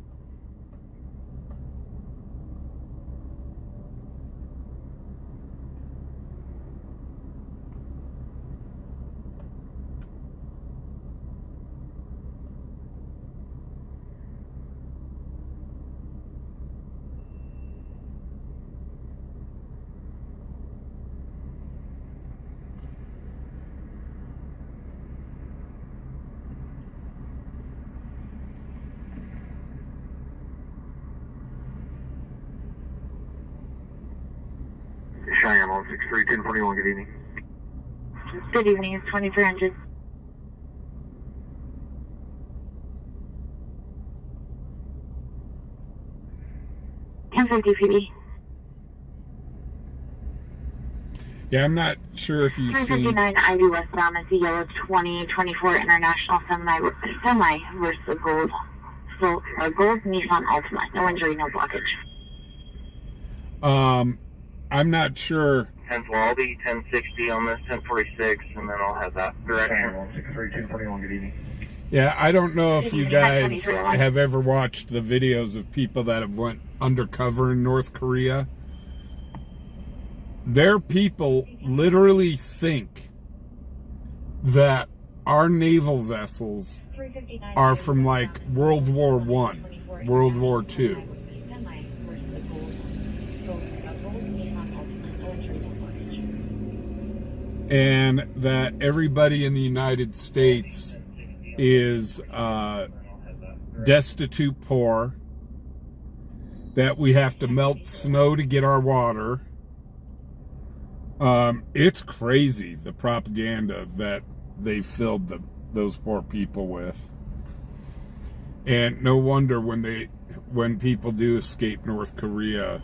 Cheyenne 163, 1041, good evening. Good evening, it's 2300. PB. Yeah, I'm not sure if you've seen... 359 ID westbound is the yellow 2024 International semi-versus gold. So, gold Nissan Altima. No injury, no blockage. I'm not sure. 10, well, I'll be 1060 on this, 1046, and then I'll have that direction. 163, 1041, good evening. Yeah, I don't know if you guys have ever watched the videos of people that have went undercover in North Korea. Their people literally think that our naval vessels are from like World War I, World War II. And that everybody in the United States is destitute poor, that we have to melt snow to get our water. It's crazy, the propaganda that they filled those poor people with. And no wonder when people do escape North Korea,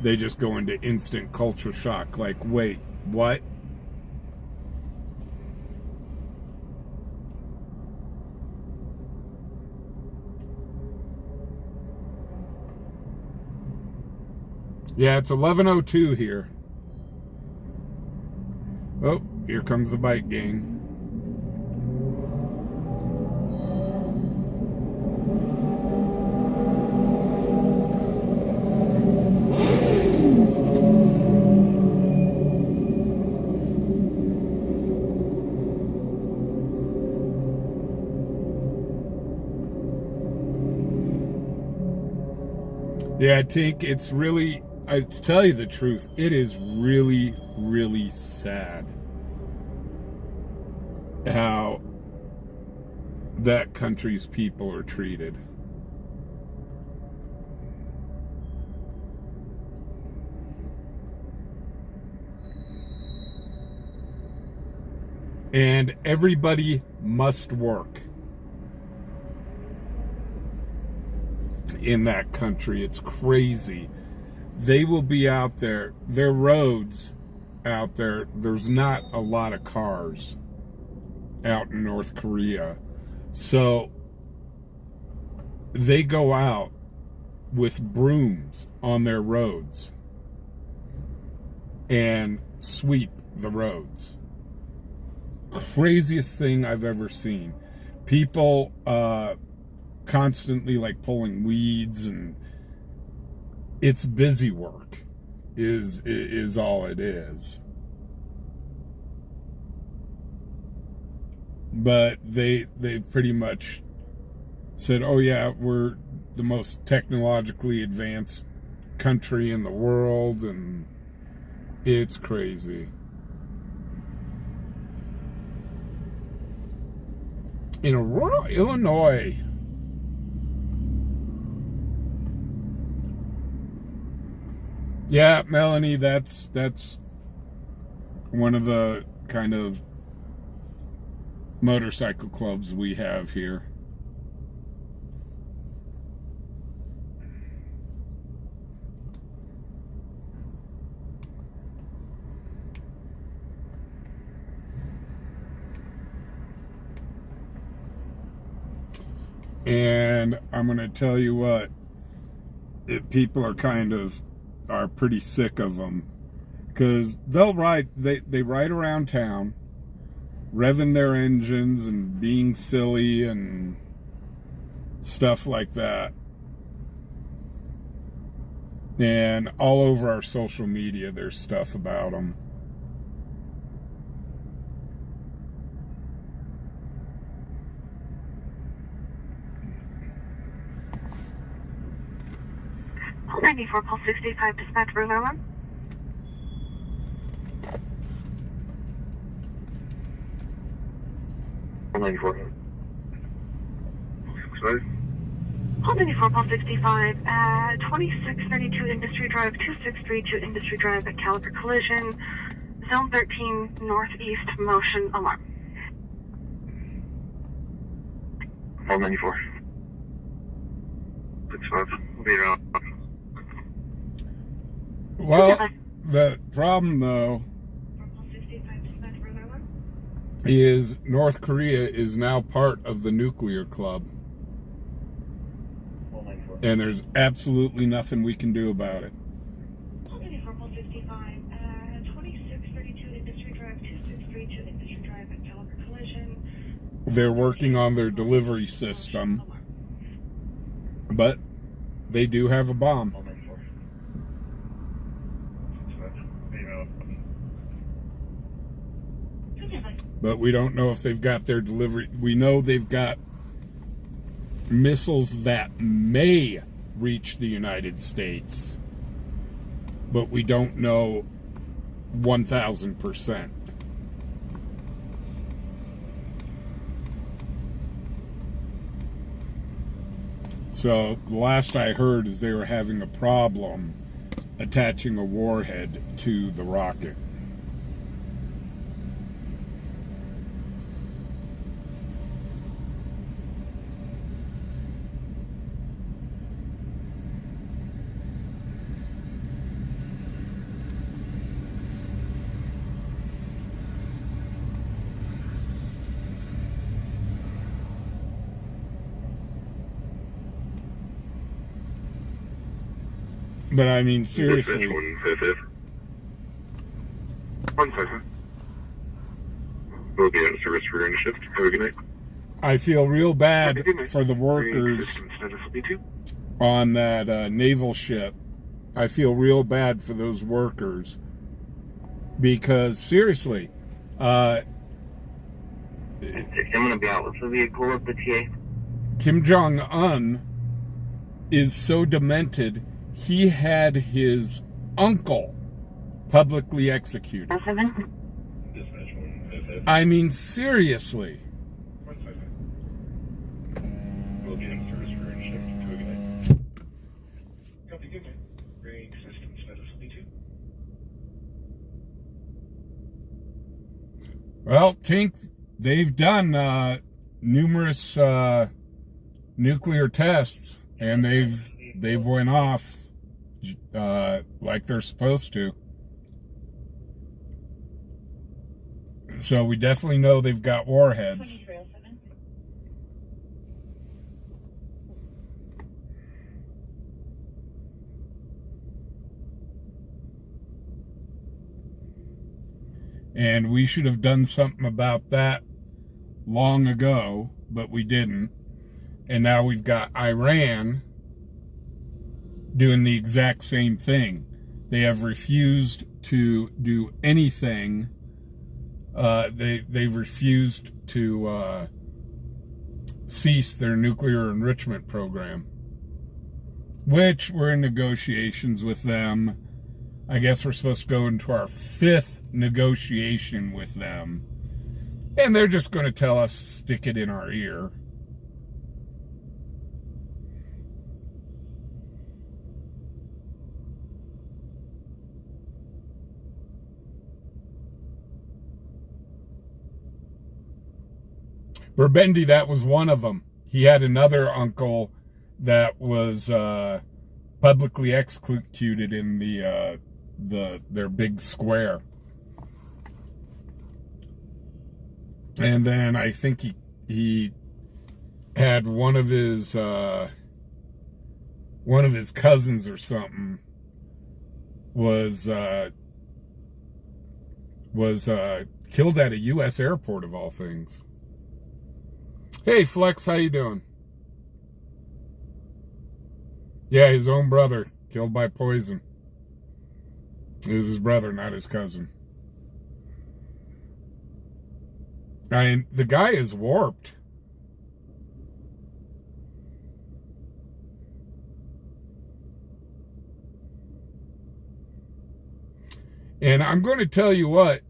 they just go into instant culture shock. Like, wait, what? Yeah, it's 11:02 here. Oh, here comes the bike gang. Yeah, Tink, it's really... to tell you the truth, it is really, really sad how that country's people are treated. And everybody must work in that country. It's crazy. They will be out there. Their roads out there, there's not a lot of cars out in North Korea. So they go out with brooms on their roads and sweep the roads. Craziest thing I've ever seen. People constantly like pulling weeds, and it's busy work is all it is. But they pretty much said, oh yeah, we're the most technologically advanced country in the world, and it's crazy. In Aurora, Illinois. Yeah, Melanie, that's one of the kind of motorcycle clubs we have here. And I'm going to tell you what, people are pretty sick of them, because they'll ride, they ride around town, revving their engines and being silly and stuff like that. And all over our social media, there's stuff about them. Call 94, call 65, dispatch for that one. Call 94. Sorry? Call 94, call 65, 2632 Industry Drive, 2632 Industry Drive at Caliber Collision, Zone 13, Northeast Motion Alarm. Call 94. 65. We'll be around. Well, the problem though is North Korea is now part of the nuclear club, and there's absolutely nothing we can do about it. They're working on their delivery system, but they do have a bomb. But we don't know if they've got their delivery. We know they've got missiles that may reach the United States, but we don't know 1,000%. So the last I heard is they were having a problem attaching a warhead to the rocket. But I mean, seriously. 1 second. We'll be out of service for your shift. Have a good night. I feel real bad for the workers on that naval ship. I feel real bad for those workers, because seriously, I'm gonna be out with the vehicle of the TA. Kim Jong-un is so demented. He had his uncle publicly executed. I mean, seriously. locating service for and shift to a good night. Copy, good night. Bring system status B2. Well, Tink, they've done numerous nuclear tests, and they've went off like they're supposed to. So we definitely know they've got warheads. And we should have done something about that long ago, but we didn't. And now we've got Iran doing the exact same thing. They have refused to do anything. They've refused to cease their nuclear enrichment program, which we're in negotiations with them. I guess we're supposed to go into our 5th negotiation with them, and they're just going to tell us, stick it in our ear. Burbendi, that was one of them. He had another uncle that was publicly executed in their big square. And then I think he had one of his cousins or something was killed at a U.S. airport, of all things. Hey, Flex, how you doing? Yeah, his own brother, killed by poison. It was his brother, not his cousin. I mean, the guy is warped. And I'm going to tell you what,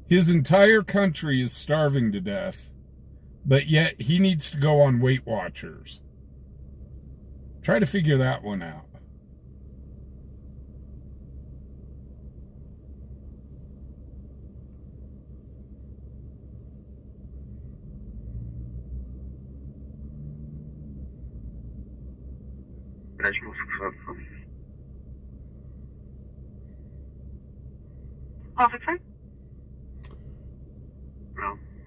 his entire country is starving to death, but yet he needs to go on Weight Watchers. Try to figure that one out. Officer?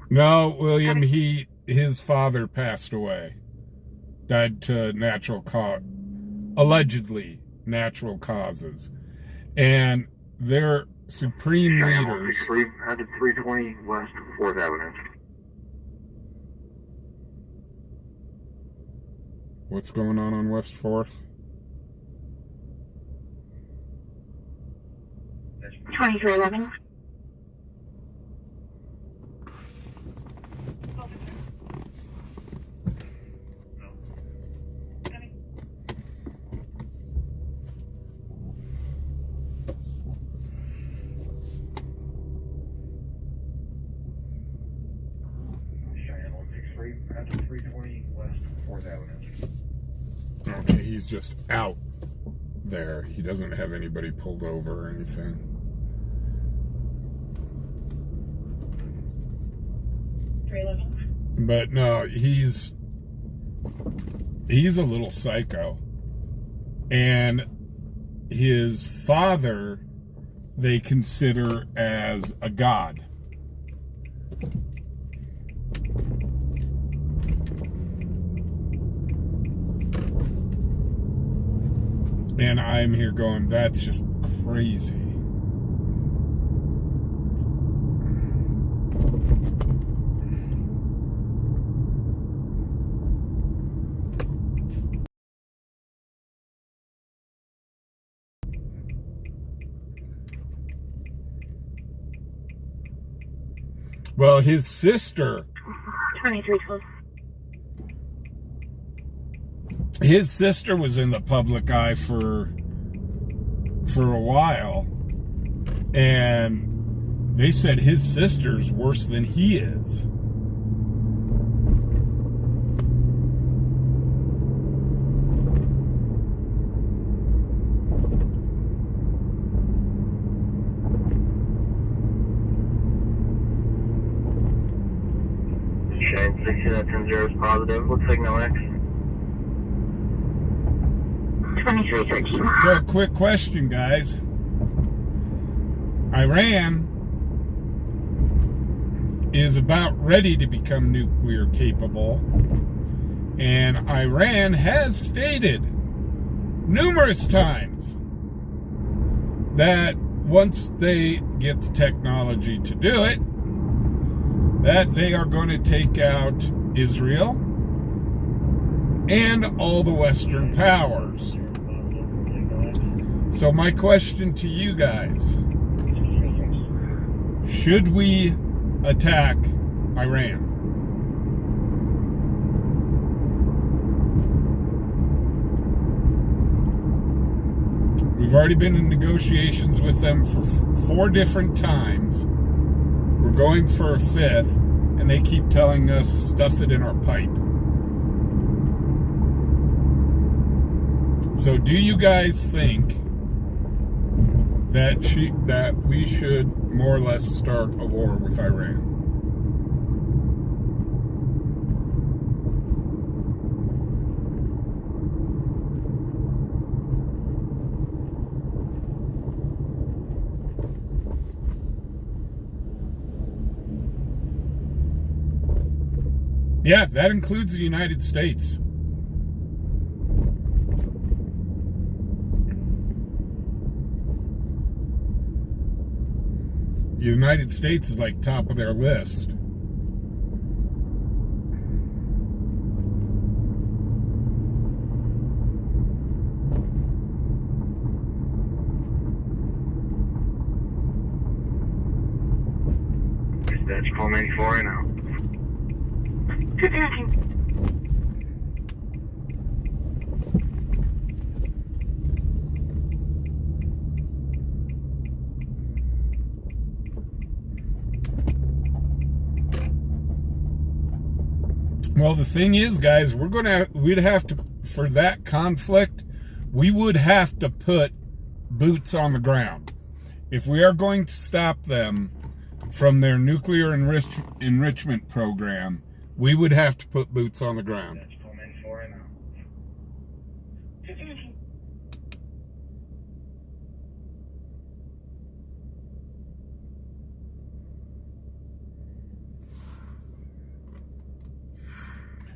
No, William, his father passed away. Died to allegedly natural causes. And their supreme leaders... Headed 320 West 4th Avenue. What's going on West 4th? 2311. Headed 320 West 4th Avenue. Okay, he's just out there. He doesn't have anybody pulled over or anything. But no, he's a little psycho. And his father, they consider as a god. And I'm here going, that's just crazy. Well, his sister... 2312. His sister was in the public eye for a while, and they said his sister's worse than he is. Shane 60, that 10-0 is positive. Looks like no X. 23 So, quick question, guys. Iran is about ready to become nuclear capable, and Iran has stated numerous times that once they get the technology to do it, that they are going to take out Israel and all the Western powers. So my question to you guys, should we attack Iran? We've already been in negotiations with them for 4 different times. We're going for a 5th, and they keep telling us stuff it in our pipe. So do you guys think that we should more or less start a war with Iran? Yeah, that includes the United States. The United States is like top of their list. Dispatch call 94 right now. Well, the thing is, guys, we'd have to, for that conflict, we would have to put boots on the ground. If we are going to stop them from their nuclear enrichment program, we would have to put boots on the ground.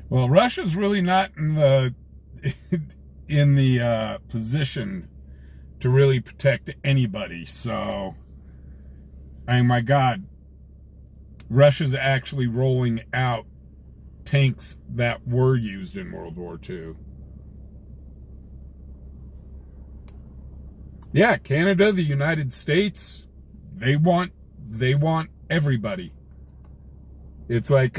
Well, Russia's really not in the position to really protect anybody. So, I mean, my God, Russia's actually rolling out tanks that were used in World War II. Yeah, Canada, the United States, they want everybody. It's like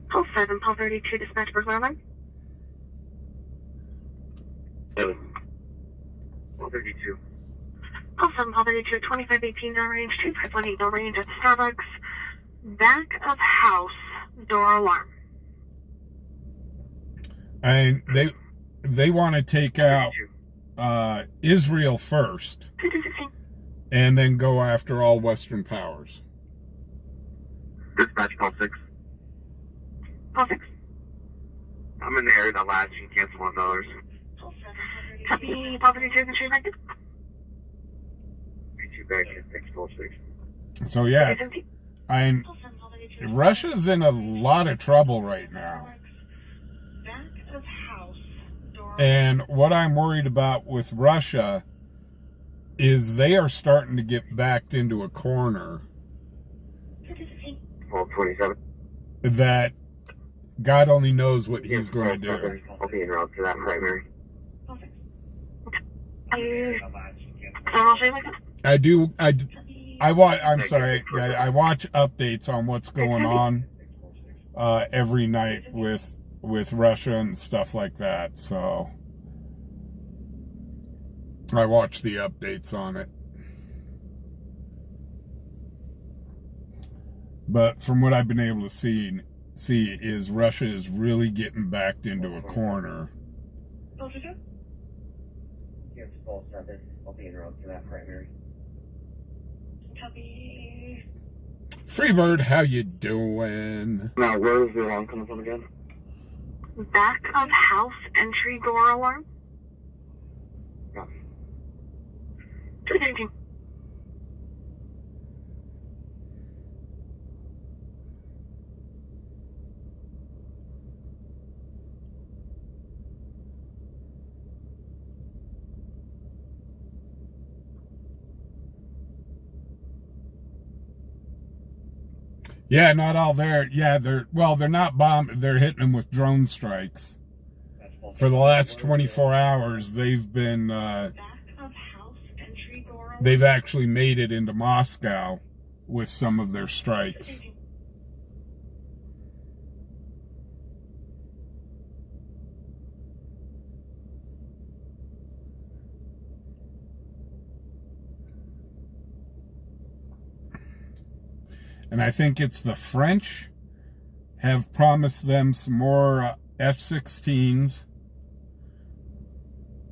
Pulse 7, Pulse 32, dispatch Berkeley line. 7. Pulse 32. Pulse 7, Pulse 32, 2518 no range, 2518 no range at Starbucks. Back of house, door alarm. And they want to take out Israel first, and then go after all Western powers. Dispatch call 6. Call 6. I'm in the area that last. You can cancel $1. Copy, Pulse 32, the street active. 32 back at 6, Pulse 6. So yeah, Russia's in a lot of trouble right now. And what I'm worried about with Russia is they are starting to get backed into a corner. 27. That God only knows what he's going to do. I'll be en route to that primary. I watch updates on what's going on every night with Russia and stuff like that. So I watch the updates on it. But from what I've been able to see is Russia is really getting backed into a corner. call 7. I'll be en route to that primary. Copy. Freebird, how you doing? Now, where is the alarm coming from again? Back of house entry door alarm. Yeah. 219. Yeah, not all there. Yeah, they're not they're hitting them with drone strikes. For the last 24 hours, they've been, they've actually made it into Moscow with some of their strikes. And I think it's the French have promised them some more F-16s.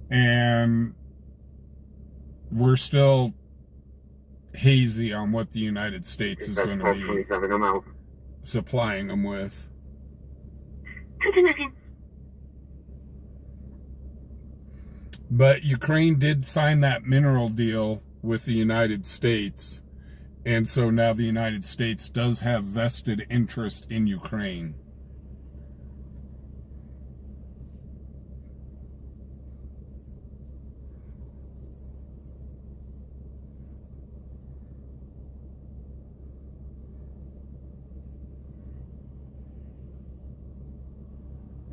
And we're still hazy on what the United States is going to be supplying them with. But Ukraine did sign that mineral deal with the United States. And so now the United States does have vested interest in Ukraine.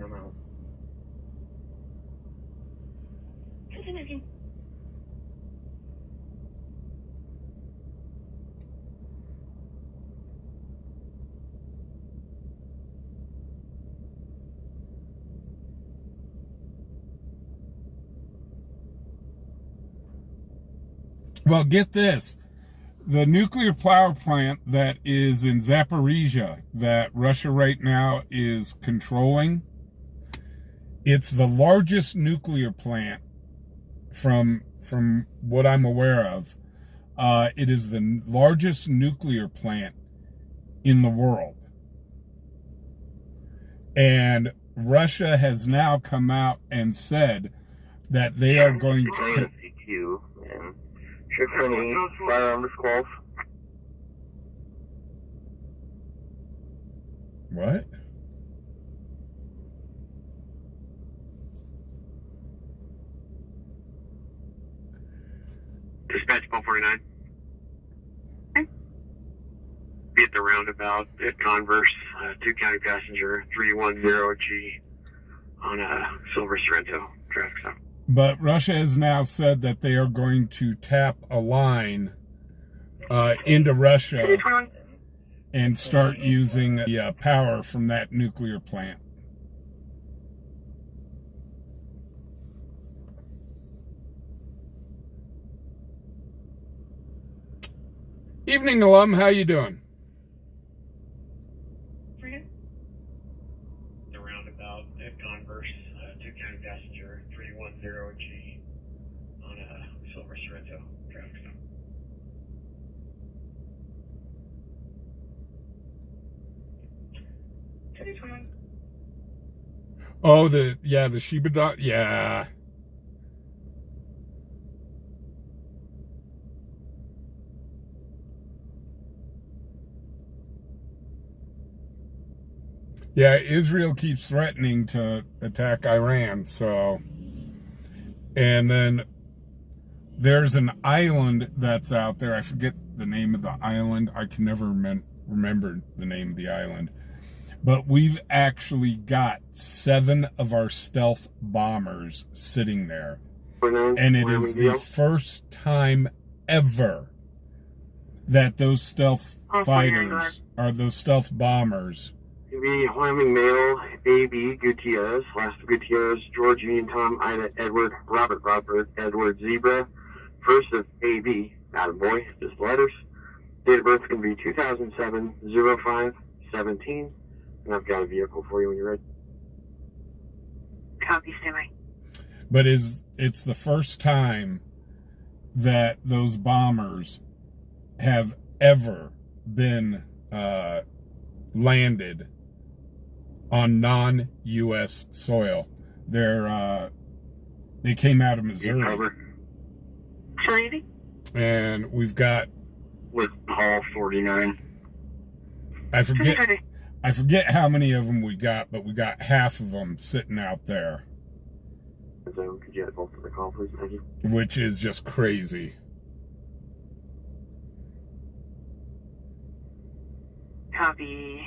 I'm out. Well, get this. The nuclear power plant that is in Zaporizhia that Russia right now is controlling, it's the largest nuclear plant from what I'm aware of. It is the largest nuclear plant in the world. And Russia has now come out and said that they are going to... Firearms calls. What? Dispatch 1249. Be at the roundabout at Converse, 2 county passenger 310G on a Silver Sorrento traffic stop. But Russia has now said that they are going to tap a line into Russia and start using the power from that nuclear plant. Evening, alum. How you doing? The roundabout at Converse, 2 county passenger 310G on a Silver Sorrento traffic stop. Oh, the Shiba dog. Yeah. Yeah, Israel keeps threatening to attack Iran, so... And then there's an island that's out there. I forget the name of the island. I can never remember the name of the island. But we've actually got 7 of our stealth bombers sitting there. And it is the first time ever that those stealth fighters, or those stealth bombers... The Wyoming male, A.B. Gutierrez, last Gutierrez, George Union Tom, Ida Edward, Robert Edward Zebra, first of A.B. Attaboy, just letters. Date of birth is going to be 2007-05-17, and I've got a vehicle for you when you're ready. Copy, stand by. But it's the first time that those bombers have ever been landed on non-U.S. soil. They came out of Missouri. And we've got with Hall 49. I forget how many of them we got, but we got half of them sitting out there. So could you add both of the call, please? Thank you. Which is just crazy. Copy.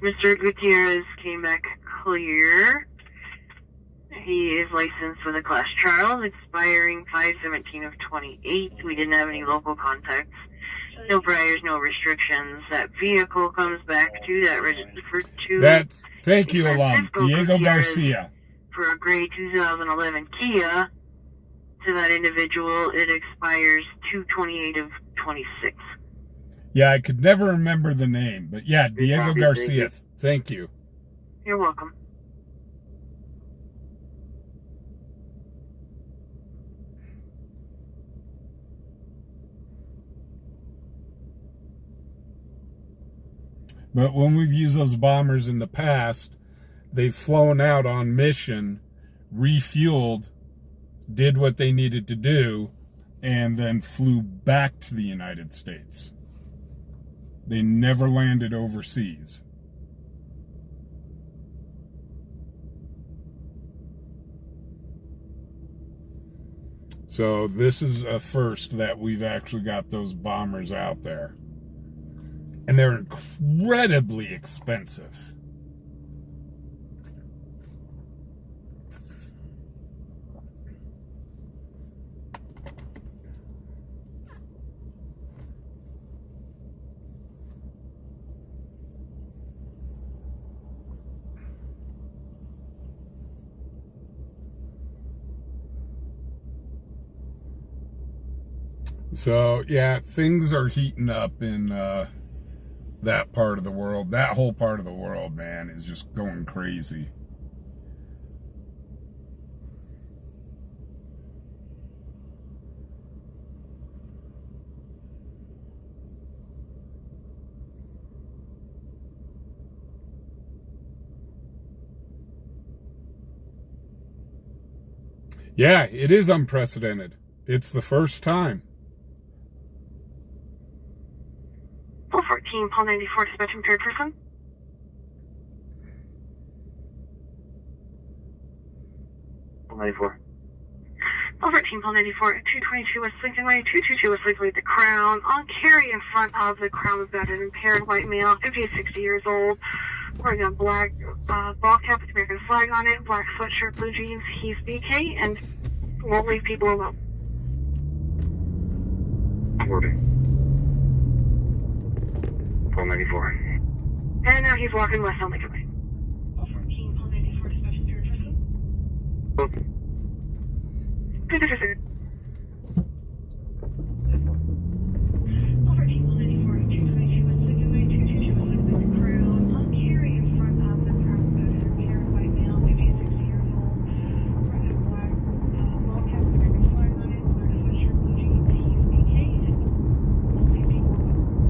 Mr. Gutierrez came back clear. He is licensed with a class trial expiring 5/17 of 28. We didn't have any local contacts. No priors, no restrictions. That vehicle comes back to that registered to. Thank you a lot, Diego Garcia. For a gray 2011 Kia to that individual, it expires 2/28 of 26. Yeah, I could never remember the name, but yeah, Diego Garcia. Thank you. You're welcome. But when we've used those bombers in the past, they've flown out on mission, refueled, did what they needed to do, and then flew back to the United States. They never landed overseas. So this is a first that we've actually got those bombers out there. And they're incredibly expensive. So, yeah, things are heating up in that part of the world. That whole part of the world, man, is just going crazy. Yeah, it is unprecedented. It's the first time. 14, Paul 94, dispatching third person. Paul 94. Paul 13, Paul 94, 222 West Lincoln Way, 222 West Lincoln Way, the Crown. On carry in front of the Crown of battered impaired white male, 50 to 60 years old. Wearing a black ball cap with American flag on it, black sweatshirt, blue jeans. He's BK and won't leave people alone. 40. Paul 94. And now he's walking west on Lincoln Way. 14, Paul 94, dispatching third person. Good. Paul 14, Paul 94, 222 West Lincoln Way, 222 West Lincoln Way, the Crown. On carry in front of the Crown of battered impaired white male, 50 to 60 years old. Wearing a black ball cap with American flag on it, black sweatshirt, blue jeans. He's BK and won't leave people alone.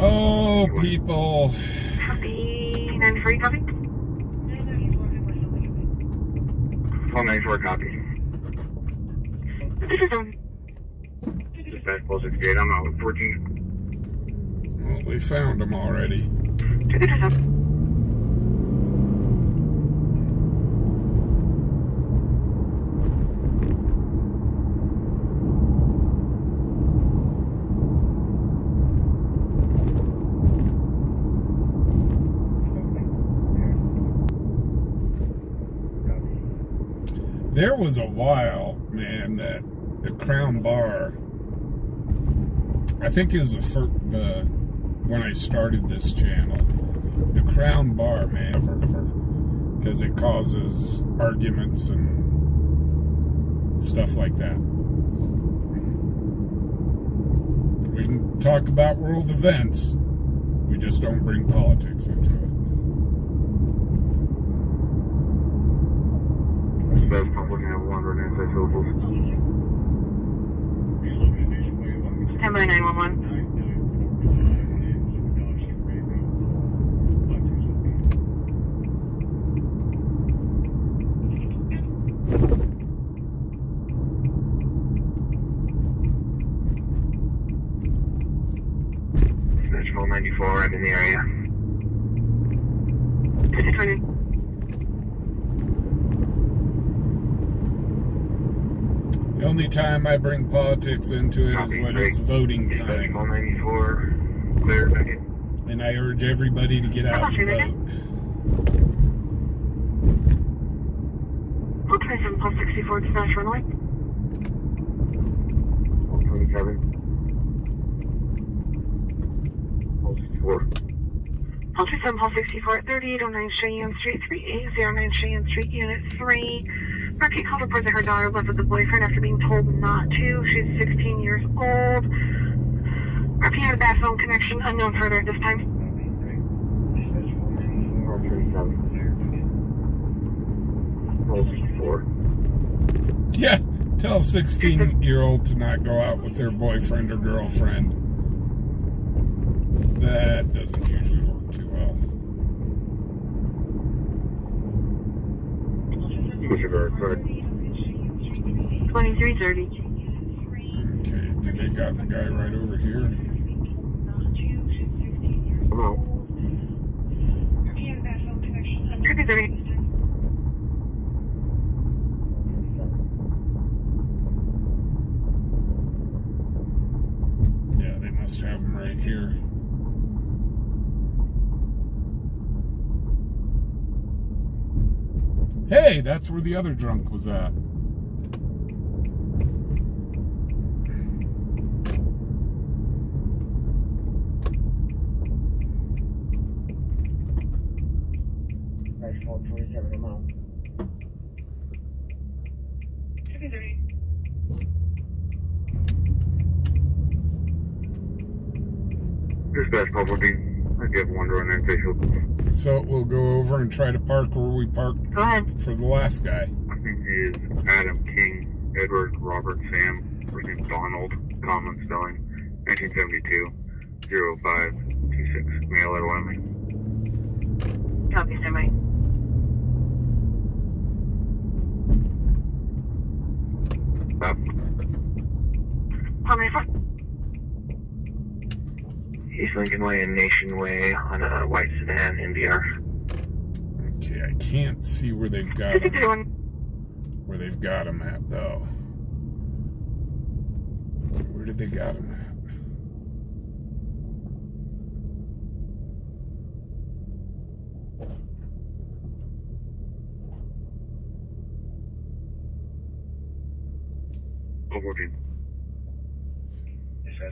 Oh, people. Copy. 93, copy. Paul 94, copy. Dispatch Paul 68, I'm out with 14. Well, we found them already. There was a while, man, that the Crown Bar, I think it was when I started this channel, the Crown Bar, man, because it causes arguments and stuff like that. We can talk about world events, we just don't bring politics into it. Dispatch, pump looking at wandering anti-syllables. Stand by 911. Dispatch 94, I'm in the area. 20. The only time I bring politics into it is when it's voting Dispatch time. 94, clear, back in. And I urge everybody to get out and vote. I'll try 7 Pulse 64 dispatch runway. 27. Pulse 64. I'll try 7 Pulse 64 at 3809 Cheyenne Street, 3809 Cheyenne Street, Unit 3. Marquis called reports that her daughter lived with the boyfriend after being told not to. She's 16 years old. Marquis had a bad phone connection, unknown further at this time. Pulse 64. Yeah, tell a 16-year-old to not go out with their boyfriend or girlfriend. That doesn't usually work too well. Disregard, correct. 2330. Okay, did they got the guy right over here? Come out. 2330. Yeah, they must have him right here. Hey, that's where the other drunk was at. Nice 47, I'm out. 2330. Dispatch pump looking. I get wandering anti-syllables. So we'll go over and try to park where we parked Go ahead. for the last guy. I think he is Adam King, Edward, Robert, Sam, first name Donald, common spelling, 1972, 0526, mail at Wyoming. Copy, stand by. Stop. How many front? East Lincoln Way and Nation Way on a white sedan, NDR. Okay, I can't see where they've got him. 5031. Where they've got him at, though. Where did they got him at? Overview.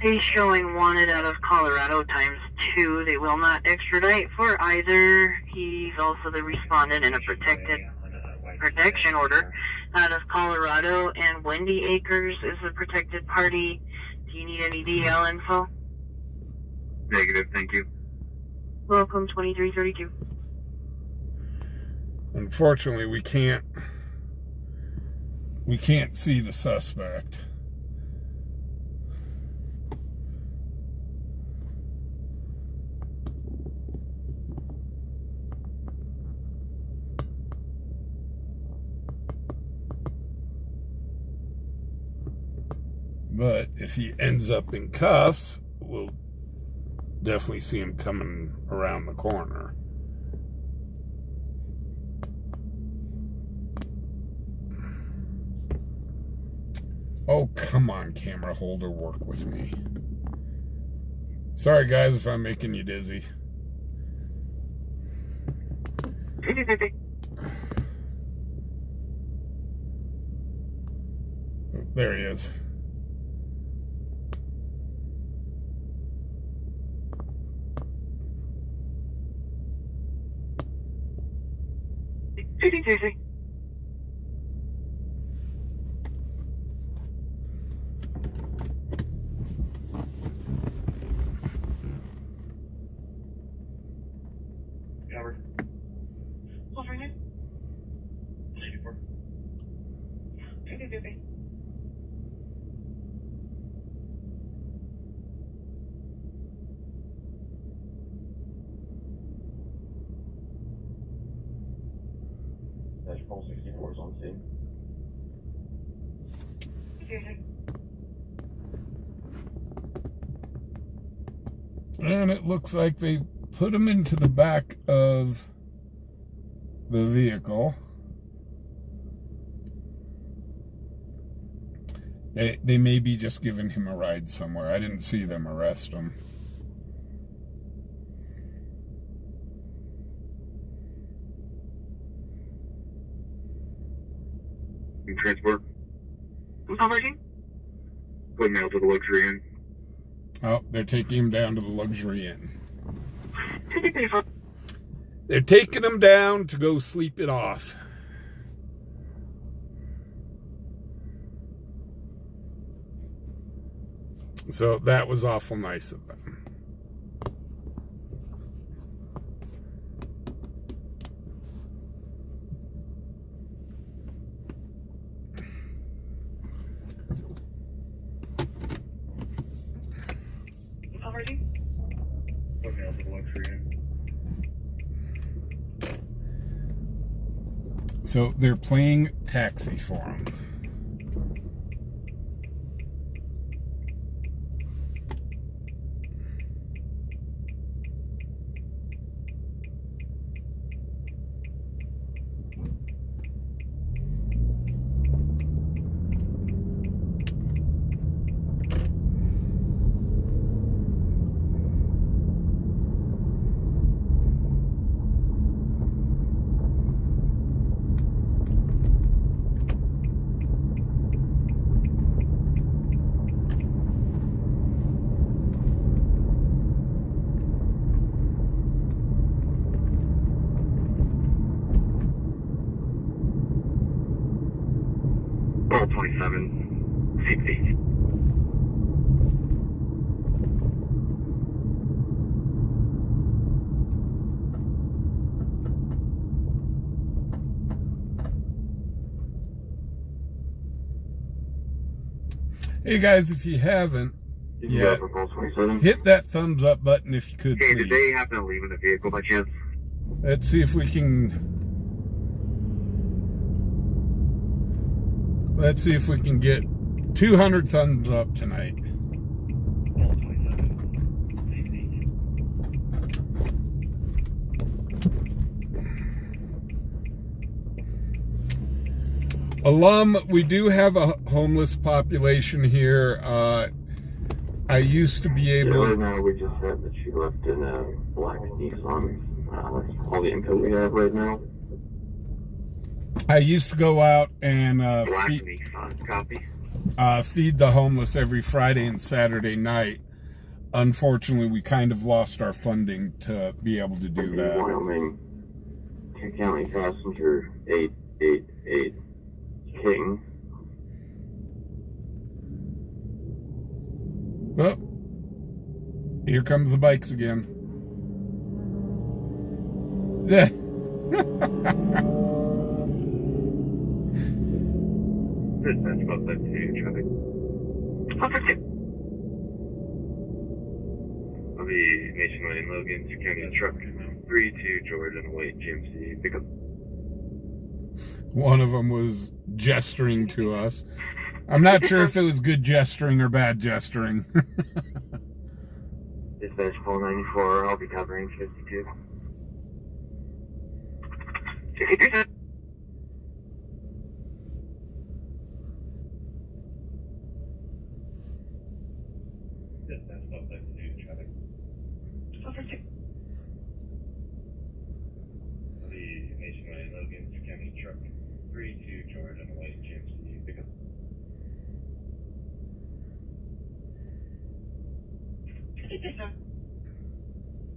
He's showing wanted out of Colorado ×2. They will not extradite for either. He's also the respondent in a protection order out of Colorado, and Wendy Acres is a protected party. Do you need any DL info? Negative, thank you. Welcome, 2332. Unfortunately, we can't see the suspect. But if he ends up in cuffs, we'll definitely see him coming around the corner. Oh, come on, camera holder, work with me. Sorry, guys, if I'm making you dizzy. Oh, there he is. Covered. Over here. 94. Paul 64 is on scene. And it looks like they put him into the back of the vehicle. They may be just giving him a ride somewhere. I didn't see them arrest him. Transport. Who's converting? Put mail to the luxury inn. Oh, they're taking him down to the luxury inn. They're taking him down to go sleep it off. So that was awful nice of them. Put mail to the luxury inn. So they're playing taxi for him. Paul 27, seat B. Hey guys, if you haven't yet, hit that thumbs up button if you could, Hey, please. did they happen to leave in the vehicle by chance? Let's see if we can... Let's see if we can get 200 thumbs up tonight. Paul 27, seat B. Alum, we do have a homeless population here. I used to be able... Right now, we just said that she left in a black Nissan. That's all the info we have right now. I used to go out and Black feed, Nissan, copy. feed the homeless every Friday and Saturday night. Unfortunately, we kind of lost our funding to be able to do that. Wyoming, County passenger 888 King. Oh, here comes the bikes again. Yeah. Dispatch about that 2 traffic. I'll be nationwide in Logan, County truck 32 George and White GMC pickup. One of them was gesturing to us. I'm not sure if it was good gesturing or bad gesturing. Dispatch Paul 94, I'll be covering 52. Dispatch about that 2 traffic. I'll be nationwide in Logan, County truck 32 George and White GMC pickup. We'll be covering 52. But Cheyenne PD, or the Sheriff's Department, I actually got to see their brand new motorcycles. Real nice bikes. Dispatch Paul 94, I'll be covering 52.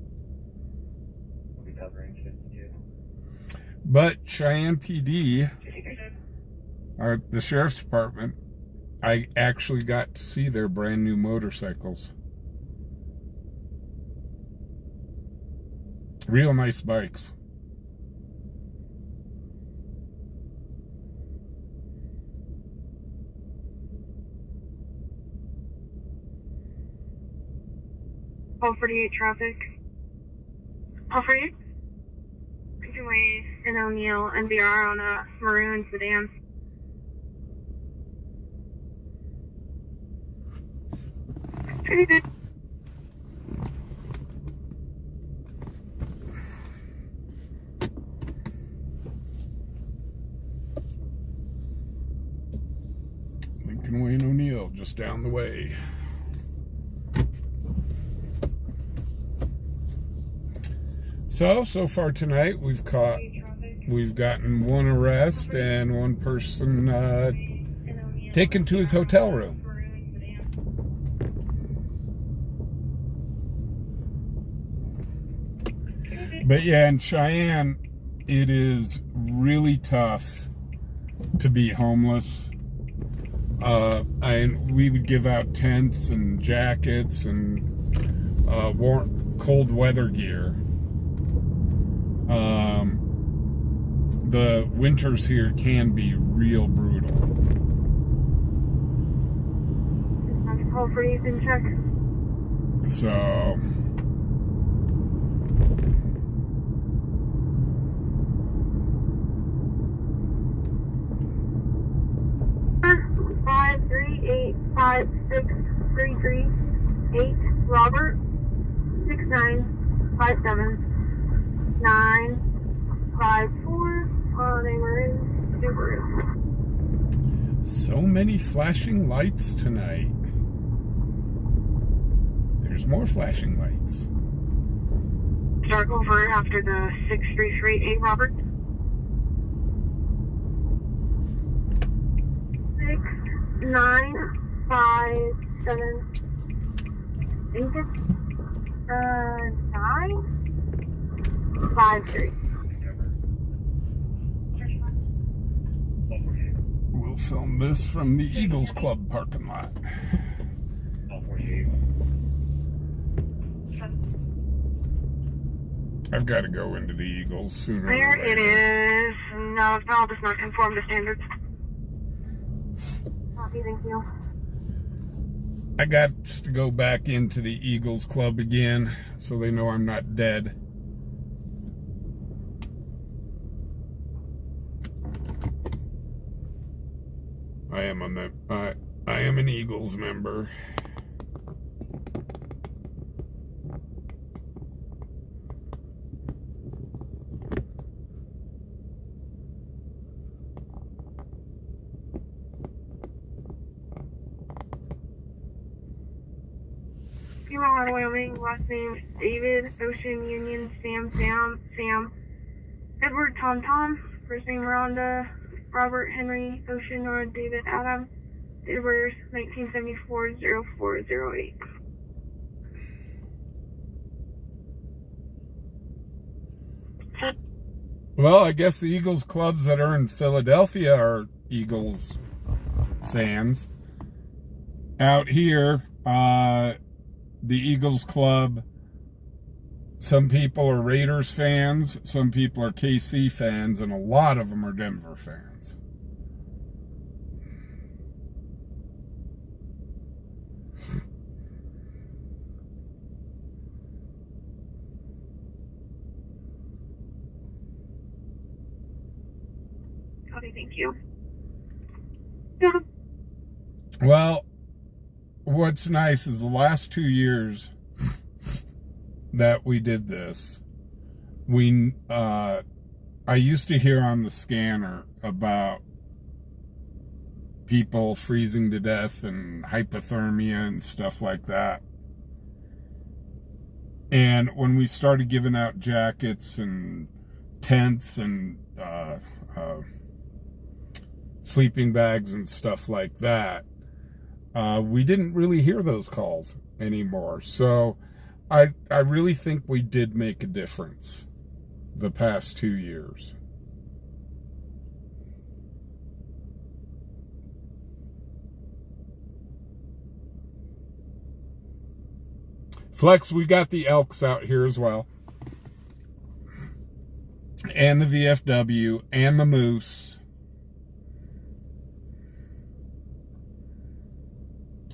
I'll be nationwide in Logan, County truck 32 George and White GMC pickup. But Cheyenne PD, our the Sheriff's Department, I actually got to see their brand new motorcycles. Real nice bikes. Call 48 traffic. Call 48. Way in O'Neill, NBR on a maroon sedan. Lincoln Way and O'Neill, just down the way. So far tonight we've gotten one arrest and one person taken to his hotel room. But yeah, in Cheyenne, it is really tough to be homeless. We would give out tents and jackets and cold weather gear. The winters here can be real brutal. Call for Ethan, check. So 538563338 Robert 6957954 on a maroon Subaru. So many flashing lights tonight. There's more flashing lights. Start over after the 6338 Robert. 6957 953. We'll film this from the Eagles Club parking lot. I've got to go into the Eagles sooner or There later. it is. No, Val does not conform to standards. Copy, thank you. I got to go back into the Eagles Club again so they know I'm not dead. I am an Eagles member. Female, Wyoming, last name David, Ocean Union, Sam, Edward, Tom, first name Rhonda, Robert, Henry, Ocean, Nora, David, Adam, date of birth 1974-0408. Well, I guess the Eagles clubs that are in Philadelphia are Eagles fans. Out here, the Eagles club, some people are Raiders fans, some people are KC fans, and a lot of them are Denver fans. Copy, thank you. Well, what's nice is the last 2 years that we did this, I used to hear on the scanner about people freezing to death and hypothermia and stuff like that. And when we started giving out jackets and tents and sleeping bags and stuff like that, we didn't really hear those calls anymore. So I really think we did make a difference the past 2 years. Flex, we got the Elks out here as well. And the VFW and the Moose.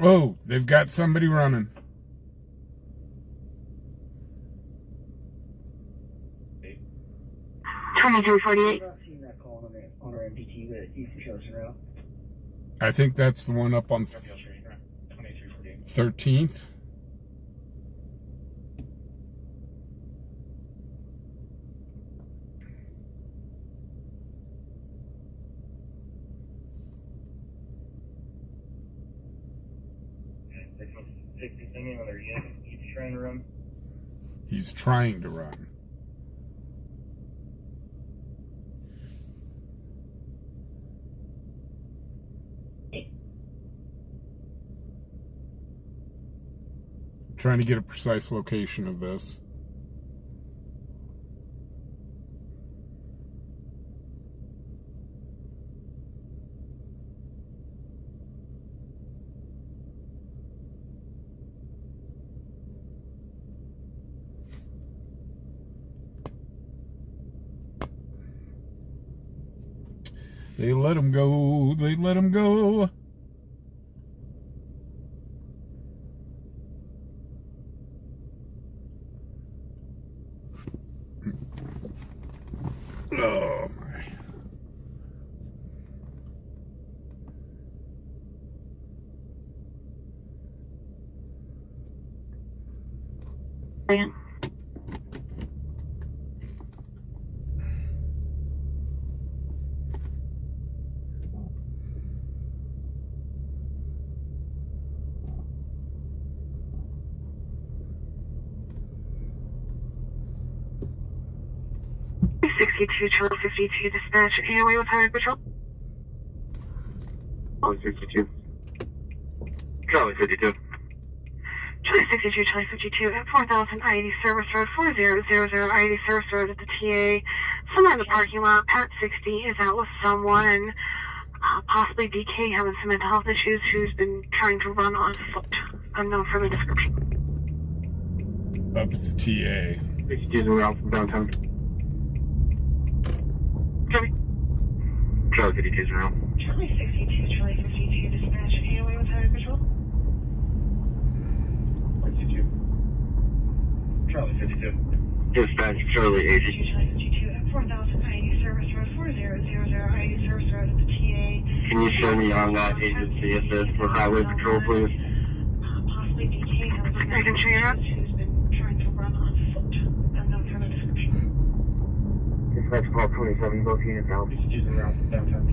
Oh, they've got somebody running. I think that's the one up on 13th. He's trying to run. Trying to get a precise location of this. They let him go. They let him go. Oh my. Man. Charlie 52 dispatch, AOA with Highway Patrol. Charlie 52. Charlie 52. Charlie 62, Charlie 52 at 4000 I-80 Service Road, 4000 I-80 Service Road at the TA. Someone in the parking lot, Pat 60, is out with someone, possibly DK, having some mental health issues, who's been trying to run on foot. Unknown further description. Up at the TA. 62's around from downtown. Charlie 52's around. Charlie 62, Charlie 52, dispatch, AOA with Highway Patrol. 52. Charlie 52. Dispatch, Charlie 80. Charlie 52 at 4000 I-80 Service Road, 4000 I-80 Service Road at the TA. Can you show me on that agency assist for Highway Patrol, please? Possibly DK, having some I can show you that. who's been trying to run on foot. Unknown further description. Dispatch call 27, both units out. 62's around from downtown.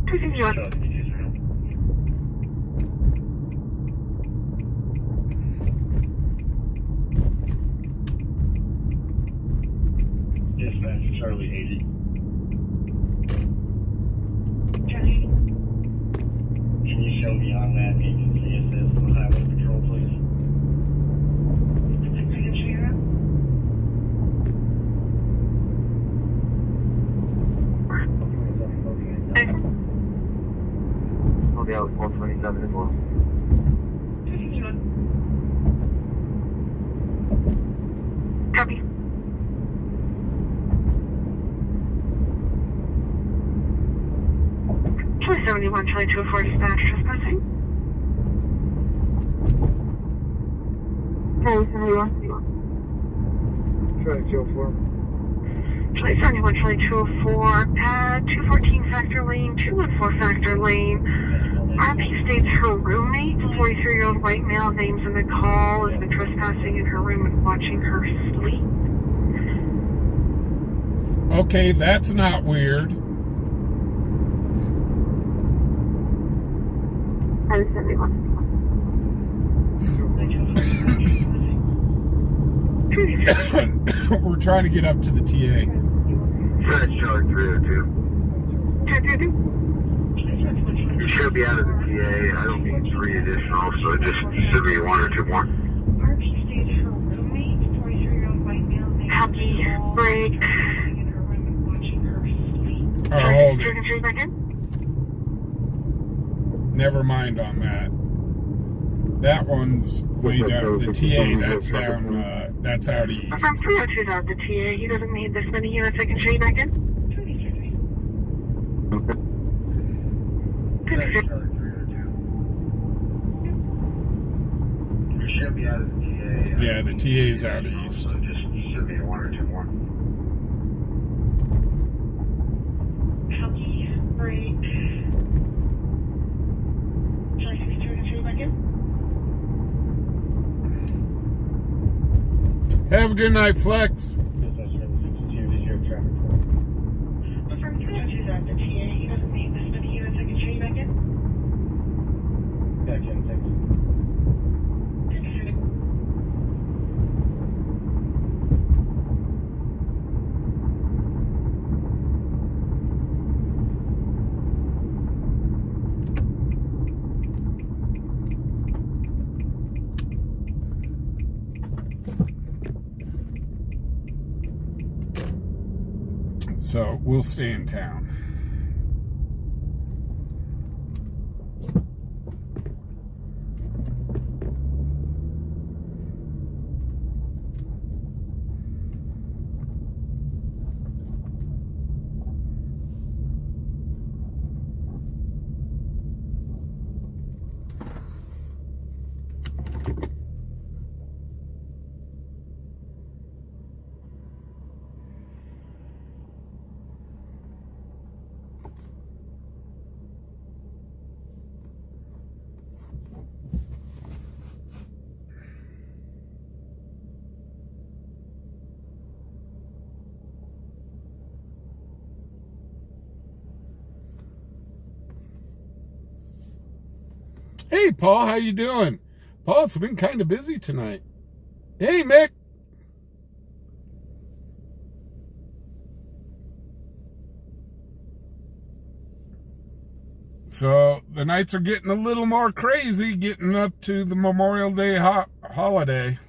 Two things you want. Charlie 52's around. Dispatch, Charlie 80. Charlie 80. Can you show me on that agency assist for Highway Patrol, please? I can show you that. I'll be out with 127 as well. Two things you want. Copy. Charlie 71, Charlie 204 dispatch, trespassing. Charlie 71. Charlie 204. Charlie 71, Charlie 204, pad 214 factor lane, 214 factor lane. RP states her roommate, 43-year-old white male, names in the call, has been trespassing in her room and watching her sleep. Okay, that's not weird. Charlie 71. We're trying to get up to the TA. Dispatch, Charlie 302. You should be out of the TA. I don't need 3 additional, so just send me 1 or 2 more. RP states her roommate, 43-year-old white male, named Copy. Break. in her room and watching her sleep. Oh, hold it. Can you back in? Never mind on that. That one's way down. The TA, that's down, that's out east. From 302's out the TA. He doesn't need this many units. I can show you back in. Charlie 302. You should be out of the TA. Yeah, the TA's out east. So just send me 1 or 2 more. Copy. Great. Charlie 62 back in. Have a good night, Flex. From 302 at the TA, he doesn't need this many units. I can show you back in. Yeah, Ken, thanks. So we'll stay in town. Hey, Paul, how you doing? Paul's been kind of busy tonight. Hey, Mick. So the nights are getting a little more crazy, getting up to the Memorial Day holiday.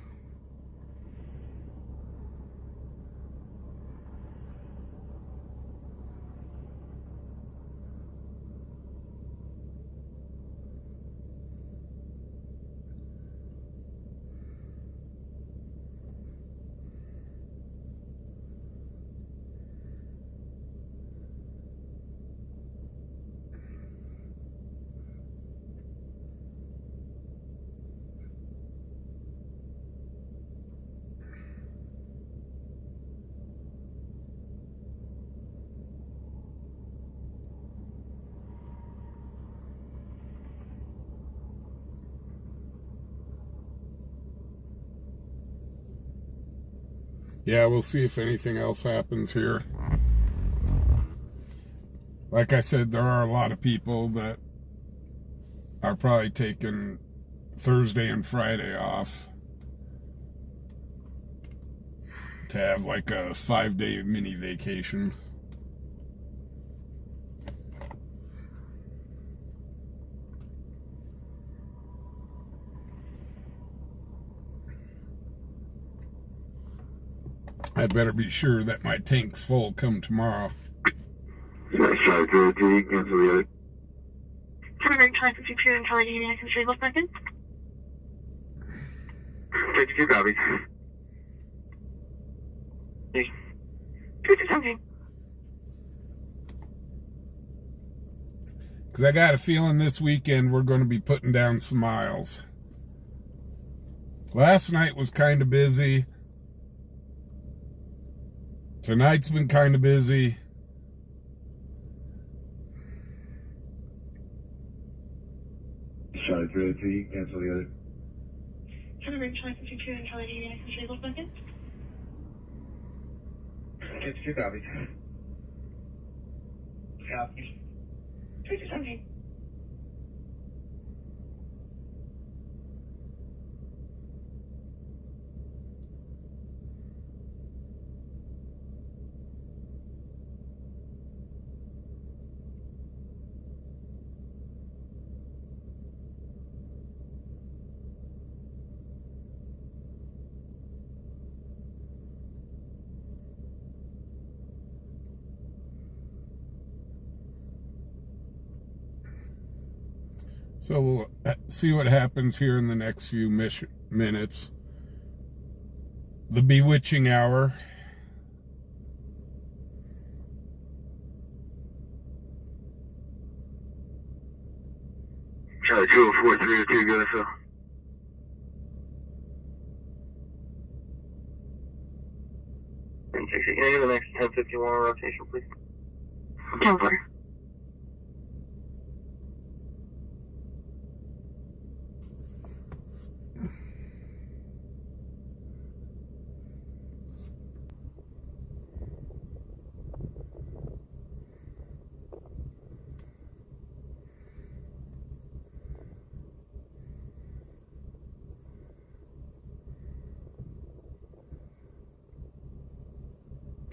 Yeah, we'll see if anything else happens here. Like I said, there are a lot of people that are probably taking Thursday and Friday off to have like a 5-day mini vacation. I'd better be sure that my tank's full come tomorrow. Charlie 302, cancel the other. Charlie 52 and Charlie 80, I can show you both back in. 52 copies. 52. Because I got a feeling this weekend we're going to be putting down some miles. Last night was kind of busy. Tonight's been kind of busy. Charlie 303, cancel the other. Charlie 52 and Charlie 80, I can show you both back in. 52 copies. Copy. 52. So we'll see what happens here in the next few minutes. The bewitching hour. 204-302, go so. Can I get the next 1051 rotation, please? 10-4.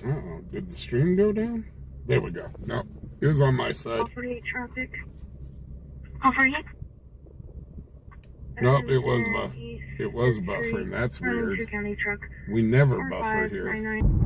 Uh-oh, did the stream go down? There we go. No, it was on my side. 48 traffic. 48. No, it was buffering. That's weird. County truck. We never buffer here. 4599.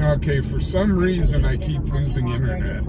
Okay, for some reason I keep losing internet.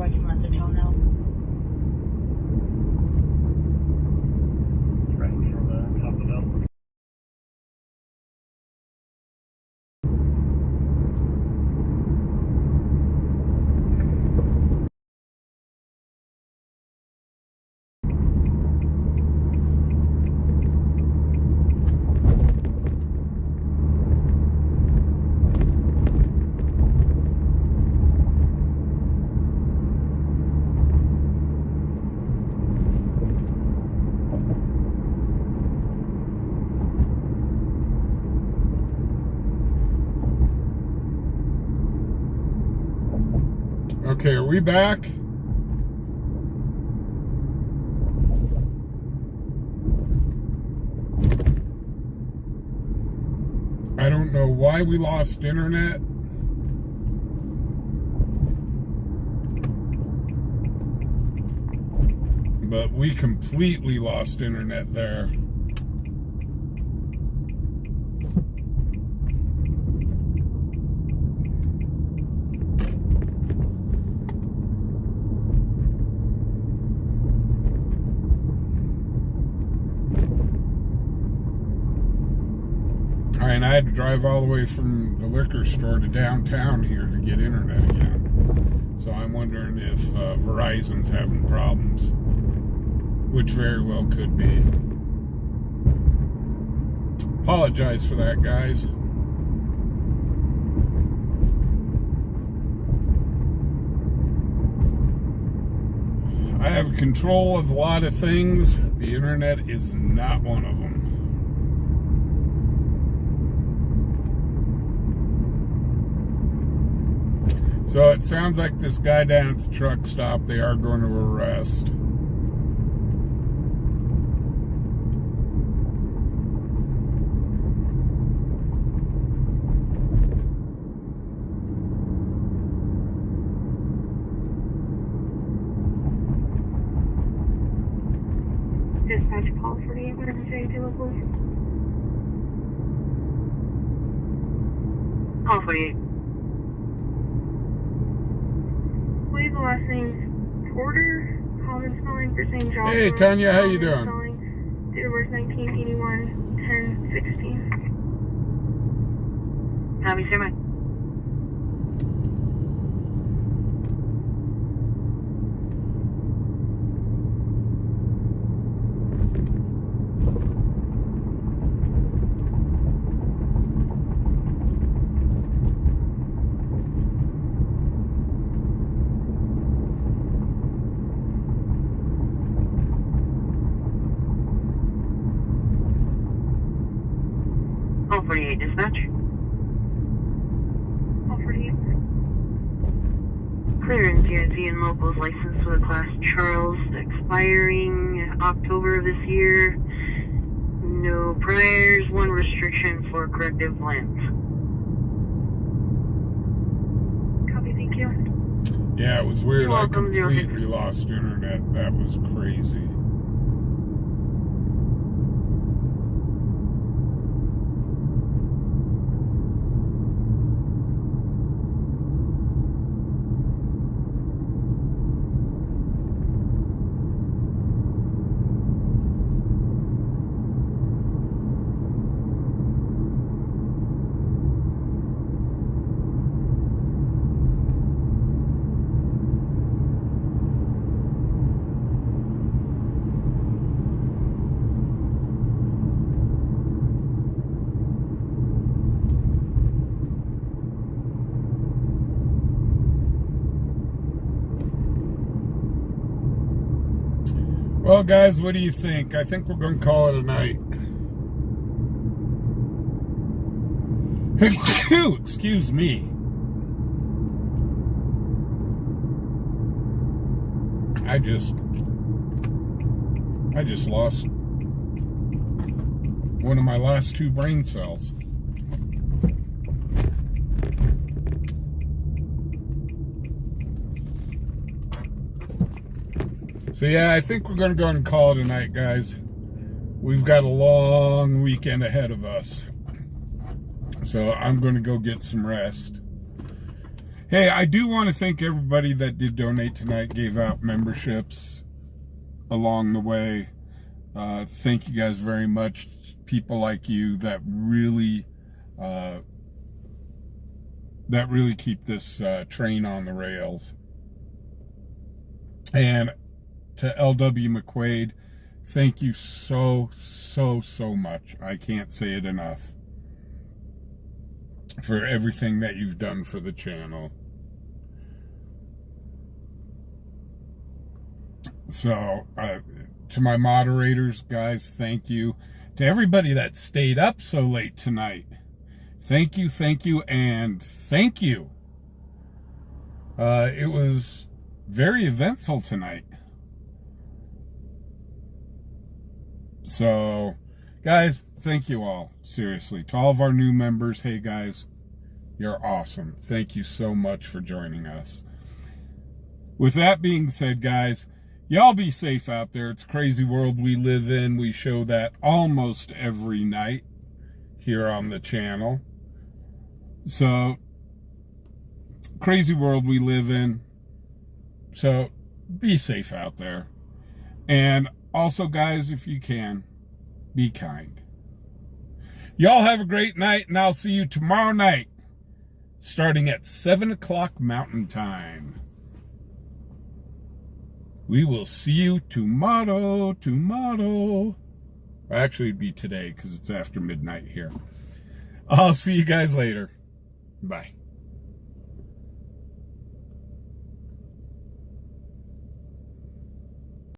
Okay, are we back? I don't know why we lost internet. But we completely lost internet there. And I had to drive all the way from the liquor store to downtown here to get internet again. So I'm wondering if Verizon's having problems, which very well could be. Apologize for that, guys. I have control of a lot of things. The internet is not one of them. So it sounds like this guy down at the truck stop, they are going to arrest. Dispatch call 48, whatever you locals. Call 48. The last name's Porter, common spelling for St. John. Hey, Tanya, how you doing? Date of birth 1981, 10/16. Have you seen my? Call 48, dispatch. Call 48. Clearance DOT and locals license with a class Charles, expiring October of this year. No priors, one restriction for corrective lens. Copy, thank you. Yeah, it was weird. You're I welcome, completely lost internet. That was crazy. Well, guys, what do you think? I think we're going to call it a night. Excuse me. I just lost one of my last 2 brain cells. So yeah, I think we're going to go ahead and call it a night, guys. We've got a long weekend ahead of us. So I'm going to go get some rest. Hey, I do want to thank everybody that did donate tonight, gave out memberships along the way. Thank you guys very much. People like you that really keep this train on the rails. And to L.W. McQuaid, thank you so much. I can't say it enough for everything that you've done for the channel. So, to my moderators, guys, thank you. To everybody that stayed up so late tonight, thank you, and thank you. It was very eventful tonight. So, guys, thank you all. Seriously. To all of our new members, hey, guys, you're awesome. Thank you so much for joining us. With that being said, guys, y'all be safe out there. It's a crazy world we live in. We show that almost every night here on the channel. So, crazy world we live in. So, be safe out there. And also, guys, if you can, be kind. Y'all have a great night, and I'll see you tomorrow night, starting at 7 o'clock Mountain Time. We will see you tomorrow. Actually, it'd be today, because it's after midnight here. I'll see you guys later. Bye.